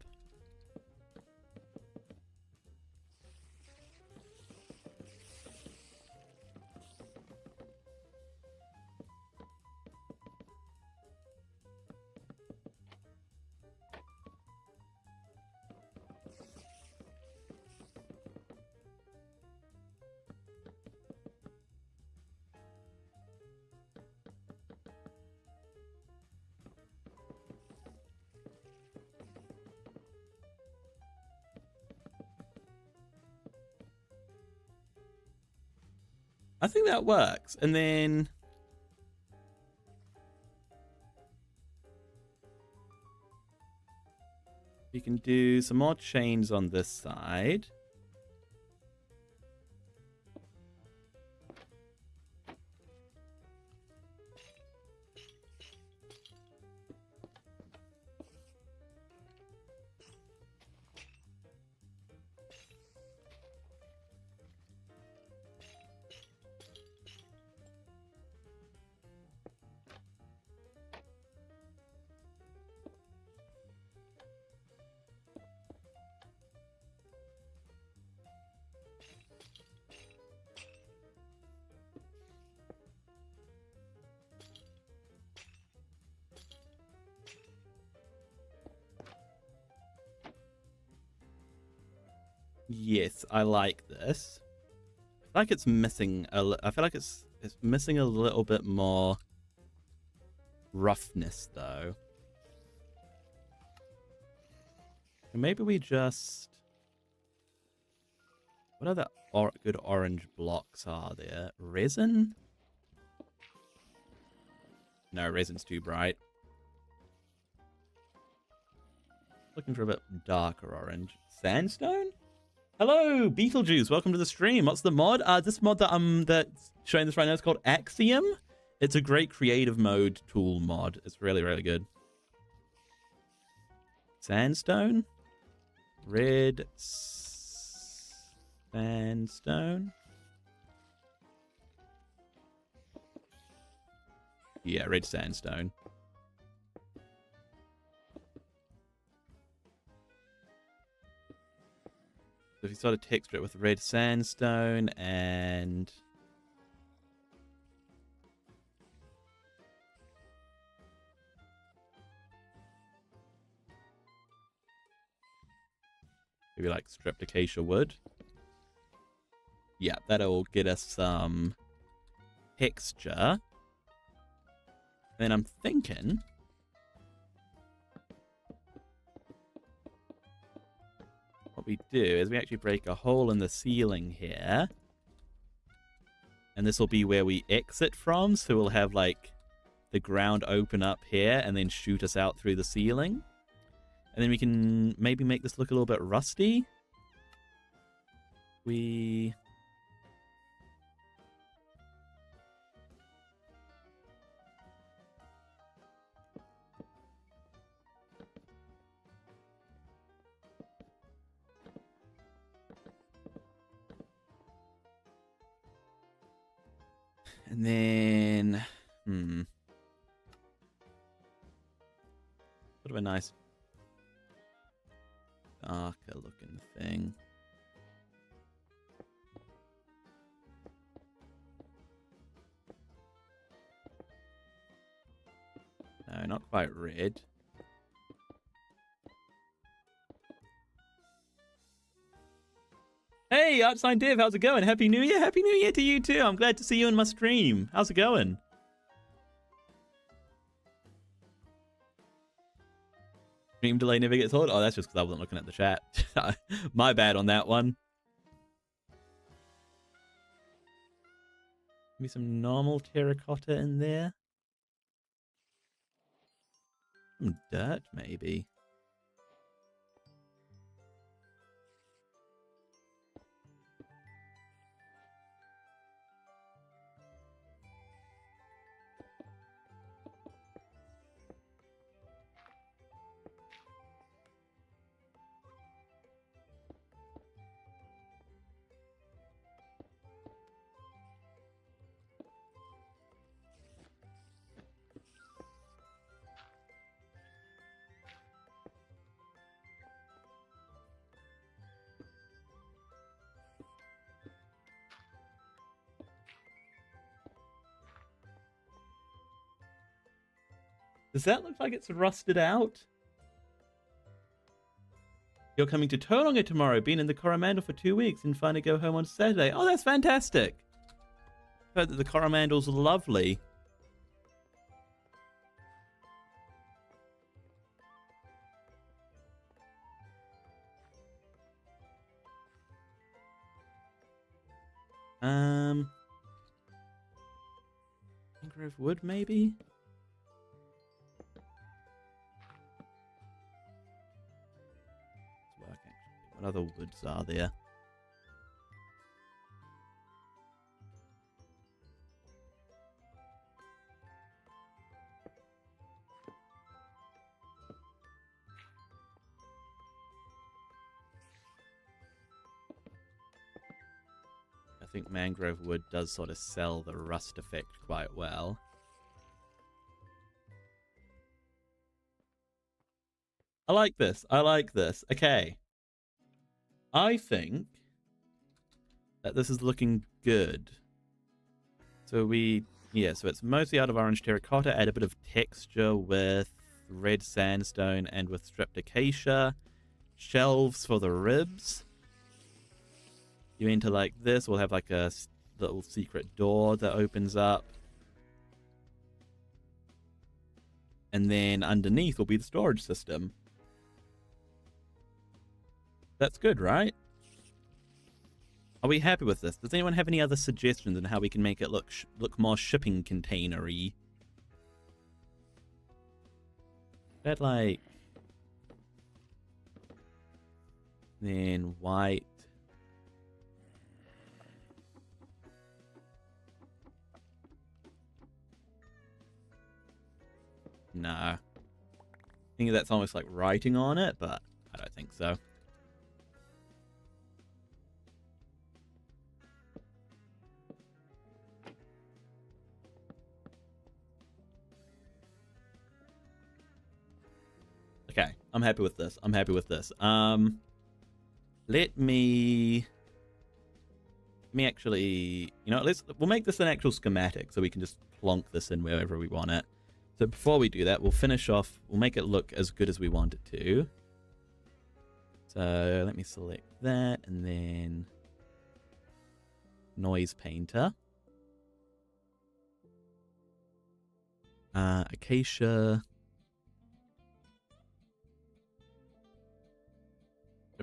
I think that works. And then we can do some more chains on this side. Yes, I like this. I feel like it's missing I feel like it's missing a little bit more roughness though. And maybe we just... What other good orange blocks are there? Resin? No, resin's too bright. Looking for a bit darker orange. Sandstone? Hello, Beetlejuice. Welcome to the stream. What's the mod? This mod that's showing this right now is called Axiom. It's a great creative mode tool mod. It's really, really good. Sandstone? Red sandstone? Yeah, red sandstone. So if you sort of texture it with red sandstone and... maybe like stripped acacia wood. Yeah, that'll get us some texture. Then I'm thinking... what we do is we actually break a hole in the ceiling here. And this will be where we exit from. So we'll have like the ground open up here and then shoot us out through the ceiling. And then we can maybe make this look a little bit rusty. And then, sort of a nice darker looking thing. No, not quite red. Hey, Artsign Div, how's it going? Happy New Year! Happy New Year to you too! I'm glad to see you in my stream. How's it going? Stream delay never gets old? Oh, that's just because I wasn't looking at the chat. My bad on that one. Maybe some normal terracotta in there. Some dirt, maybe. Does that look like it's rusted out? You're coming to Tolonga tomorrow. Been in the Coromandel for 2 weeks and finally go home on Saturday. Oh, that's fantastic. Heard that the Coromandel's lovely. Mangrove wood, maybe? What other woods are there? I think mangrove wood does sort of sell the rust effect quite well. I like this. I like this. Okay. I think that this is looking good. So so it's mostly out of orange terracotta. Add a bit of texture with red sandstone and with stripped acacia. Shelves for the ribs. You enter like this. We'll have like a little secret door that opens up. And then underneath will be the storage system. That's good, right? Are we happy with this? Does anyone have any other suggestions on how we can make it look more shipping container-y? That like... then white. No. I think that's almost like writing on it, but I don't think so. I'm happy with this. I'm happy with this. Let me actually, we'll make this an actual schematic so we can just plonk this in wherever we want it. So before we do that, we'll finish off, we'll make it look as good as we want it to. So let me select that and then noise painter. Acacia.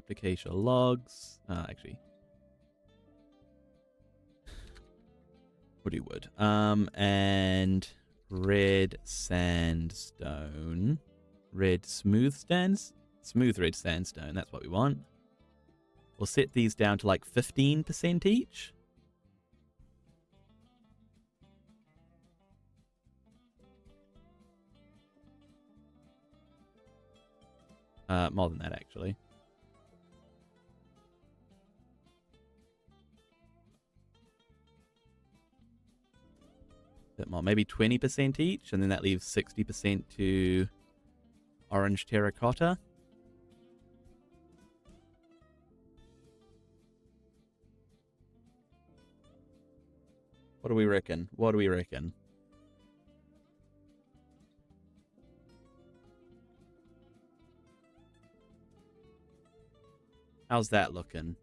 Acacia logs. Actually. Wood. And red sandstone. Smooth red sandstone. That's what we want. We'll set these down to like 15% each. More than that, actually. Bit more, maybe 20% each, and then that leaves 60% to orange terracotta. What do we reckon? What do we reckon? How's that looking?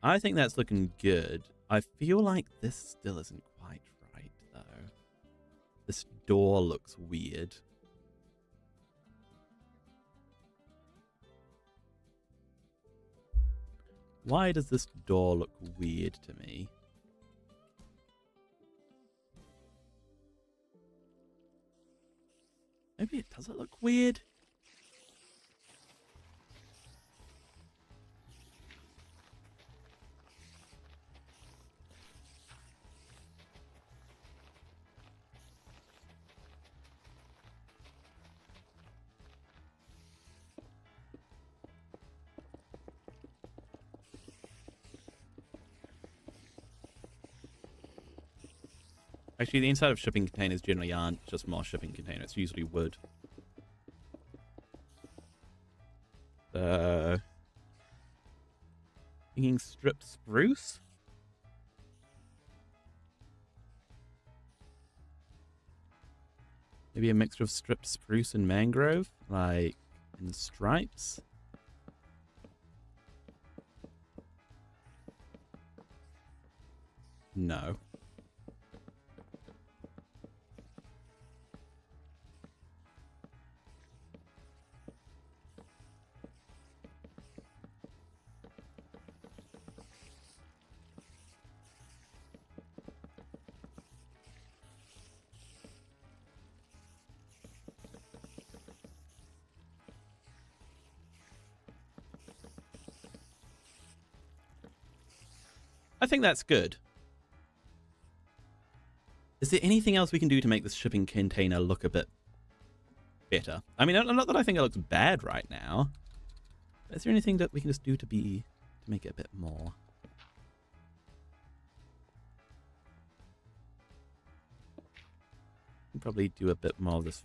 I think that's looking good. I feel like this still isn't quite right, though. This door looks weird. Why does this door look weird to me? Maybe it doesn't look weird. Actually, the inside of shipping containers generally aren't just more shipping container. It's usually wood. Thinking stripped spruce? Maybe a mixture of stripped spruce and mangrove? Like, in stripes? No. I think that's good. Is there anything else we can do to make this shipping container look a bit better? I mean, not that I think it looks bad right now. Is there anything that we can just do to make it a bit more? Can probably do a bit more of this,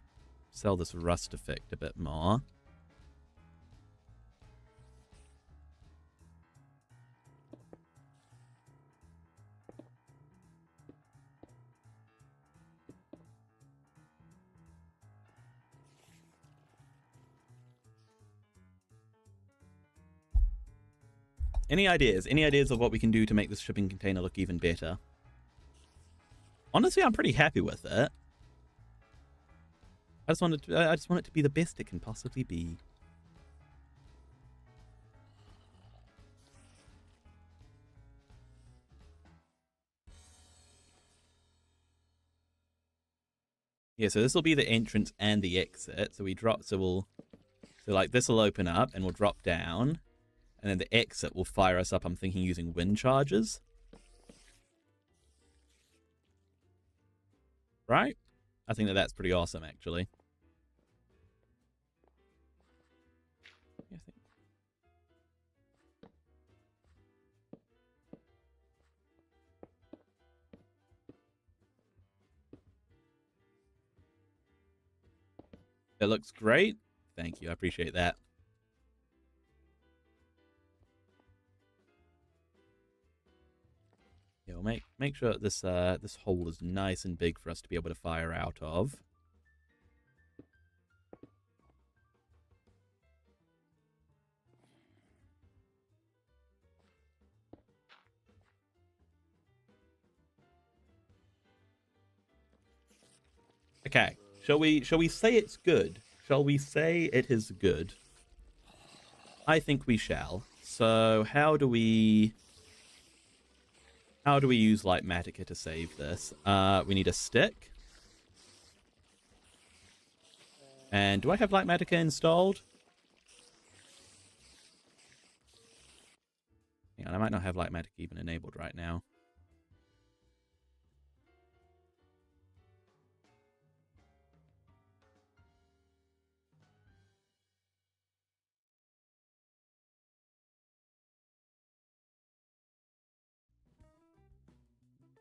sell this rust effect a bit more. Any ideas? Any ideas of what we can do to make this shipping container look even better? Honestly, I'm pretty happy with it. I just want it to be the best it can possibly be. Yeah, so this will be the entrance and the exit. So like this will open up and we'll drop down. And then the exit will fire us up, I'm thinking, using wind charges. Right? I think that's pretty awesome, actually. Yeah, It looks great. Thank you. I appreciate that. Yeah, we'll make sure that this hole is nice and big for us to be able to fire out of. Okay. Shall we say it's good? Shall we say it is good? I think we shall. So how do we use Lightmatica to save this? We need a stick. And do I have Lightmatica installed? Hang on, I might not have Lightmatica even enabled right now.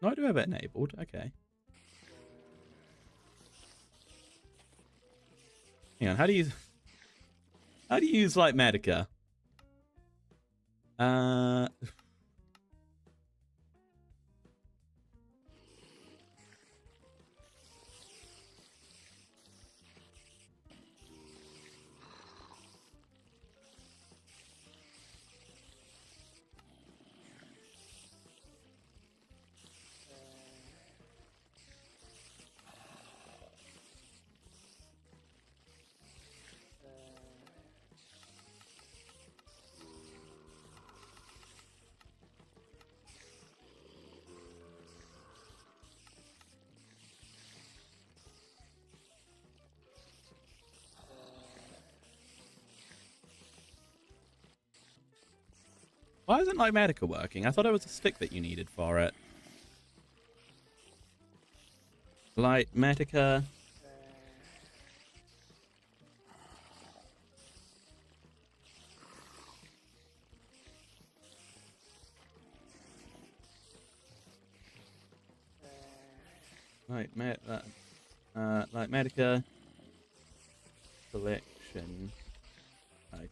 No, I do have it enabled. Okay. Hang on, how do you use Lightmatica? Why isn't Lightmatica working? I thought it was a stick that you needed for it. Lightmatica. Lightmatica. Collection item.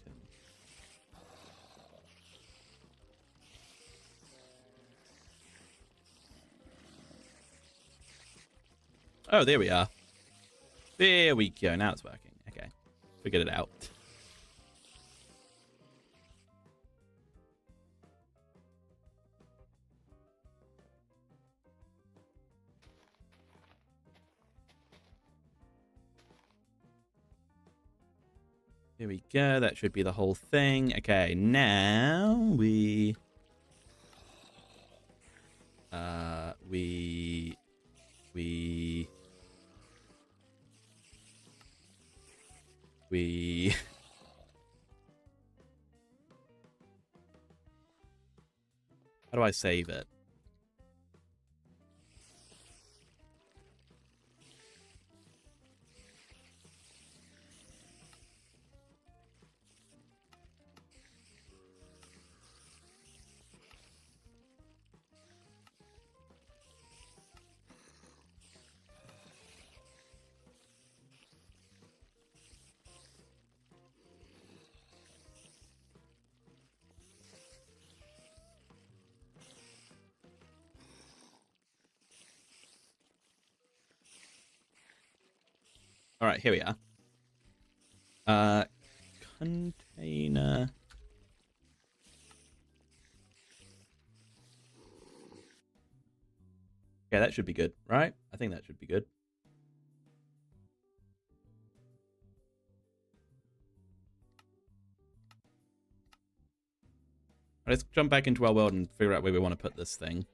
Oh, there we are. There we go. Now it's working. Okay. Figured it out. There we go. That should be the whole thing. Okay, now we how do I save it? All right, here we are. Container. Okay, that should be good, right? I think that should be good. Let's jump back into our world and figure out where we want to put this thing.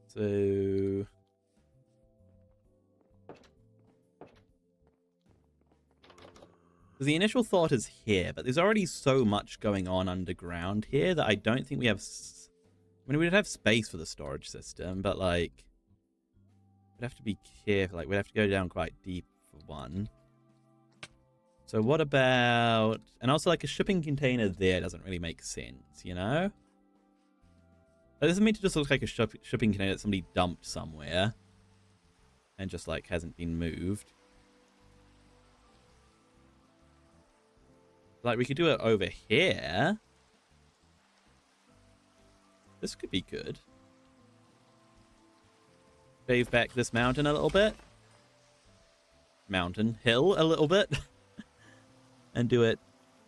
So the initial thought is here, but there's already so much going on underground here that I don't think we have... I mean, we'd have space for the storage system, but like... we'd have to be careful. Like, we'd have to go down quite deep for one. So what about... And also, like, a shipping container there doesn't really make sense, you know? It doesn't mean to just look like a shipping container that somebody dumped somewhere and just, like, hasn't been moved. Like, we could do it over here. This could be good. Shave back this mountain a little bit. Mountain. Hill a little bit. And do it...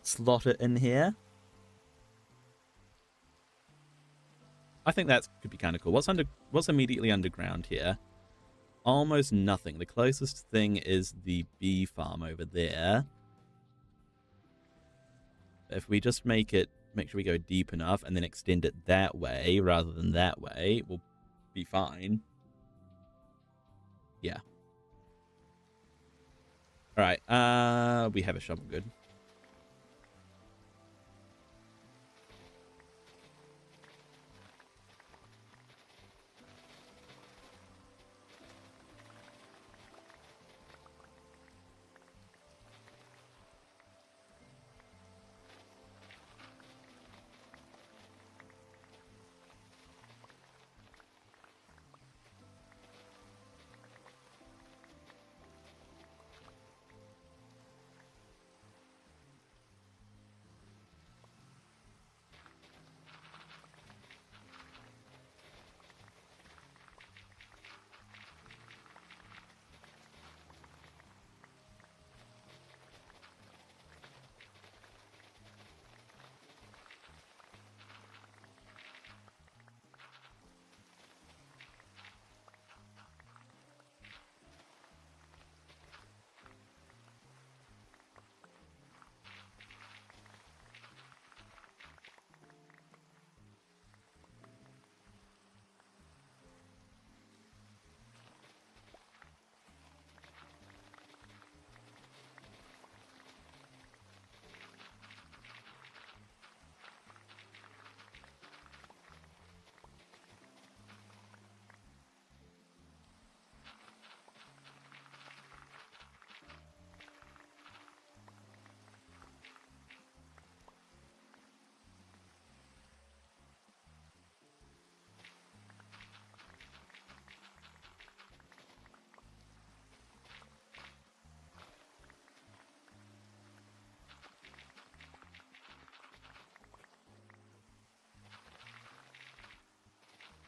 Slot it in here. I think that could be kind of cool. What's immediately underground here? Almost nothing. The closest thing is the bee farm over there. If we just make sure we go deep enough and then extend it that way rather than that way, we'll be fine. Yeah. All right. We have a shovel. Good.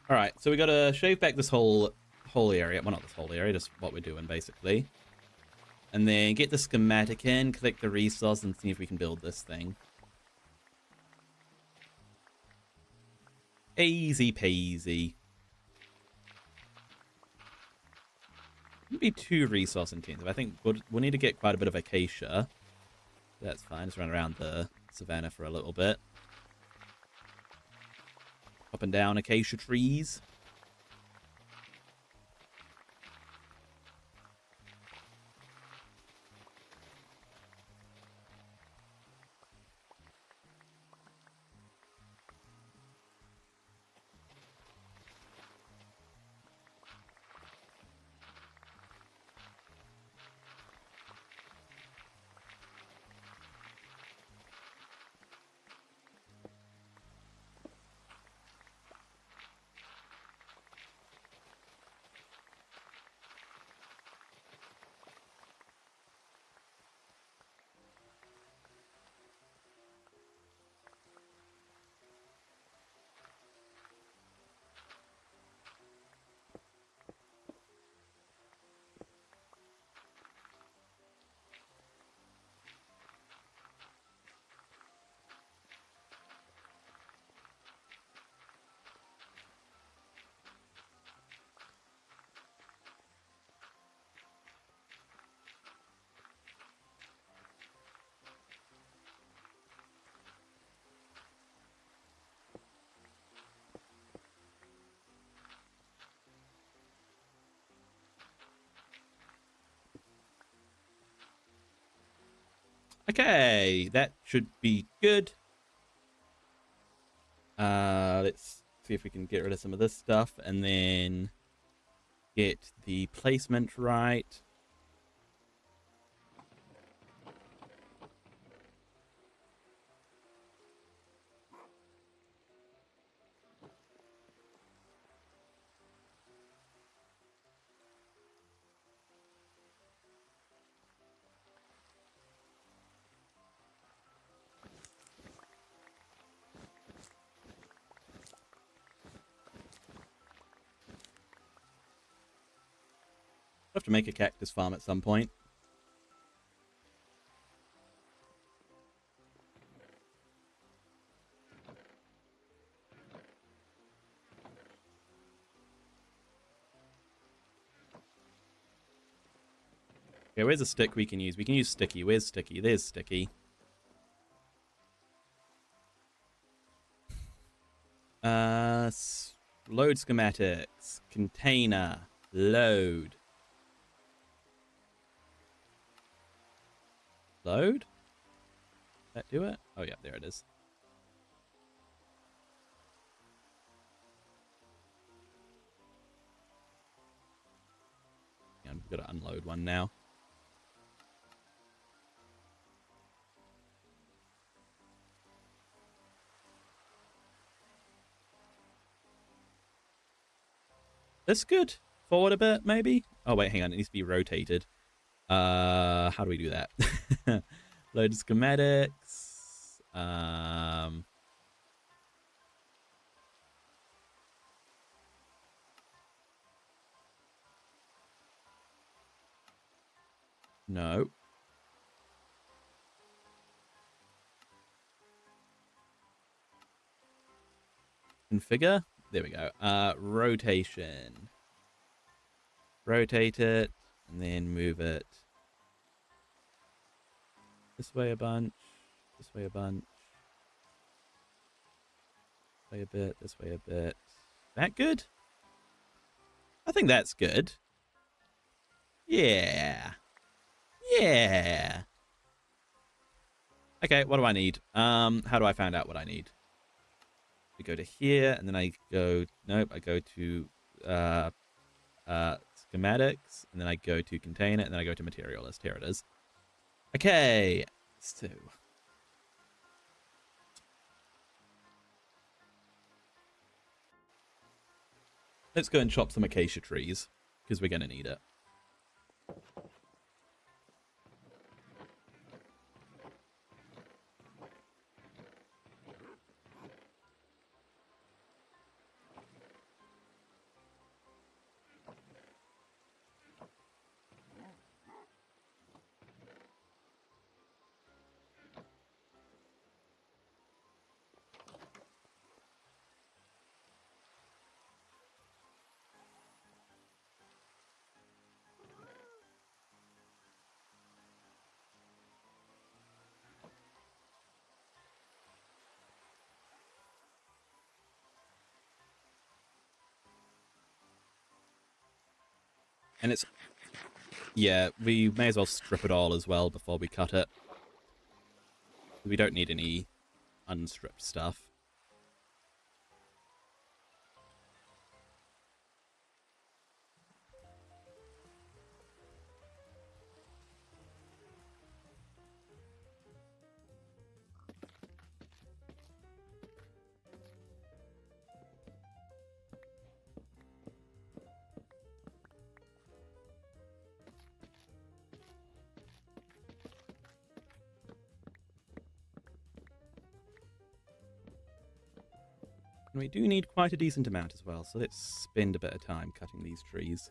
All right, so we got to shave back this whole area. Well, not this whole area, just what we're doing, basically. And then get the schematic in, collect the resource, and see if we can build this thing. Easy peasy. Wouldn't be too resource intensive. I think we'll need to get quite a bit of acacia. That's fine. Just run around the savannah for a little bit. Up and down acacia trees. Okay, that should be good. Let's see if we can get rid of some of this stuff, and then get the placement right. I'll have to make a cactus farm at some point. Okay, where's a stick we can use? We can use Sticky. Where's Sticky? There's Sticky. Load schematics. Container. Load. Load? That do it? Oh yeah, there it is. Yeah, we've got to unload one now. That's good. Forward a bit, maybe? Oh, wait, hang on. It needs to be rotated. How do we do that? Load schematics. No. Configure. There we go. Rotation. Rotate it, and then move it this way a bunch, this way a bunch, this way a bit, this way a bit. That good? I think that's good. Yeah. Yeah. Okay, what do I need? How do I find out what I need? We go to here, and then I go, nope, I go to schematics, and then I go to container, and then I go to material list. Here it is. Okay, so let's go and chop some acacia trees, because we're going to need it. And it's, yeah, we may as well strip it all as well before we cut it. We don't need any unstripped stuff. And we do need quite a decent amount as well, so let's spend a bit of time cutting these trees.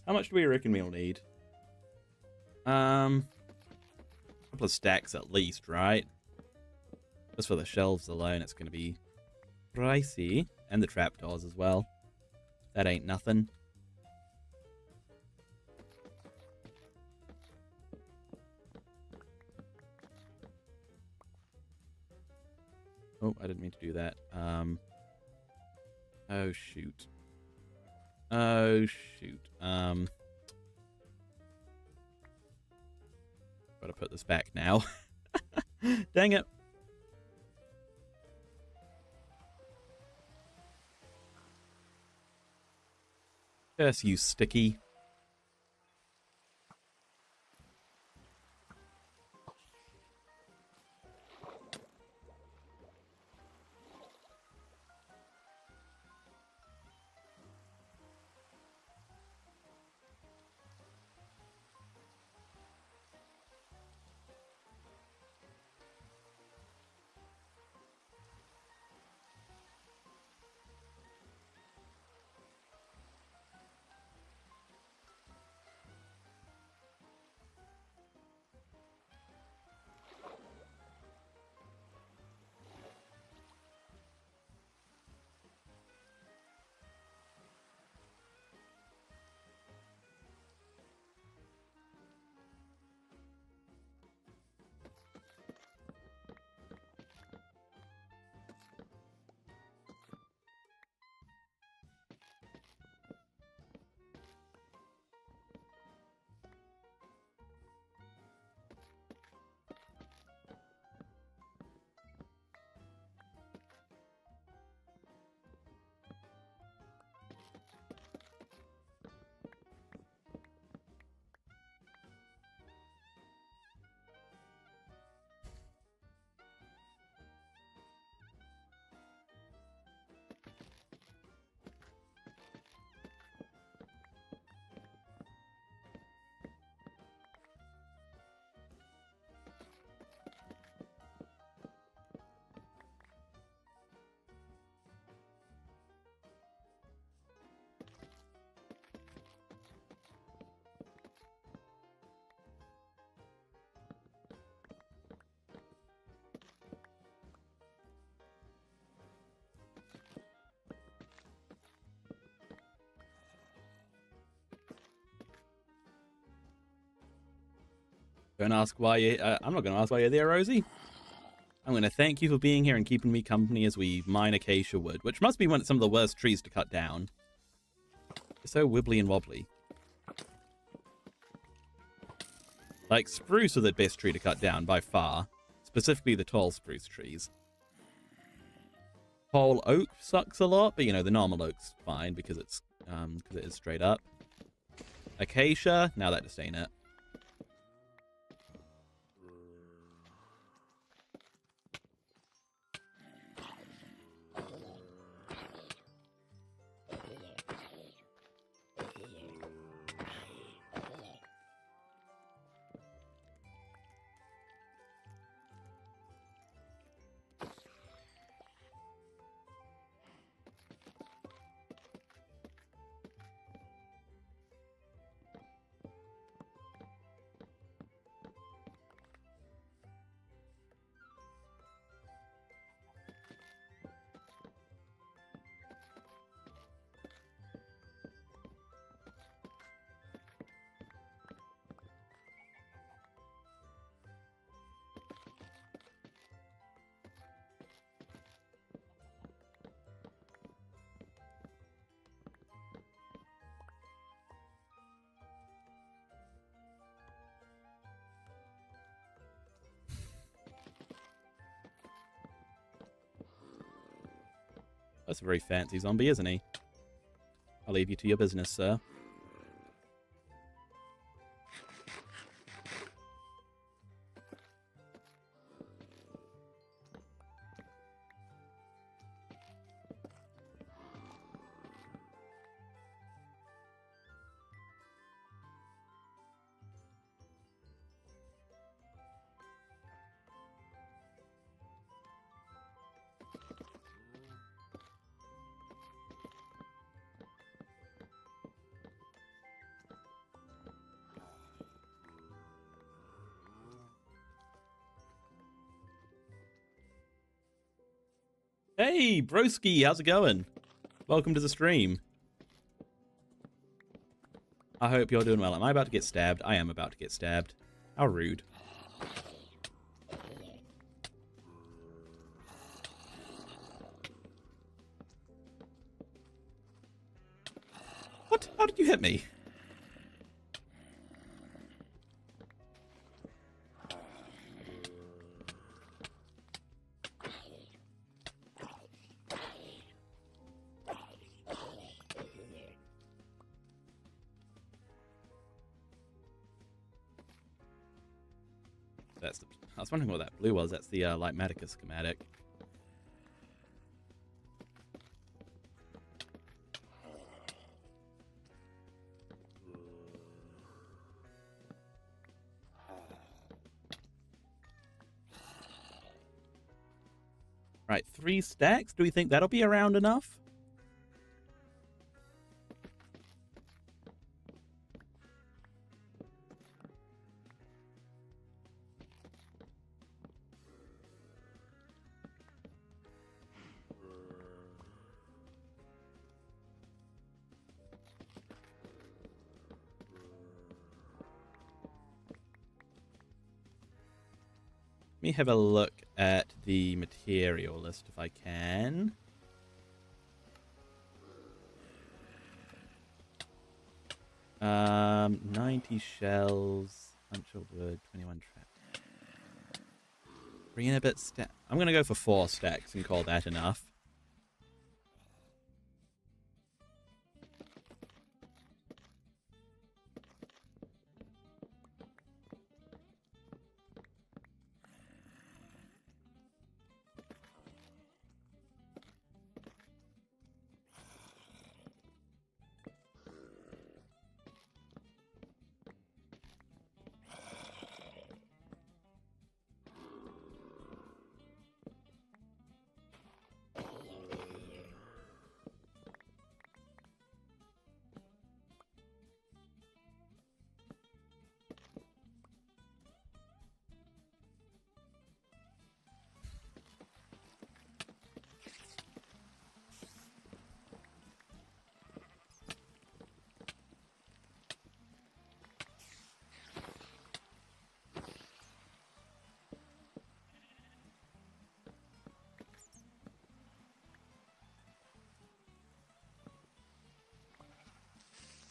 How much do we reckon we'll need? A couple of stacks at least, right? Just for the shelves alone, it's going to be pricey. And the trapdoors as well. That ain't nothing. Oh, I didn't mean to do that. Oh, shoot. Oh, shoot. Gotta put this back now. Dang it. Curse you, Sticky. Don't ask why you... I'm not going to ask why you're there, Rosie. I'm going to thank you for being here and keeping me company as we mine acacia wood, which must be some of the worst trees to cut down. They're so wibbly and wobbly. Like, spruce are the best tree to cut down, by far. Specifically the tall spruce trees. Whole oak sucks a lot, but, you know, the normal oak's fine because it is straight up. Acacia, now that just ain't it. That's a very fancy zombie, isn't he? I'll leave you to your business, sir. Hey, broski, how's it going? Welcome to the stream. I hope you're doing well. Am I about to get stabbed? I am about to get stabbed. How rude. What? How did you hit me? That's the, I was wondering what that blue was. That's the Lightmatica schematic. Right, 3 stacks. Do we think that'll be around enough? Let me have a look at the material list if I can. Um, 90 shells, bunch of wood, 21 trap. 3 and a bit stack. I'm gonna go for 4 stacks and call that enough.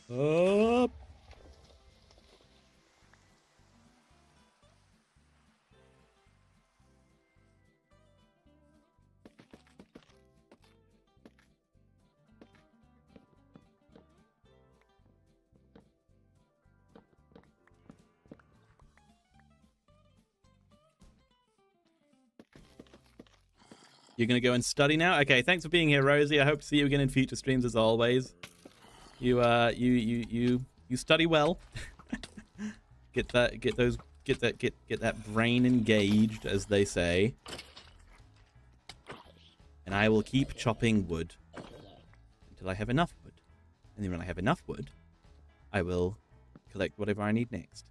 Up. You're gonna go and study now? Okay, thanks for being here, Rosie. I hope to see you again in future streams as always. You study well. get that brain engaged, as they say. And I will keep chopping wood until I have enough wood. And then when I have enough wood, I will collect whatever I need next.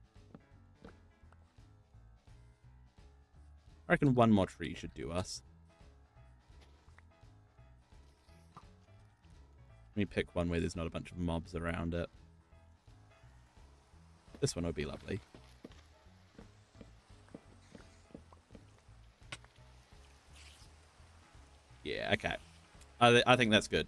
I reckon 1 more tree should do us. Let me pick one where there's not a bunch of mobs around it. This one would be lovely. Yeah, okay. I think that's good.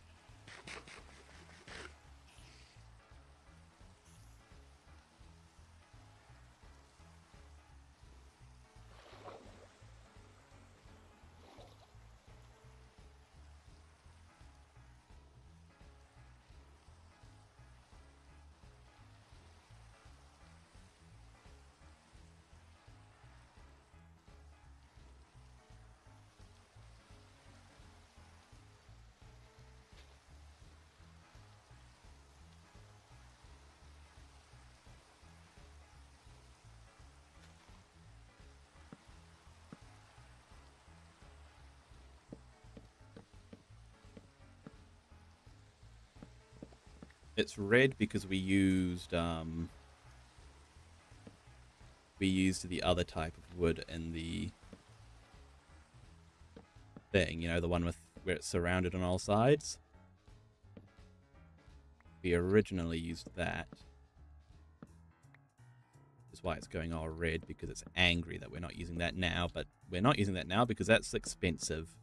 It's red because we used the other type of wood in the thing, you know, the one with where it's surrounded on all sides. We originally used that. That's why it's going all red, because it's angry that we're not using that now, but we're not using that now because that's expensive.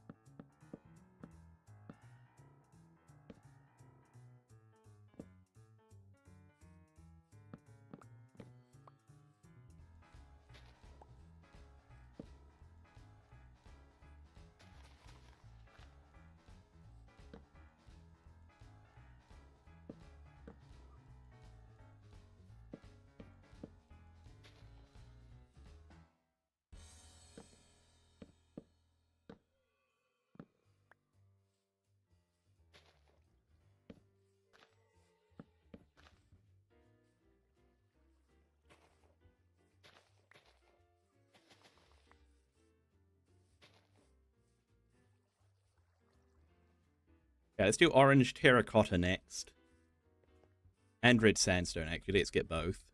Okay, let's do orange terracotta next. And red sandstone, actually. Let's get both.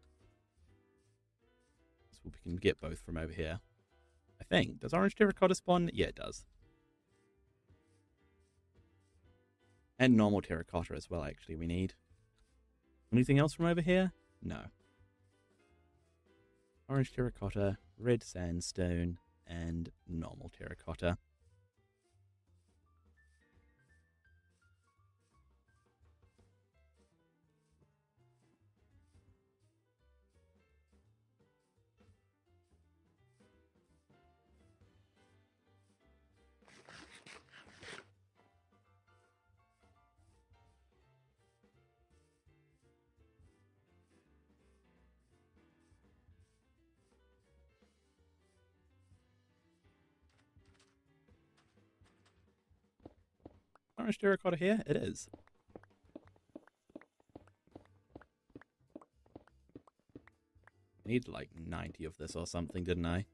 So we can get both from over here. I think. Does orange terracotta spawn? Yeah, it does. And normal terracotta as well, actually, we need. Anything else from over here? No. Orange terracotta, red sandstone, and normal terracotta. Orange terracotta here? It is. I need like 90 of this or something, didn't I?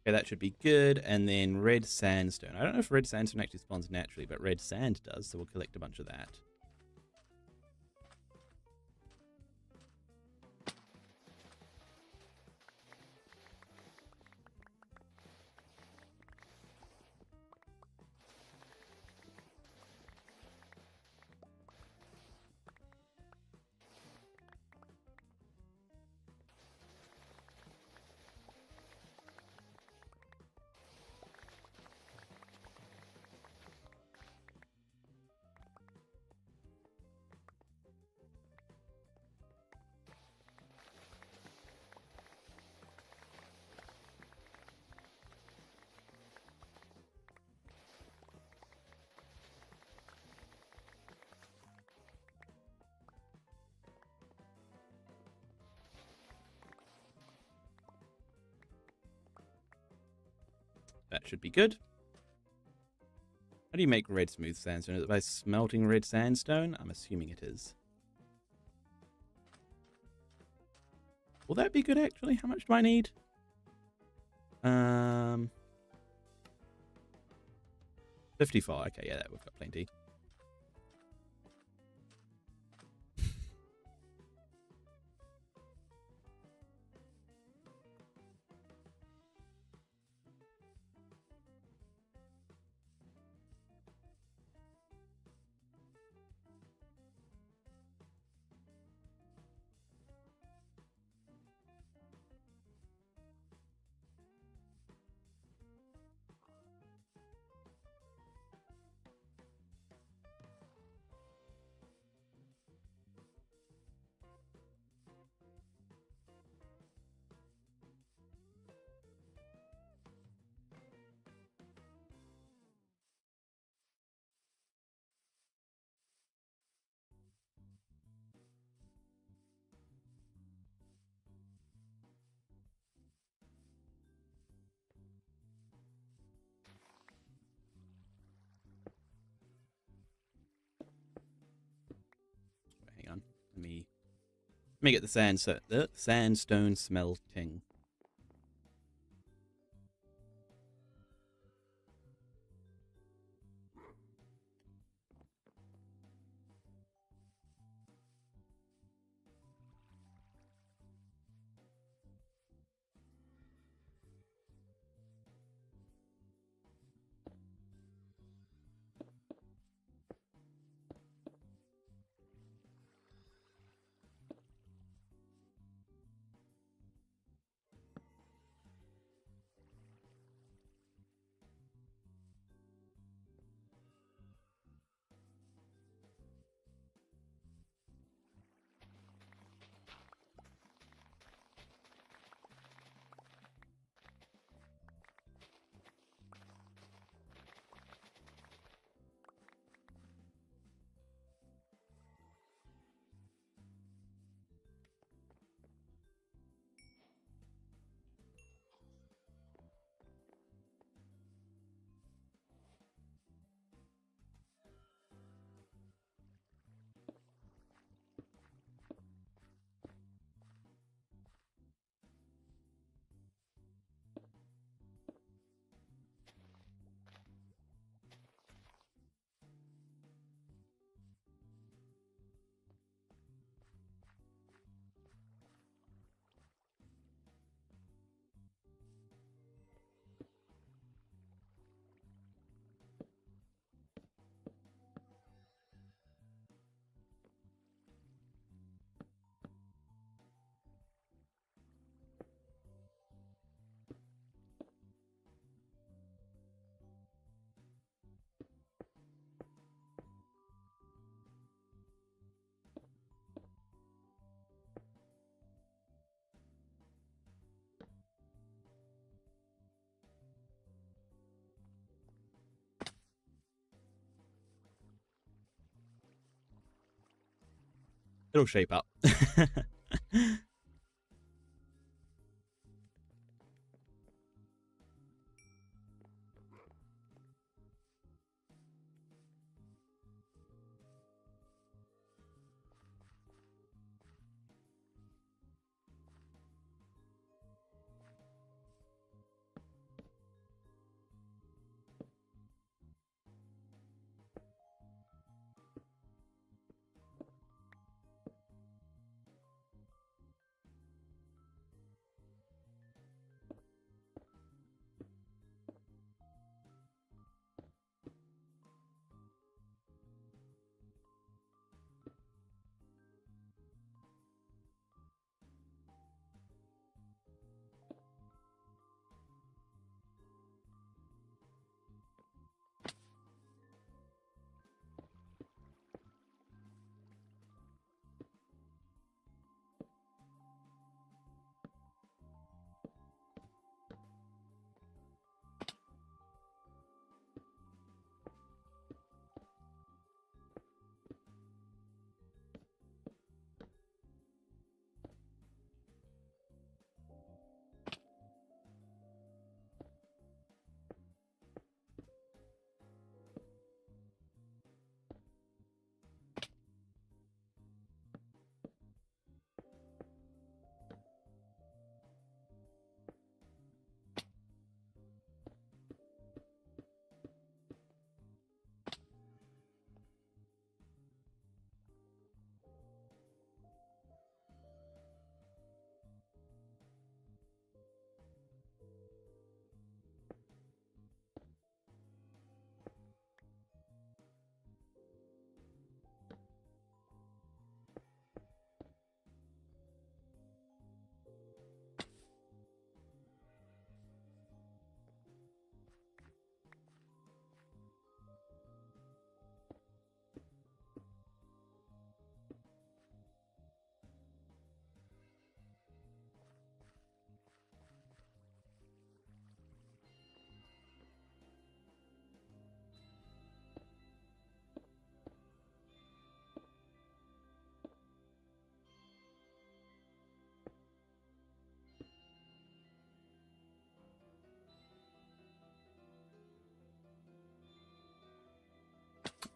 Okay, that should be good. And then red sandstone. I don't know if red sandstone actually spawns naturally, but red sand does, so we'll collect a bunch of that. That should be good. How do you make red smooth sandstone? Is it by smelting red sandstone? I'm assuming it is. Will that be good, actually? How much do I need? 54. Okay, yeah, we've got plenty. Let me get the sandstone smelting. It'll shape up.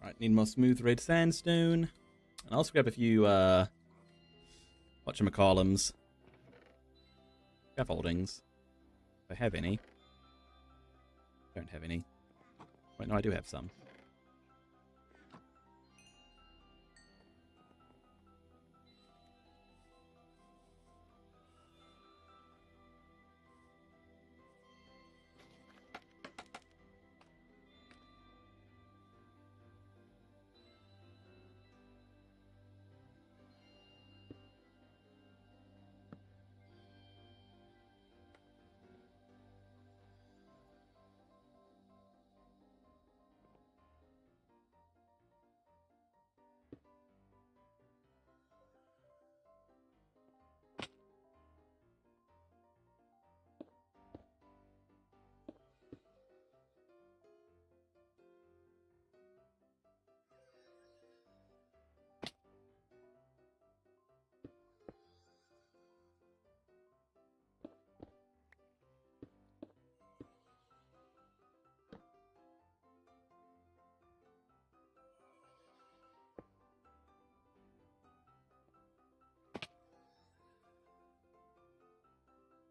Right, need more smooth red sandstone. And I'll also grab a few Whatchamacallums. Scaffoldings. If I have any. Don't have any. Wait, no, I do have some.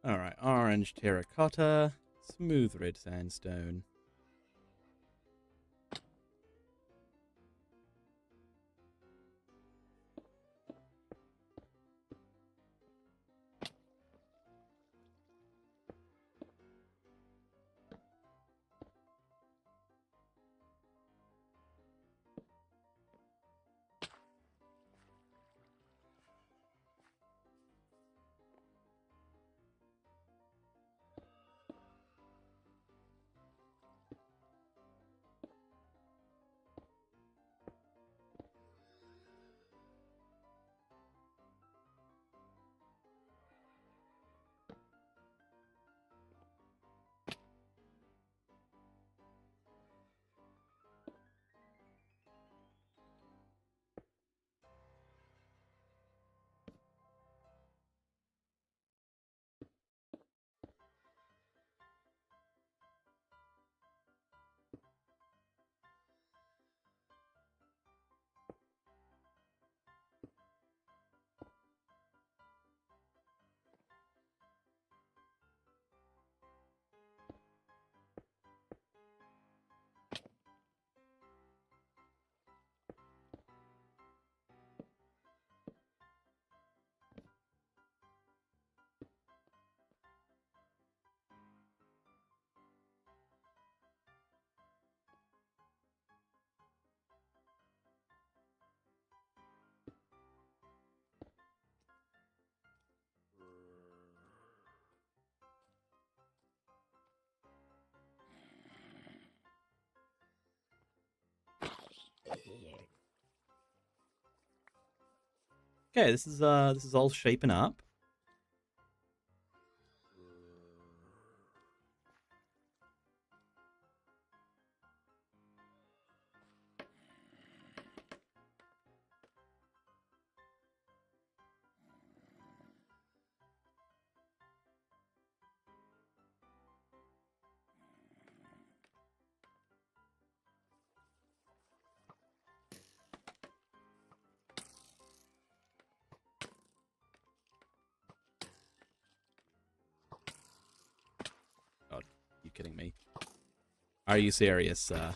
Alright, orange terracotta, smooth red sandstone. Okay, this is all shaping up. God, you kidding me? Are you serious, sir?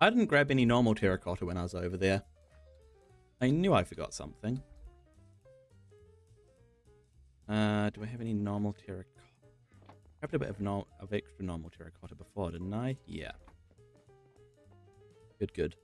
I didn't grab any normal terracotta when I was over there. I knew I forgot something. Do I have any normal terracotta? I grabbed a bit of extra normal terracotta before, didn't I? Yeah. Good, good.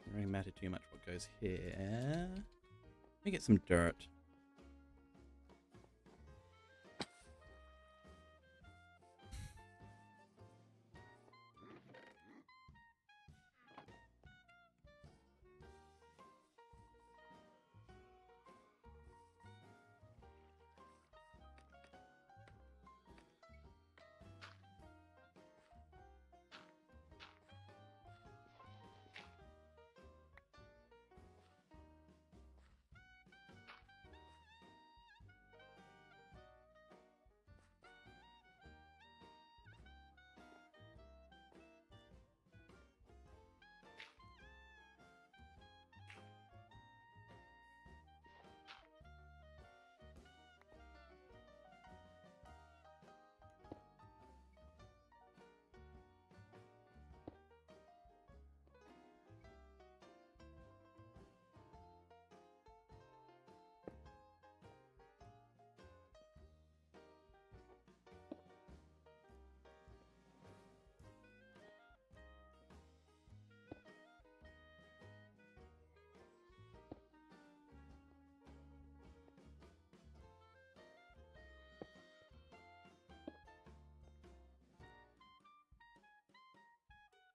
Doesn't really matter too much what goes here. Let me get some dirt.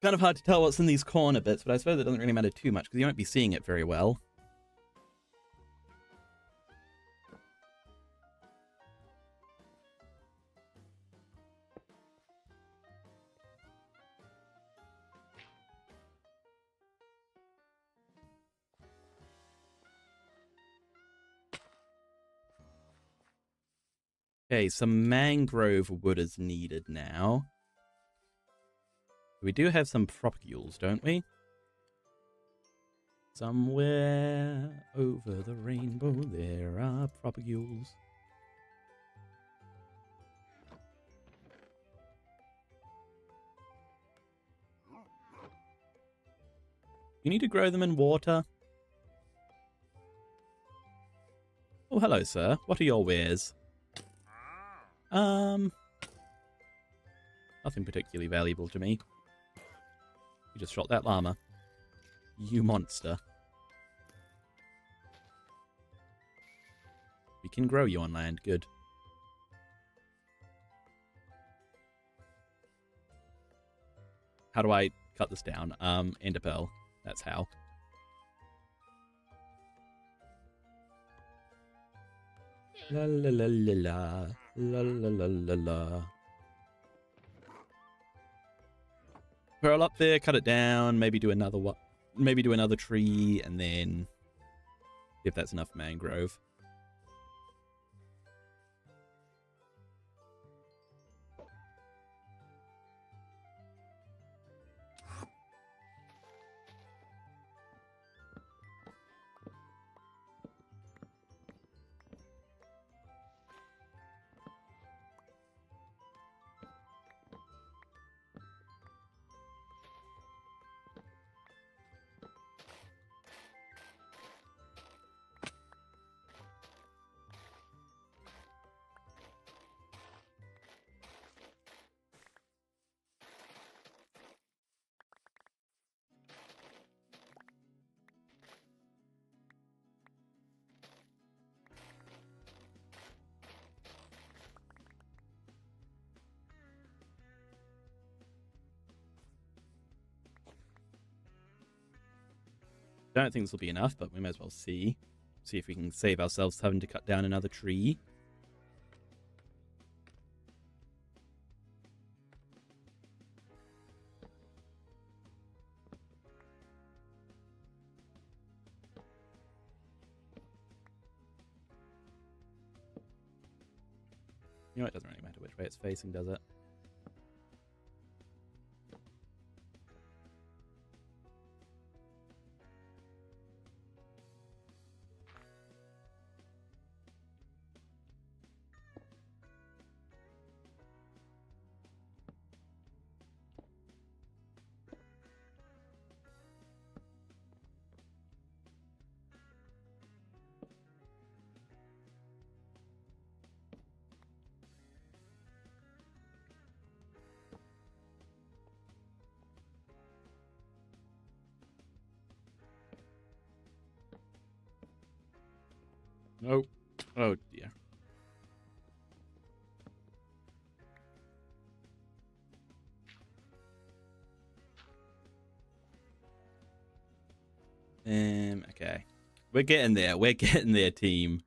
Kind of hard to tell what's in these corner bits, but I suppose it doesn't really matter too much because you won't be seeing it very well. Okay, some mangrove wood is needed now. We do have some propagules, don't we? Somewhere over the rainbow there are propagules. You need to grow them in water. Oh, hello, sir. What are your wares? Nothing particularly valuable to me. You just shot that llama. You monster. We can grow you on land. Good. How do I cut this down? Ender pearl. That's how. La la la la la. La la la la la. Pearl up there, cut it down, maybe do another one. Maybe do another tree, and then if that's enough mangrove. Don't think this will be enough, but we may as well see. See if we can save ourselves having to cut down another tree. You know, it doesn't really matter which way it's facing, does it? Nope. Oh dear. Okay. We're getting there. We're getting there, team.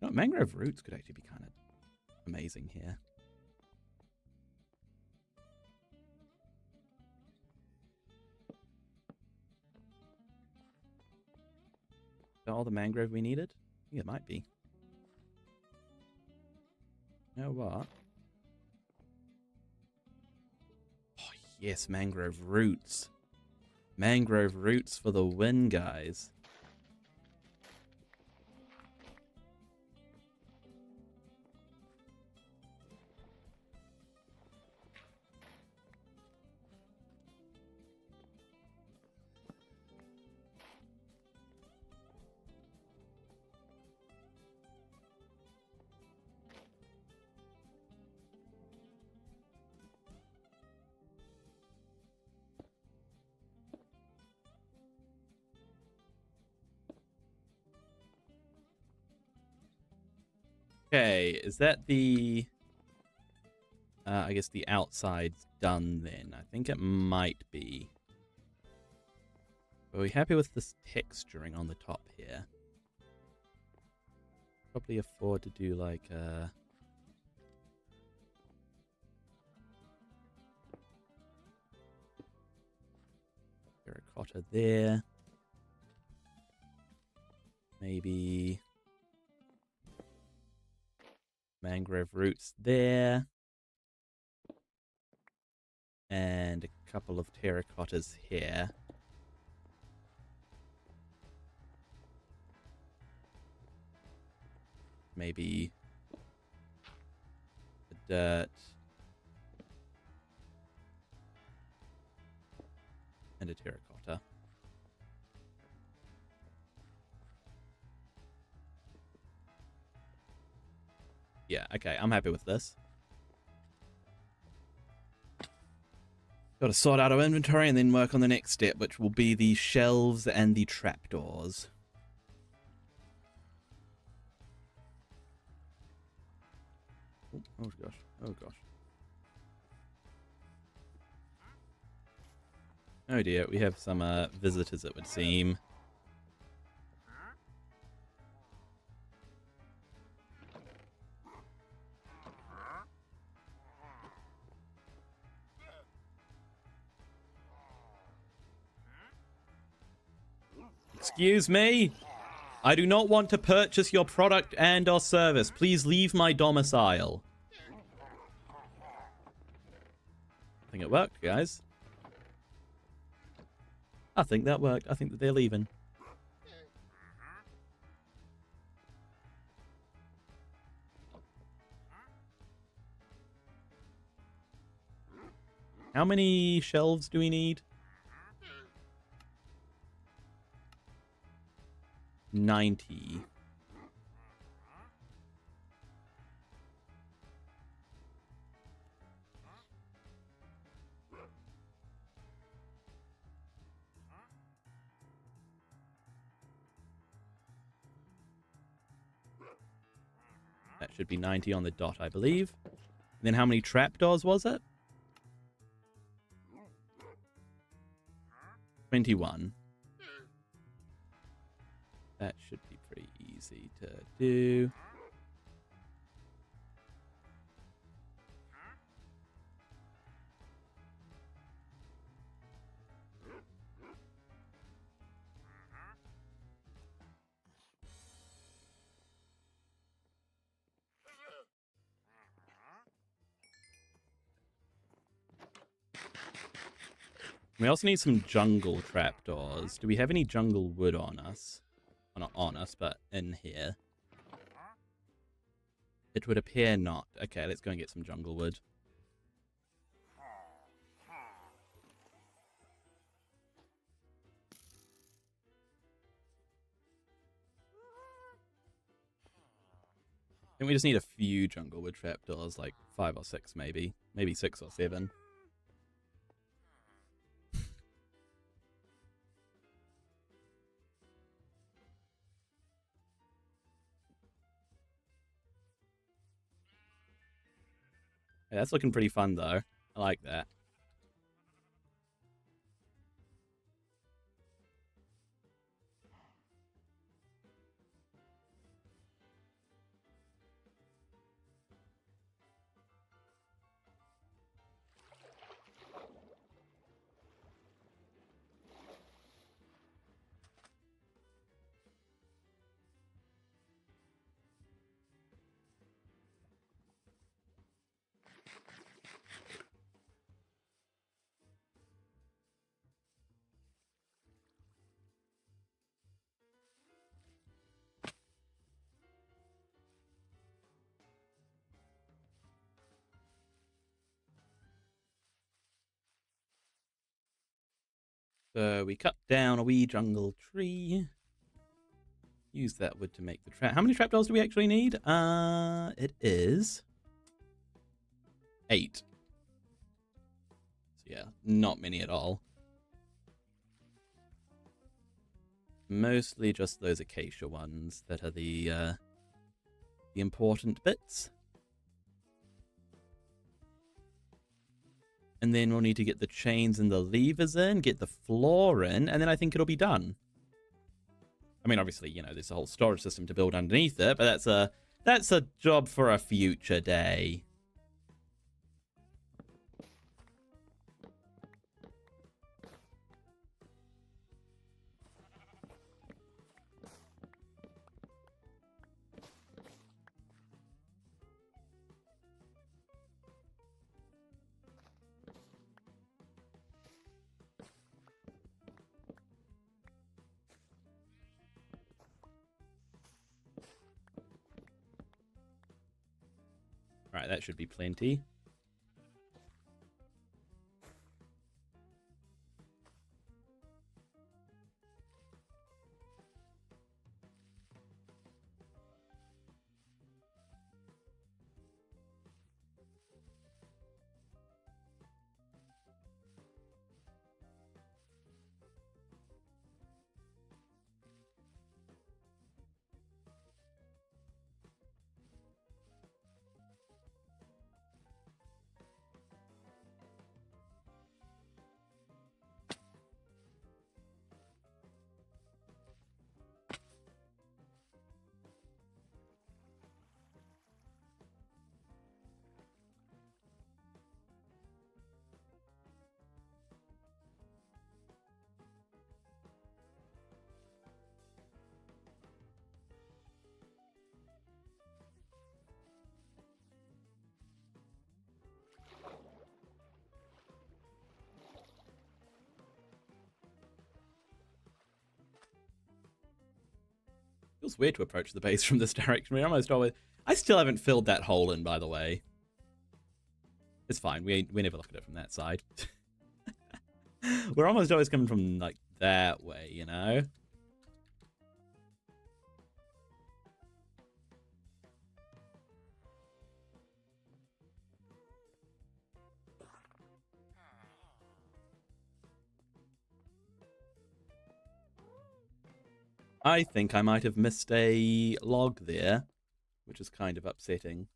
No, mangrove roots could actually be kind of amazing here. Is that all the mangrove we needed? I think it might be. You know what? Oh, yes, mangrove roots. Mangrove roots for the win, guys. Okay, is that the... I guess the outside's done then. I think it might be. Are we happy with this texturing on the top here? Probably afford to do like a... terracotta there. Maybe... mangrove roots there. And a couple of terracottas here. Maybe the dirt. And a terracotta. Yeah, okay, I'm happy with this. Got to sort out our inventory and then work on the next step, which will be the shelves and the trapdoors. Oh gosh, oh gosh. Oh dear, we have some visitors, it would seem. Excuse me? I do not want to purchase your product and or service. Please leave my domicile. I think it worked, guys. I think that worked. I think that they're leaving. How many shelves do we need? 90. That should be 90 on the dot, I believe. And then how many trapdoors was it? 21. That should be pretty easy to do. We also need some jungle trapdoors. Do we have any jungle wood on us? Well, not on us, but in here. It would appear not. Okay, let's go and get some jungle wood. I think we just need a few jungle wood trapdoors, like 5 or 6 maybe. Maybe 6 or 7. Yeah, that's looking pretty fun, though. I like that. So we cut down a wee jungle tree. Use that wood to make the trap. How many trapdoors do we actually need? It is 8. So yeah, not many at all. Mostly just those acacia ones that are the important bits. And then we'll need to get the chains and the levers in, get the floor in, and then I think it'll be done. I mean, obviously, you know, there's a whole storage system to build underneath it, but that's a job for a future day. Right, that should be plenty. Feels weird to approach the base from this direction. We almost always... I still haven't filled that hole in, by the way. It's fine. We never look at it from that side. We're almost always coming from, like, that way, you know? I think I might have missed a log there, which is kind of upsetting.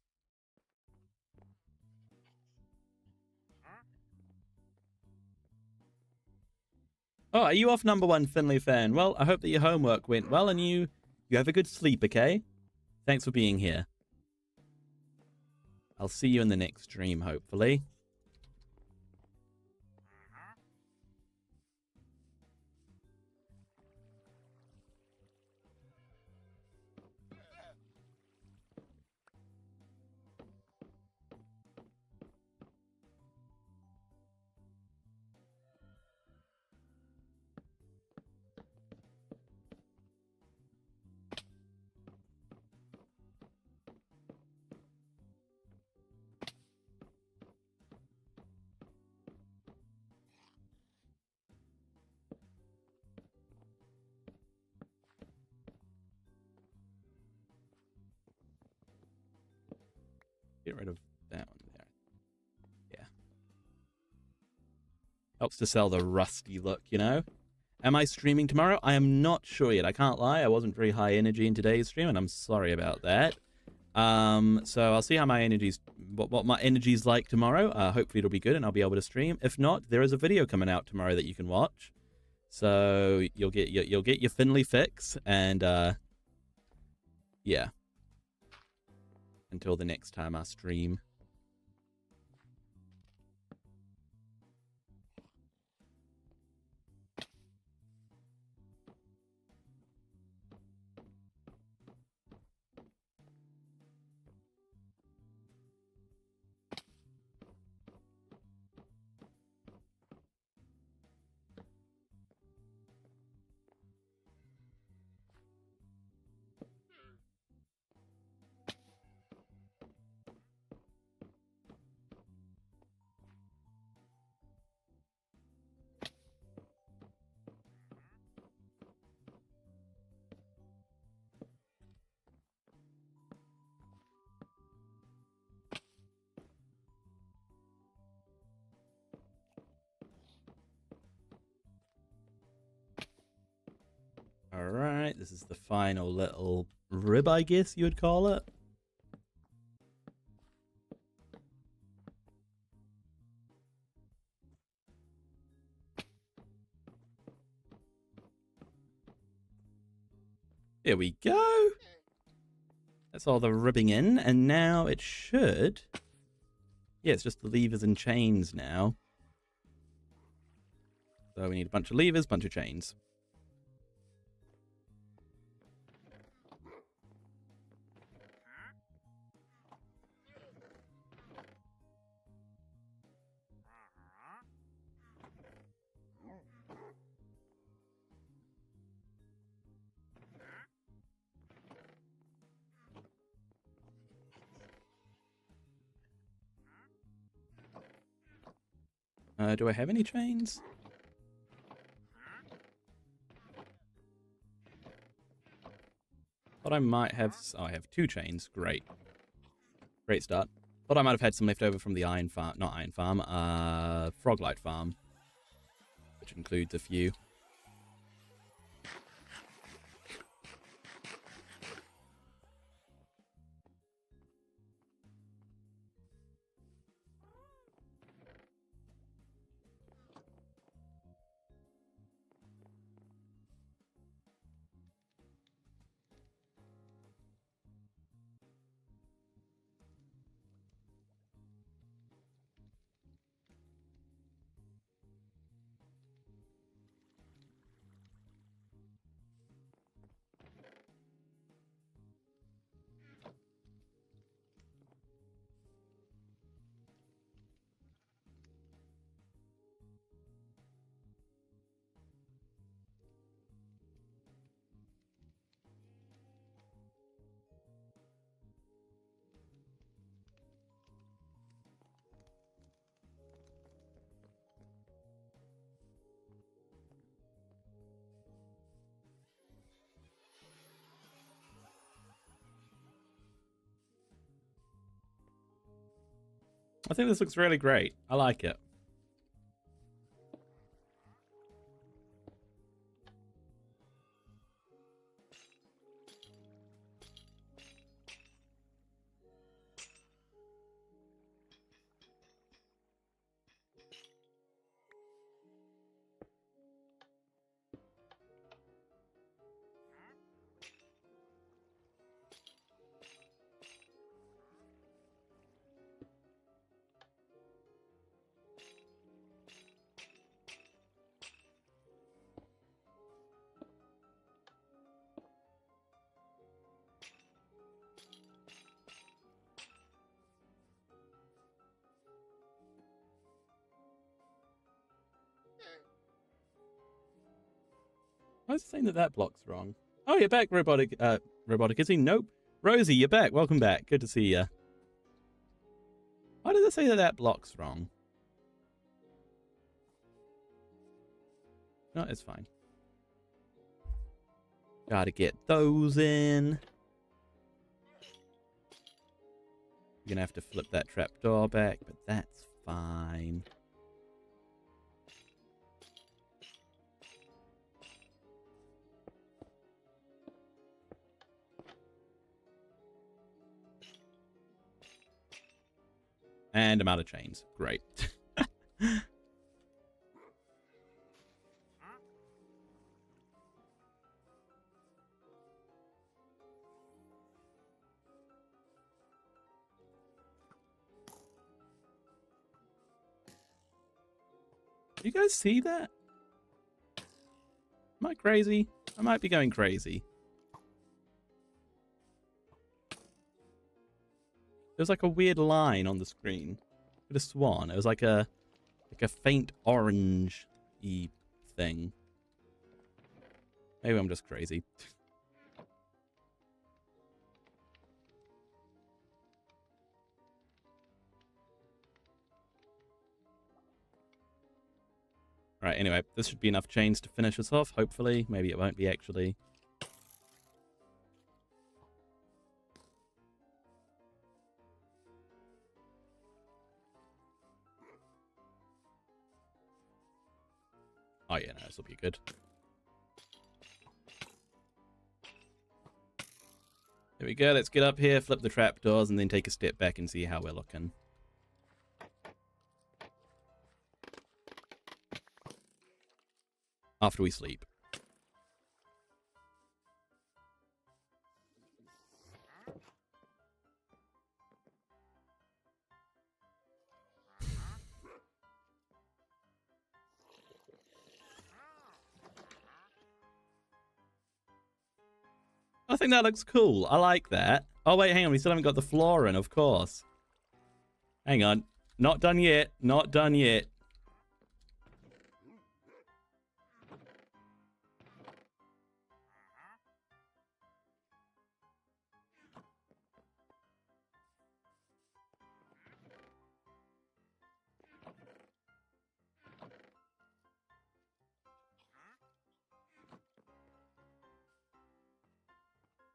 Oh, are you off, number one Finley fan? Well, I hope that your homework went well and you have a good sleep, okay? Thanks for being here. I'll see you in the next stream, hopefully. Get rid of that one there. Yeah. Helps to sell the rusty look, you know? Am I streaming tomorrow? I am not sure yet. I can't lie. I wasn't very high energy in today's stream, and I'm sorry about that. So I'll see how my energy's... What my energy's like tomorrow. Hopefully it'll be good, and I'll be able to stream. If not, there is a video coming out tomorrow that you can watch. So you'll get your Finley fix, and yeah. Until the next time I stream. Alright, this is the final little rib, I guess you would call it. There we go. That's all the ribbing in, and now it should... Yeah, it's just the levers and chains now. So we need a bunch of levers, bunch of chains. Do I have any chains? Thought I might have... Oh, I have 2 chains. Great. Great start. Thought I might have had some left over from the iron farm... Not iron farm. Froglight farm. Which includes a few. I think this looks really great. I like it. I was saying that that block's wrong. Oh, you're back, Robotic. Robotic Izzy? Nope. Rosie, you're back. Welcome back. Good to see you. Why did it say that that block's wrong? No, it's fine. Gotta get those in. You're gonna have to flip that trapdoor back, but that's fine. And I'm out of chains. Great. You guys see that? Am I crazy? I might be going crazy. There's like a weird line on the screen. Could have sworn it was like a faint orange-y thing. Maybe I'm just crazy. Right, anyway, this should be enough chains to finish us off, hopefully. Maybe it won't be, actually. Oh yeah, no, this will be good. There we go, let's get up here, flip the trapdoors, and then take a step back and see how we're looking. After we sleep. I think that looks cool. I like that. Oh, wait, hang on. We still haven't got the floor in, of course. Hang on. Not done yet. Not done yet.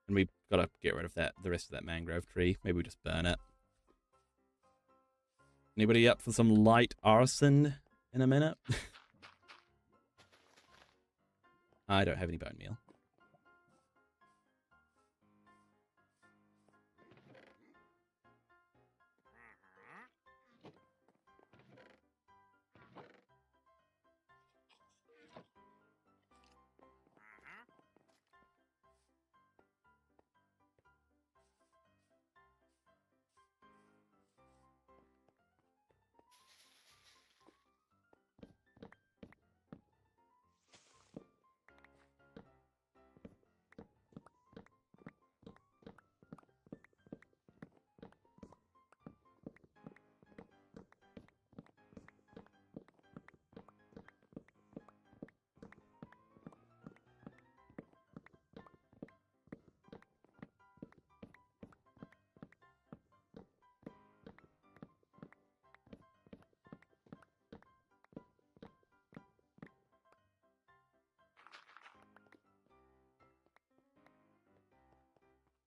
And we've got to get rid of the rest of that mangrove tree. Maybe we just burn it. Anybody up for some light arson in a minute? I don't have any bone meal.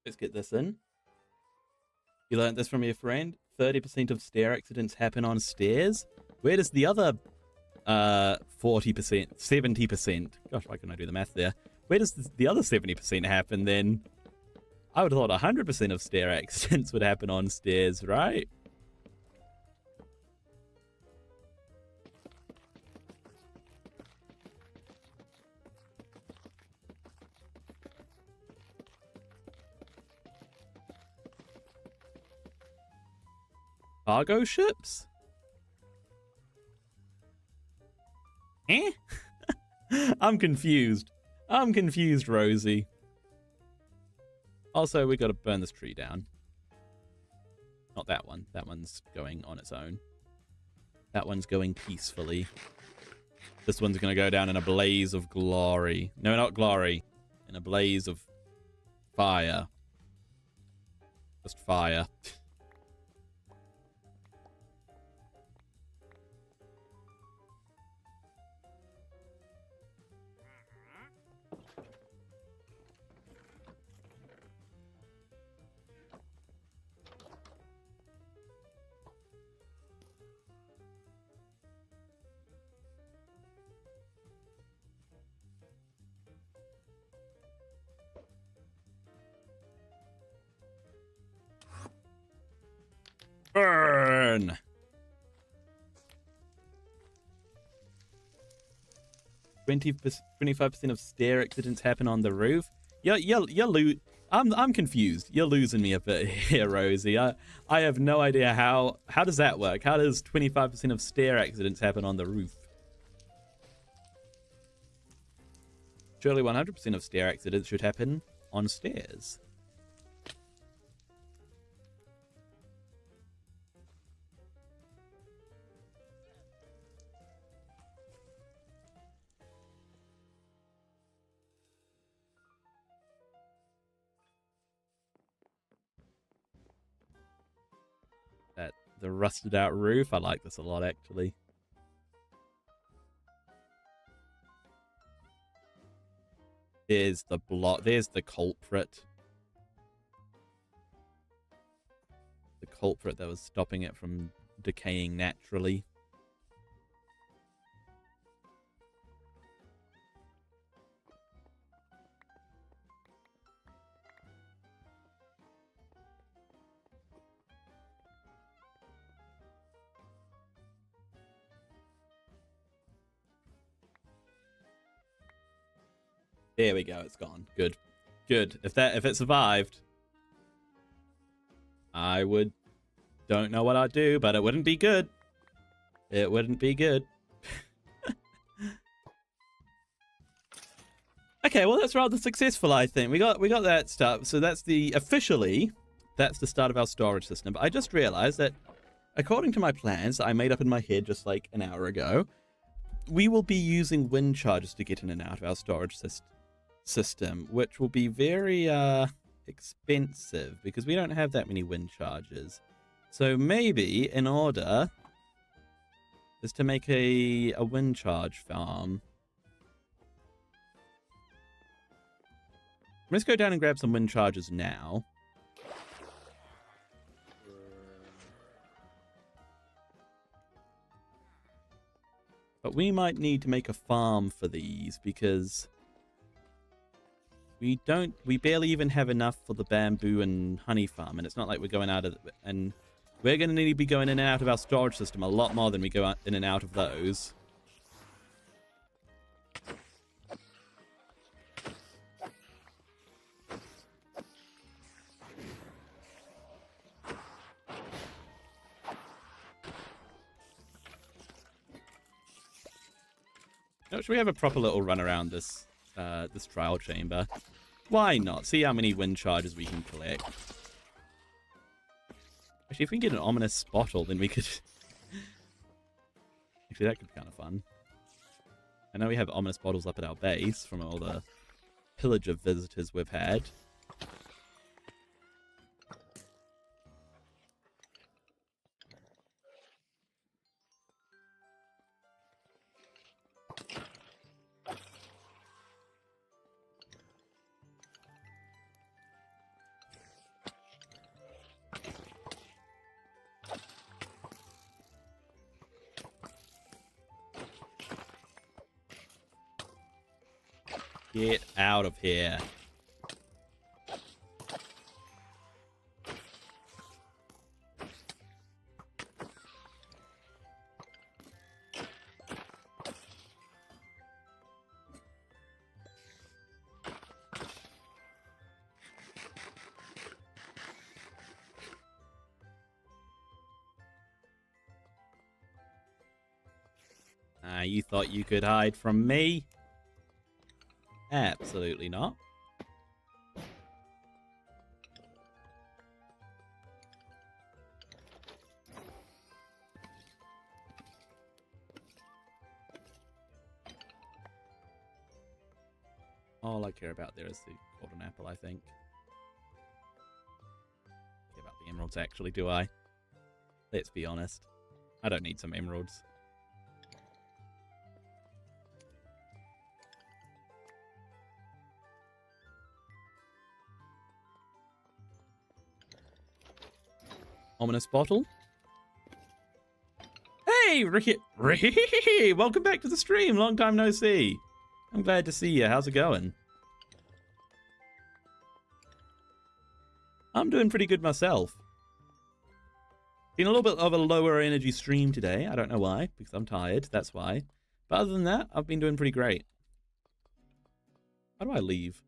Let's get this in. You learned this from your friend? 30% of stair accidents happen on stairs? Where does the other 40%, 70%, gosh, why couldn't I do the math there? Where does the other 70% happen then? I would have thought 100% of stair accidents would happen on stairs, right? Cargo ships? Eh? I'm confused. I'm confused, Rosie. Also, we gotta burn this tree down. Not that one. That one's going on its own. That one's going peacefully. This one's gonna go down in a blaze of glory. No, not glory. In a blaze of fire. Just fire. Burn! 25% of stair accidents happen on the roof. I'm confused. You're losing me a bit here, Rosie. I have no idea how does that work? How does 25% of stair accidents happen on the roof? Surely 100% of stair accidents should happen on stairs. The rusted out roof. I like this a lot, actually. There's the block. There's the culprit. The culprit that was stopping it from decaying naturally. There we go, it's gone. Good. Good. If it survived, I don't know what I'd do, but it wouldn't be good. It wouldn't be good. Okay, well that's rather successful, I think. We got that stuff. So that's the start of our storage system. But I just realized that according to my plans that I made up in my head just like an hour ago, we will be using wind charges to get in and out of our storage system, which will be very expensive because we don't have that many wind charges. So maybe in order is to make a wind charge farm. Let's go down and grab some wind charges now. But we might need to make a farm for these because we barely even have enough for the bamboo and honey farm, and it's not like we're going out of it, and we're going to need to be going in and out of our storage system a lot more than we go out in and out of those. Now, should we have a proper little run around this this trial chamber? Why not? See how many wind charges we can collect. Actually, if we can get an ominous bottle, then we could... Actually, that could be kind of fun. I know we have ominous bottles up at our base from all the pillage of visitors we've had. Get out of here. You thought you could hide from me? Absolutely not. All I care about there is the golden apple, I think. Care about the emeralds, actually, do I? Let's be honest. I don't need some emeralds. Ominous bottle. Hey, Ricky! Welcome back to the stream. Long time no see. I'm glad to see you. How's it going? I'm doing pretty good myself. Been a little bit of a lower energy stream today. I don't know why, because I'm tired. That's why. But other than that, I've been doing pretty great. How do I leave?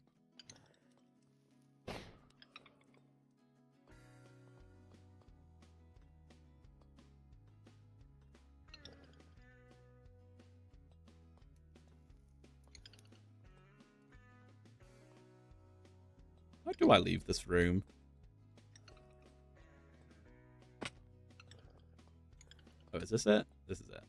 How do I leave this room? Oh, is this it? This is it.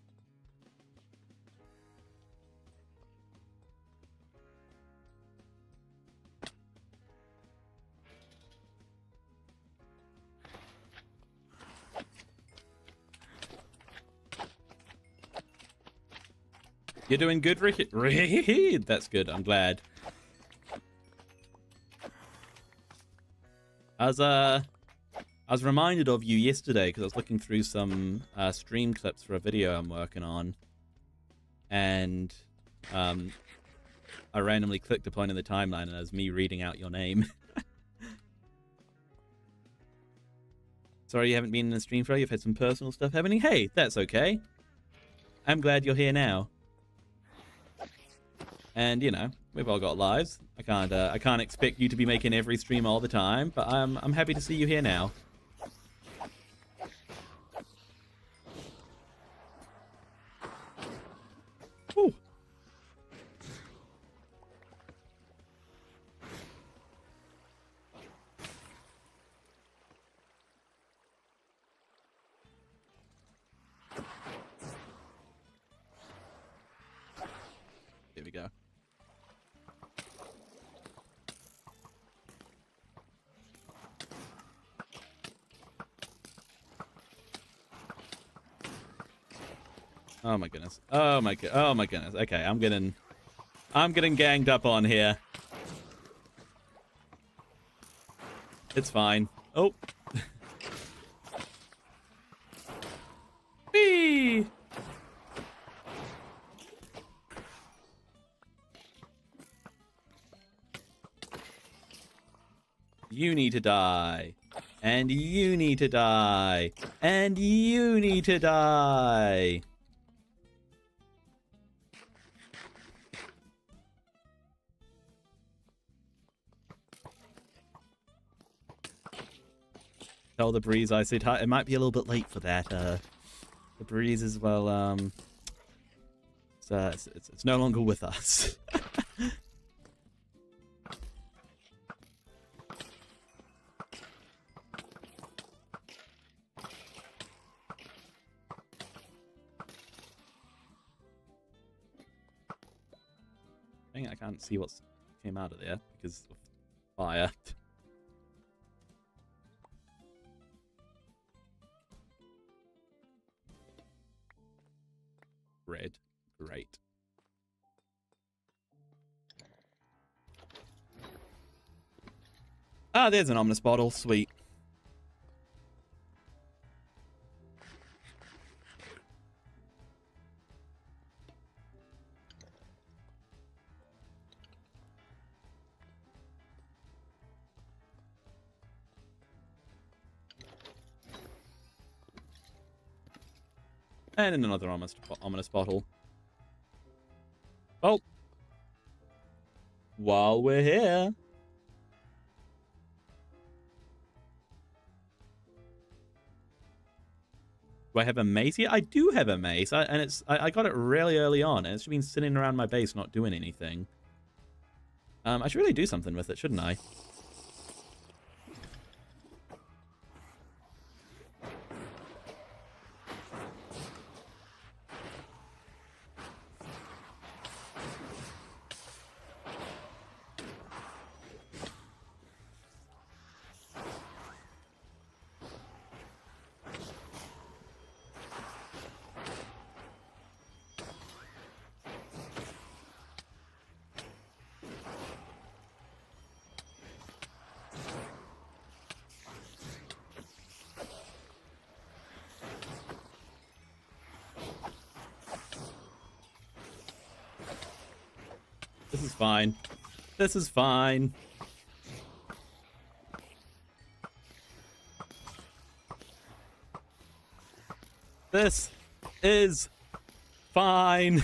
You're doing good, Ricky. That's good. I'm glad. I was reminded of you yesterday because I was looking through some stream clips for a video I'm working on, and I randomly clicked a point in the timeline, and it was me reading out your name. Sorry you haven't been in the stream for. You've had some personal stuff happening. Hey, that's okay. I'm glad you're here now. And you know, we've all got lives. I can't expect you to be making every stream all the time, but I'm happy to see you here now. Ooh. Here we go. Oh my goodness. Oh my goodness. Okay, I'm getting ganged up on here. It's fine. Oh. Whee! You need to die. And you need to die. And you need to die. Tell the breeze I said hi. It might be a little bit late for that. The breeze is, well, it's no longer with us. Dang it, I can't see what's came out of there because of fire. Red. Great. Ah, there's an ominous bottle. Sweet. And in another ominous bottle. Oh. While we're here. Do I have a mace here? I do have a mace, and I got it really early on, and it's been sitting around my base not doing anything. I should really do something with it, shouldn't I? This is fine. This is fine. This is fine.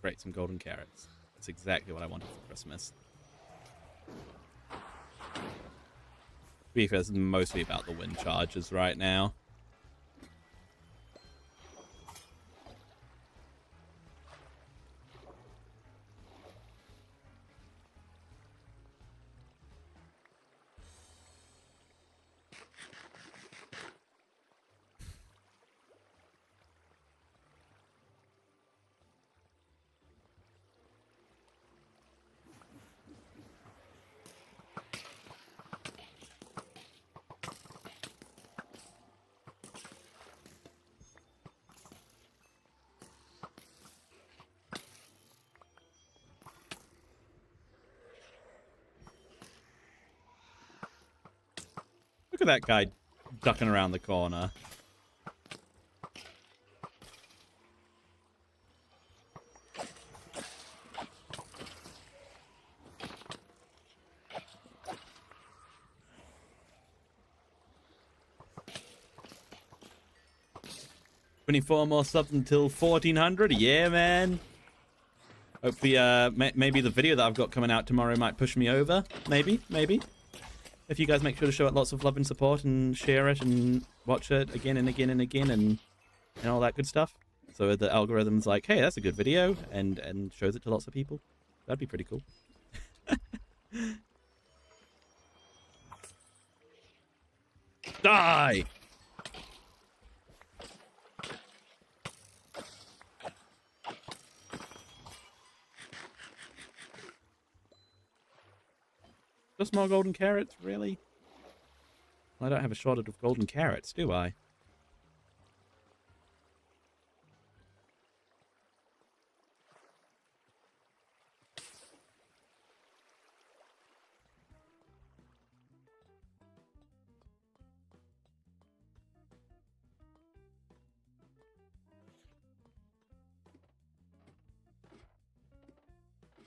Great, some golden carrots. That's exactly what I wanted for Christmas. Because it's mostly about the wind charges right now. Look at that guy ducking around the corner. $24 more subs until 1400. Yeah, man. Hopefully, maybe the video that I've got coming out tomorrow might push me over. Maybe. If you guys make sure to show it lots of love and support and share it and watch it again and again and again and all that good stuff. So the algorithm's like, hey, that's a good video, and shows it to lots of people. That'd be pretty cool. Die! Just more golden carrots, really? Well, I don't have a shortage of golden carrots, do I?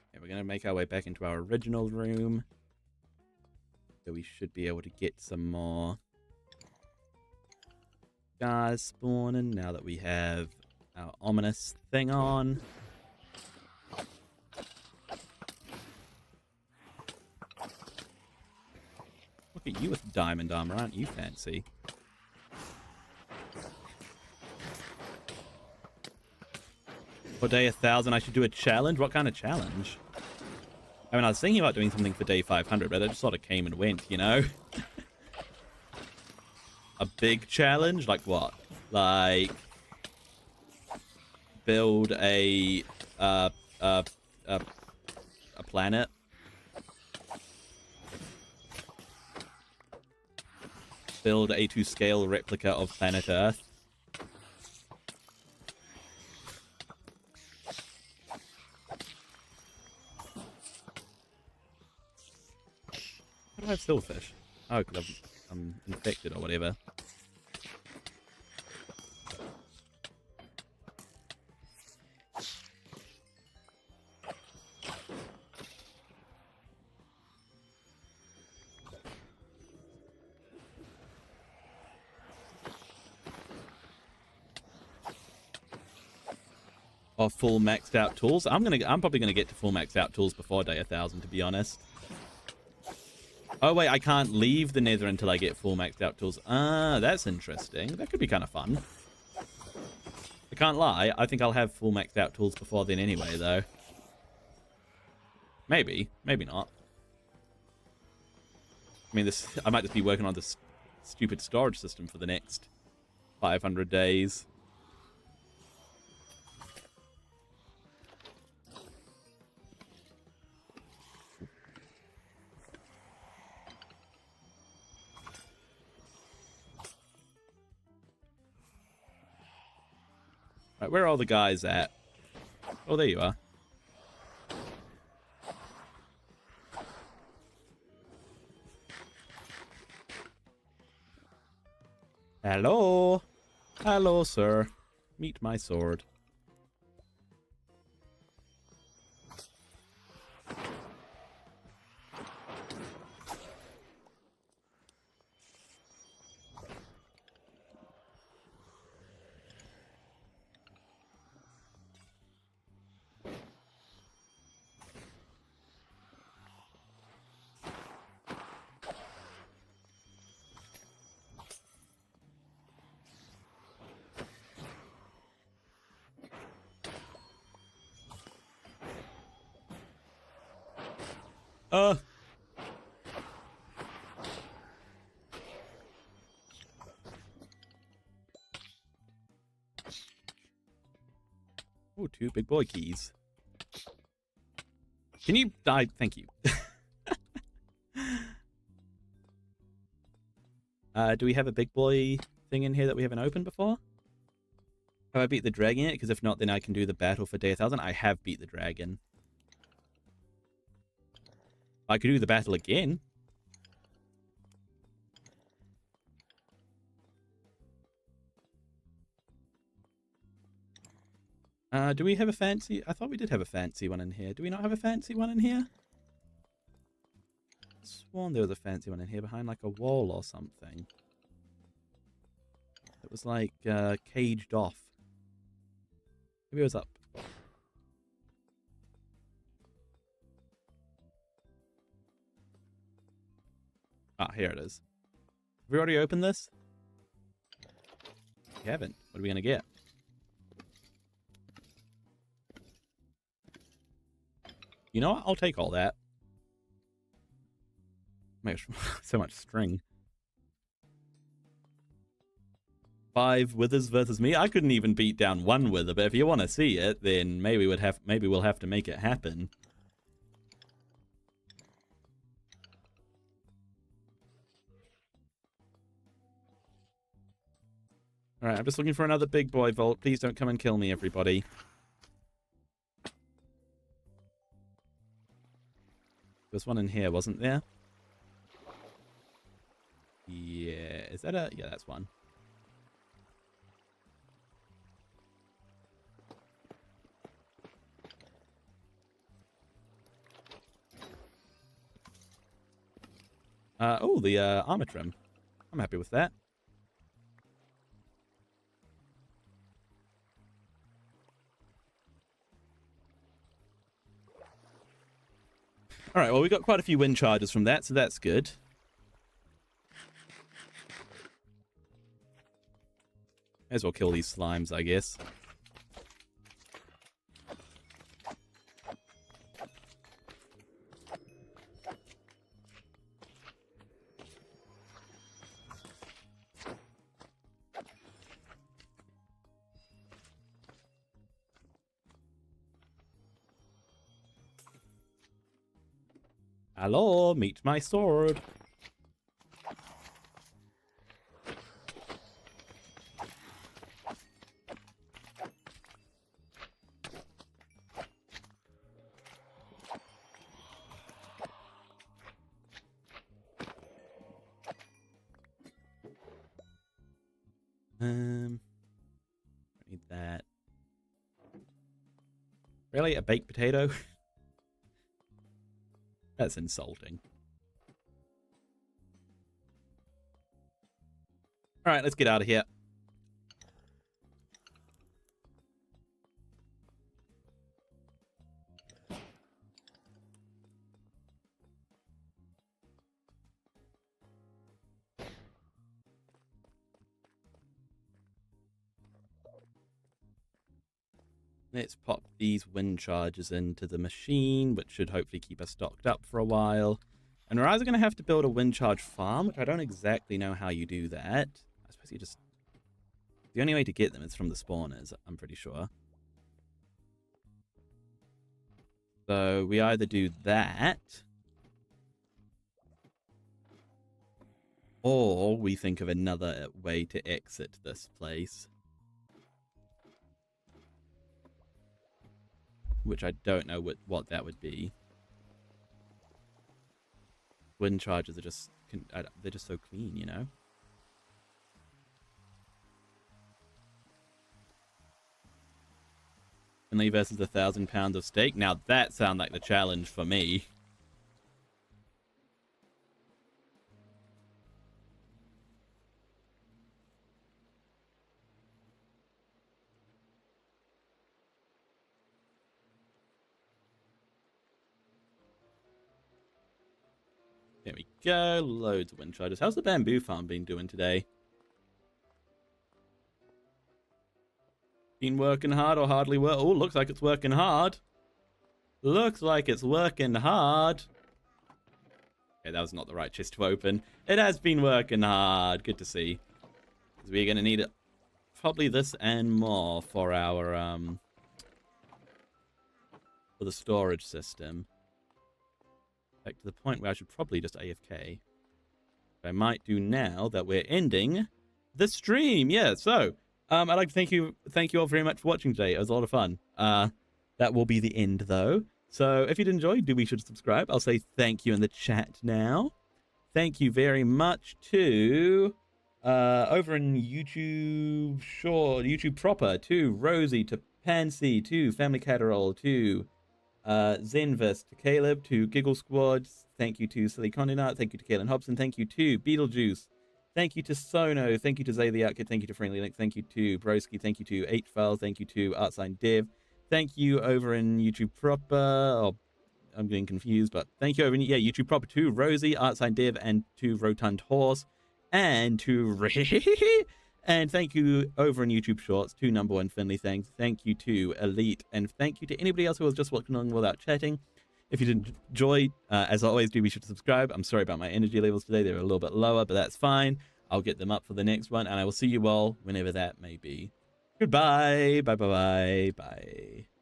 Okay, we're going to make our way back into our original room. So we should be able to get some more guys spawning now that we have our ominous thing on. Look at you with diamond armor, aren't you fancy? For day 1000, I should do a challenge? What kind of challenge? I mean, I was thinking about doing something for day 500, but it just sort of came and went, you know? A big challenge? Like what? Like build a planet? Build a to scale replica of planet Earth? How do I have silverfish? Oh, because I'm infected or whatever. Or full maxed out tools. I'm probably gonna get to full maxed out tools before day 1000, to be honest. Oh wait, I can't leave the Nether until I get full maxed out tools. Ah, that's interesting. That could be kind of fun. I can't lie. I think I'll have full maxed out tools before then anyway, though. Maybe, maybe not. I mean, I might just be working on this stupid storage system for the next 500 days. Right, where are all the guys at? Oh, there you are. Hello. Hello, sir. Meet my sword. Oh, 2 big boy keys. Can you die? Thank you. Do we have a big boy thing in here that we haven't opened before? Have I beat the dragon yet? Because if not, then I can do the battle for day 1000. I have beat the dragon. I could do the battle again. Do we have a fancy? I thought we did have a fancy one in here. Do we not have a fancy one in here? I sworn there was a fancy one in here behind like a wall or something. It was like caged off. Maybe it was up. Ah, here it is. Have we already opened this? We haven't. What are we going to get? You know what? I'll take all that. So much string. 5 withers versus me. I couldn't even beat down 1 wither, but if you want to see it, then maybe we'll have to make it happen. Alright, I'm just looking for another big boy vault. Please don't come and kill me, everybody. There's one in here, wasn't there? Yeah, is that a... Yeah, that's one. Oh, the armor trim. I'm happy with that. Alright, well, we got quite a few wind charges from that, so that's good. May as well kill these slimes, I guess. Hello, meet my sword. Don't need that. Really? A baked potato? That's insulting. Alright, let's get out of here. Let's pop these wind chargers into the machine, which should hopefully keep us stocked up for a while. And we're either going to have to build a wind charge farm, which I don't exactly know how you do that. I suppose you just... The only way to get them is from the spawners, I'm pretty sure. So we either do that, or we think of another way to exit this place. Which I don't know what that would be. Wind chargers are just... they're just so clean, you know? Finley versus 1,000 pounds of steak. Now that sounds like the challenge for me. There we go. Loads of wind chargers. How's the bamboo farm been doing today? Been working hard or hardly work? Oh, looks like it's working hard. Looks like it's working hard. Okay, that was not the right chest to open. It has been working hard. Good to see. Because we're going to need probably this and more for our for the storage system. Back to the point where I should probably just AFK. I might do now that we're ending the stream. Yeah, so I'd like to thank you all very much for watching today. It was a lot of fun. That will be the end though. So if you did enjoy, do be sure to subscribe. I'll say thank you in the chat now. Thank you very much to over in YouTube YouTube proper, to Rosie, to Pansy, to Family Catterall, to Zenvis, to Caleb, to Giggle Squad. Thank you to Silly Condinat. Thank you to Kaylin Hobson. Thank you to Beetlejuice. Thank you to Sono. Thank you to Zay the Outkid. Thank you to Friendly Link. Thank you to Broski. Thank you to H-File. Thank you to ArtSign Dev. Thank you over in YouTube proper. Oh, I'm getting confused, but thank you over in YouTube proper to Rosie, ArtSign Dev, and to Rotund Horse, and to and thank you over in YouTube Shorts to Number One Finley. Thank you to Elite, and thank you to anybody else who was just watching along without chatting. If you did enjoy, as always, do be sure to subscribe. I'm sorry about my energy levels today. They're a little bit lower, but that's fine. I'll get them up for the next one, and I will see you all whenever that may be. Goodbye. Bye, bye, bye, bye.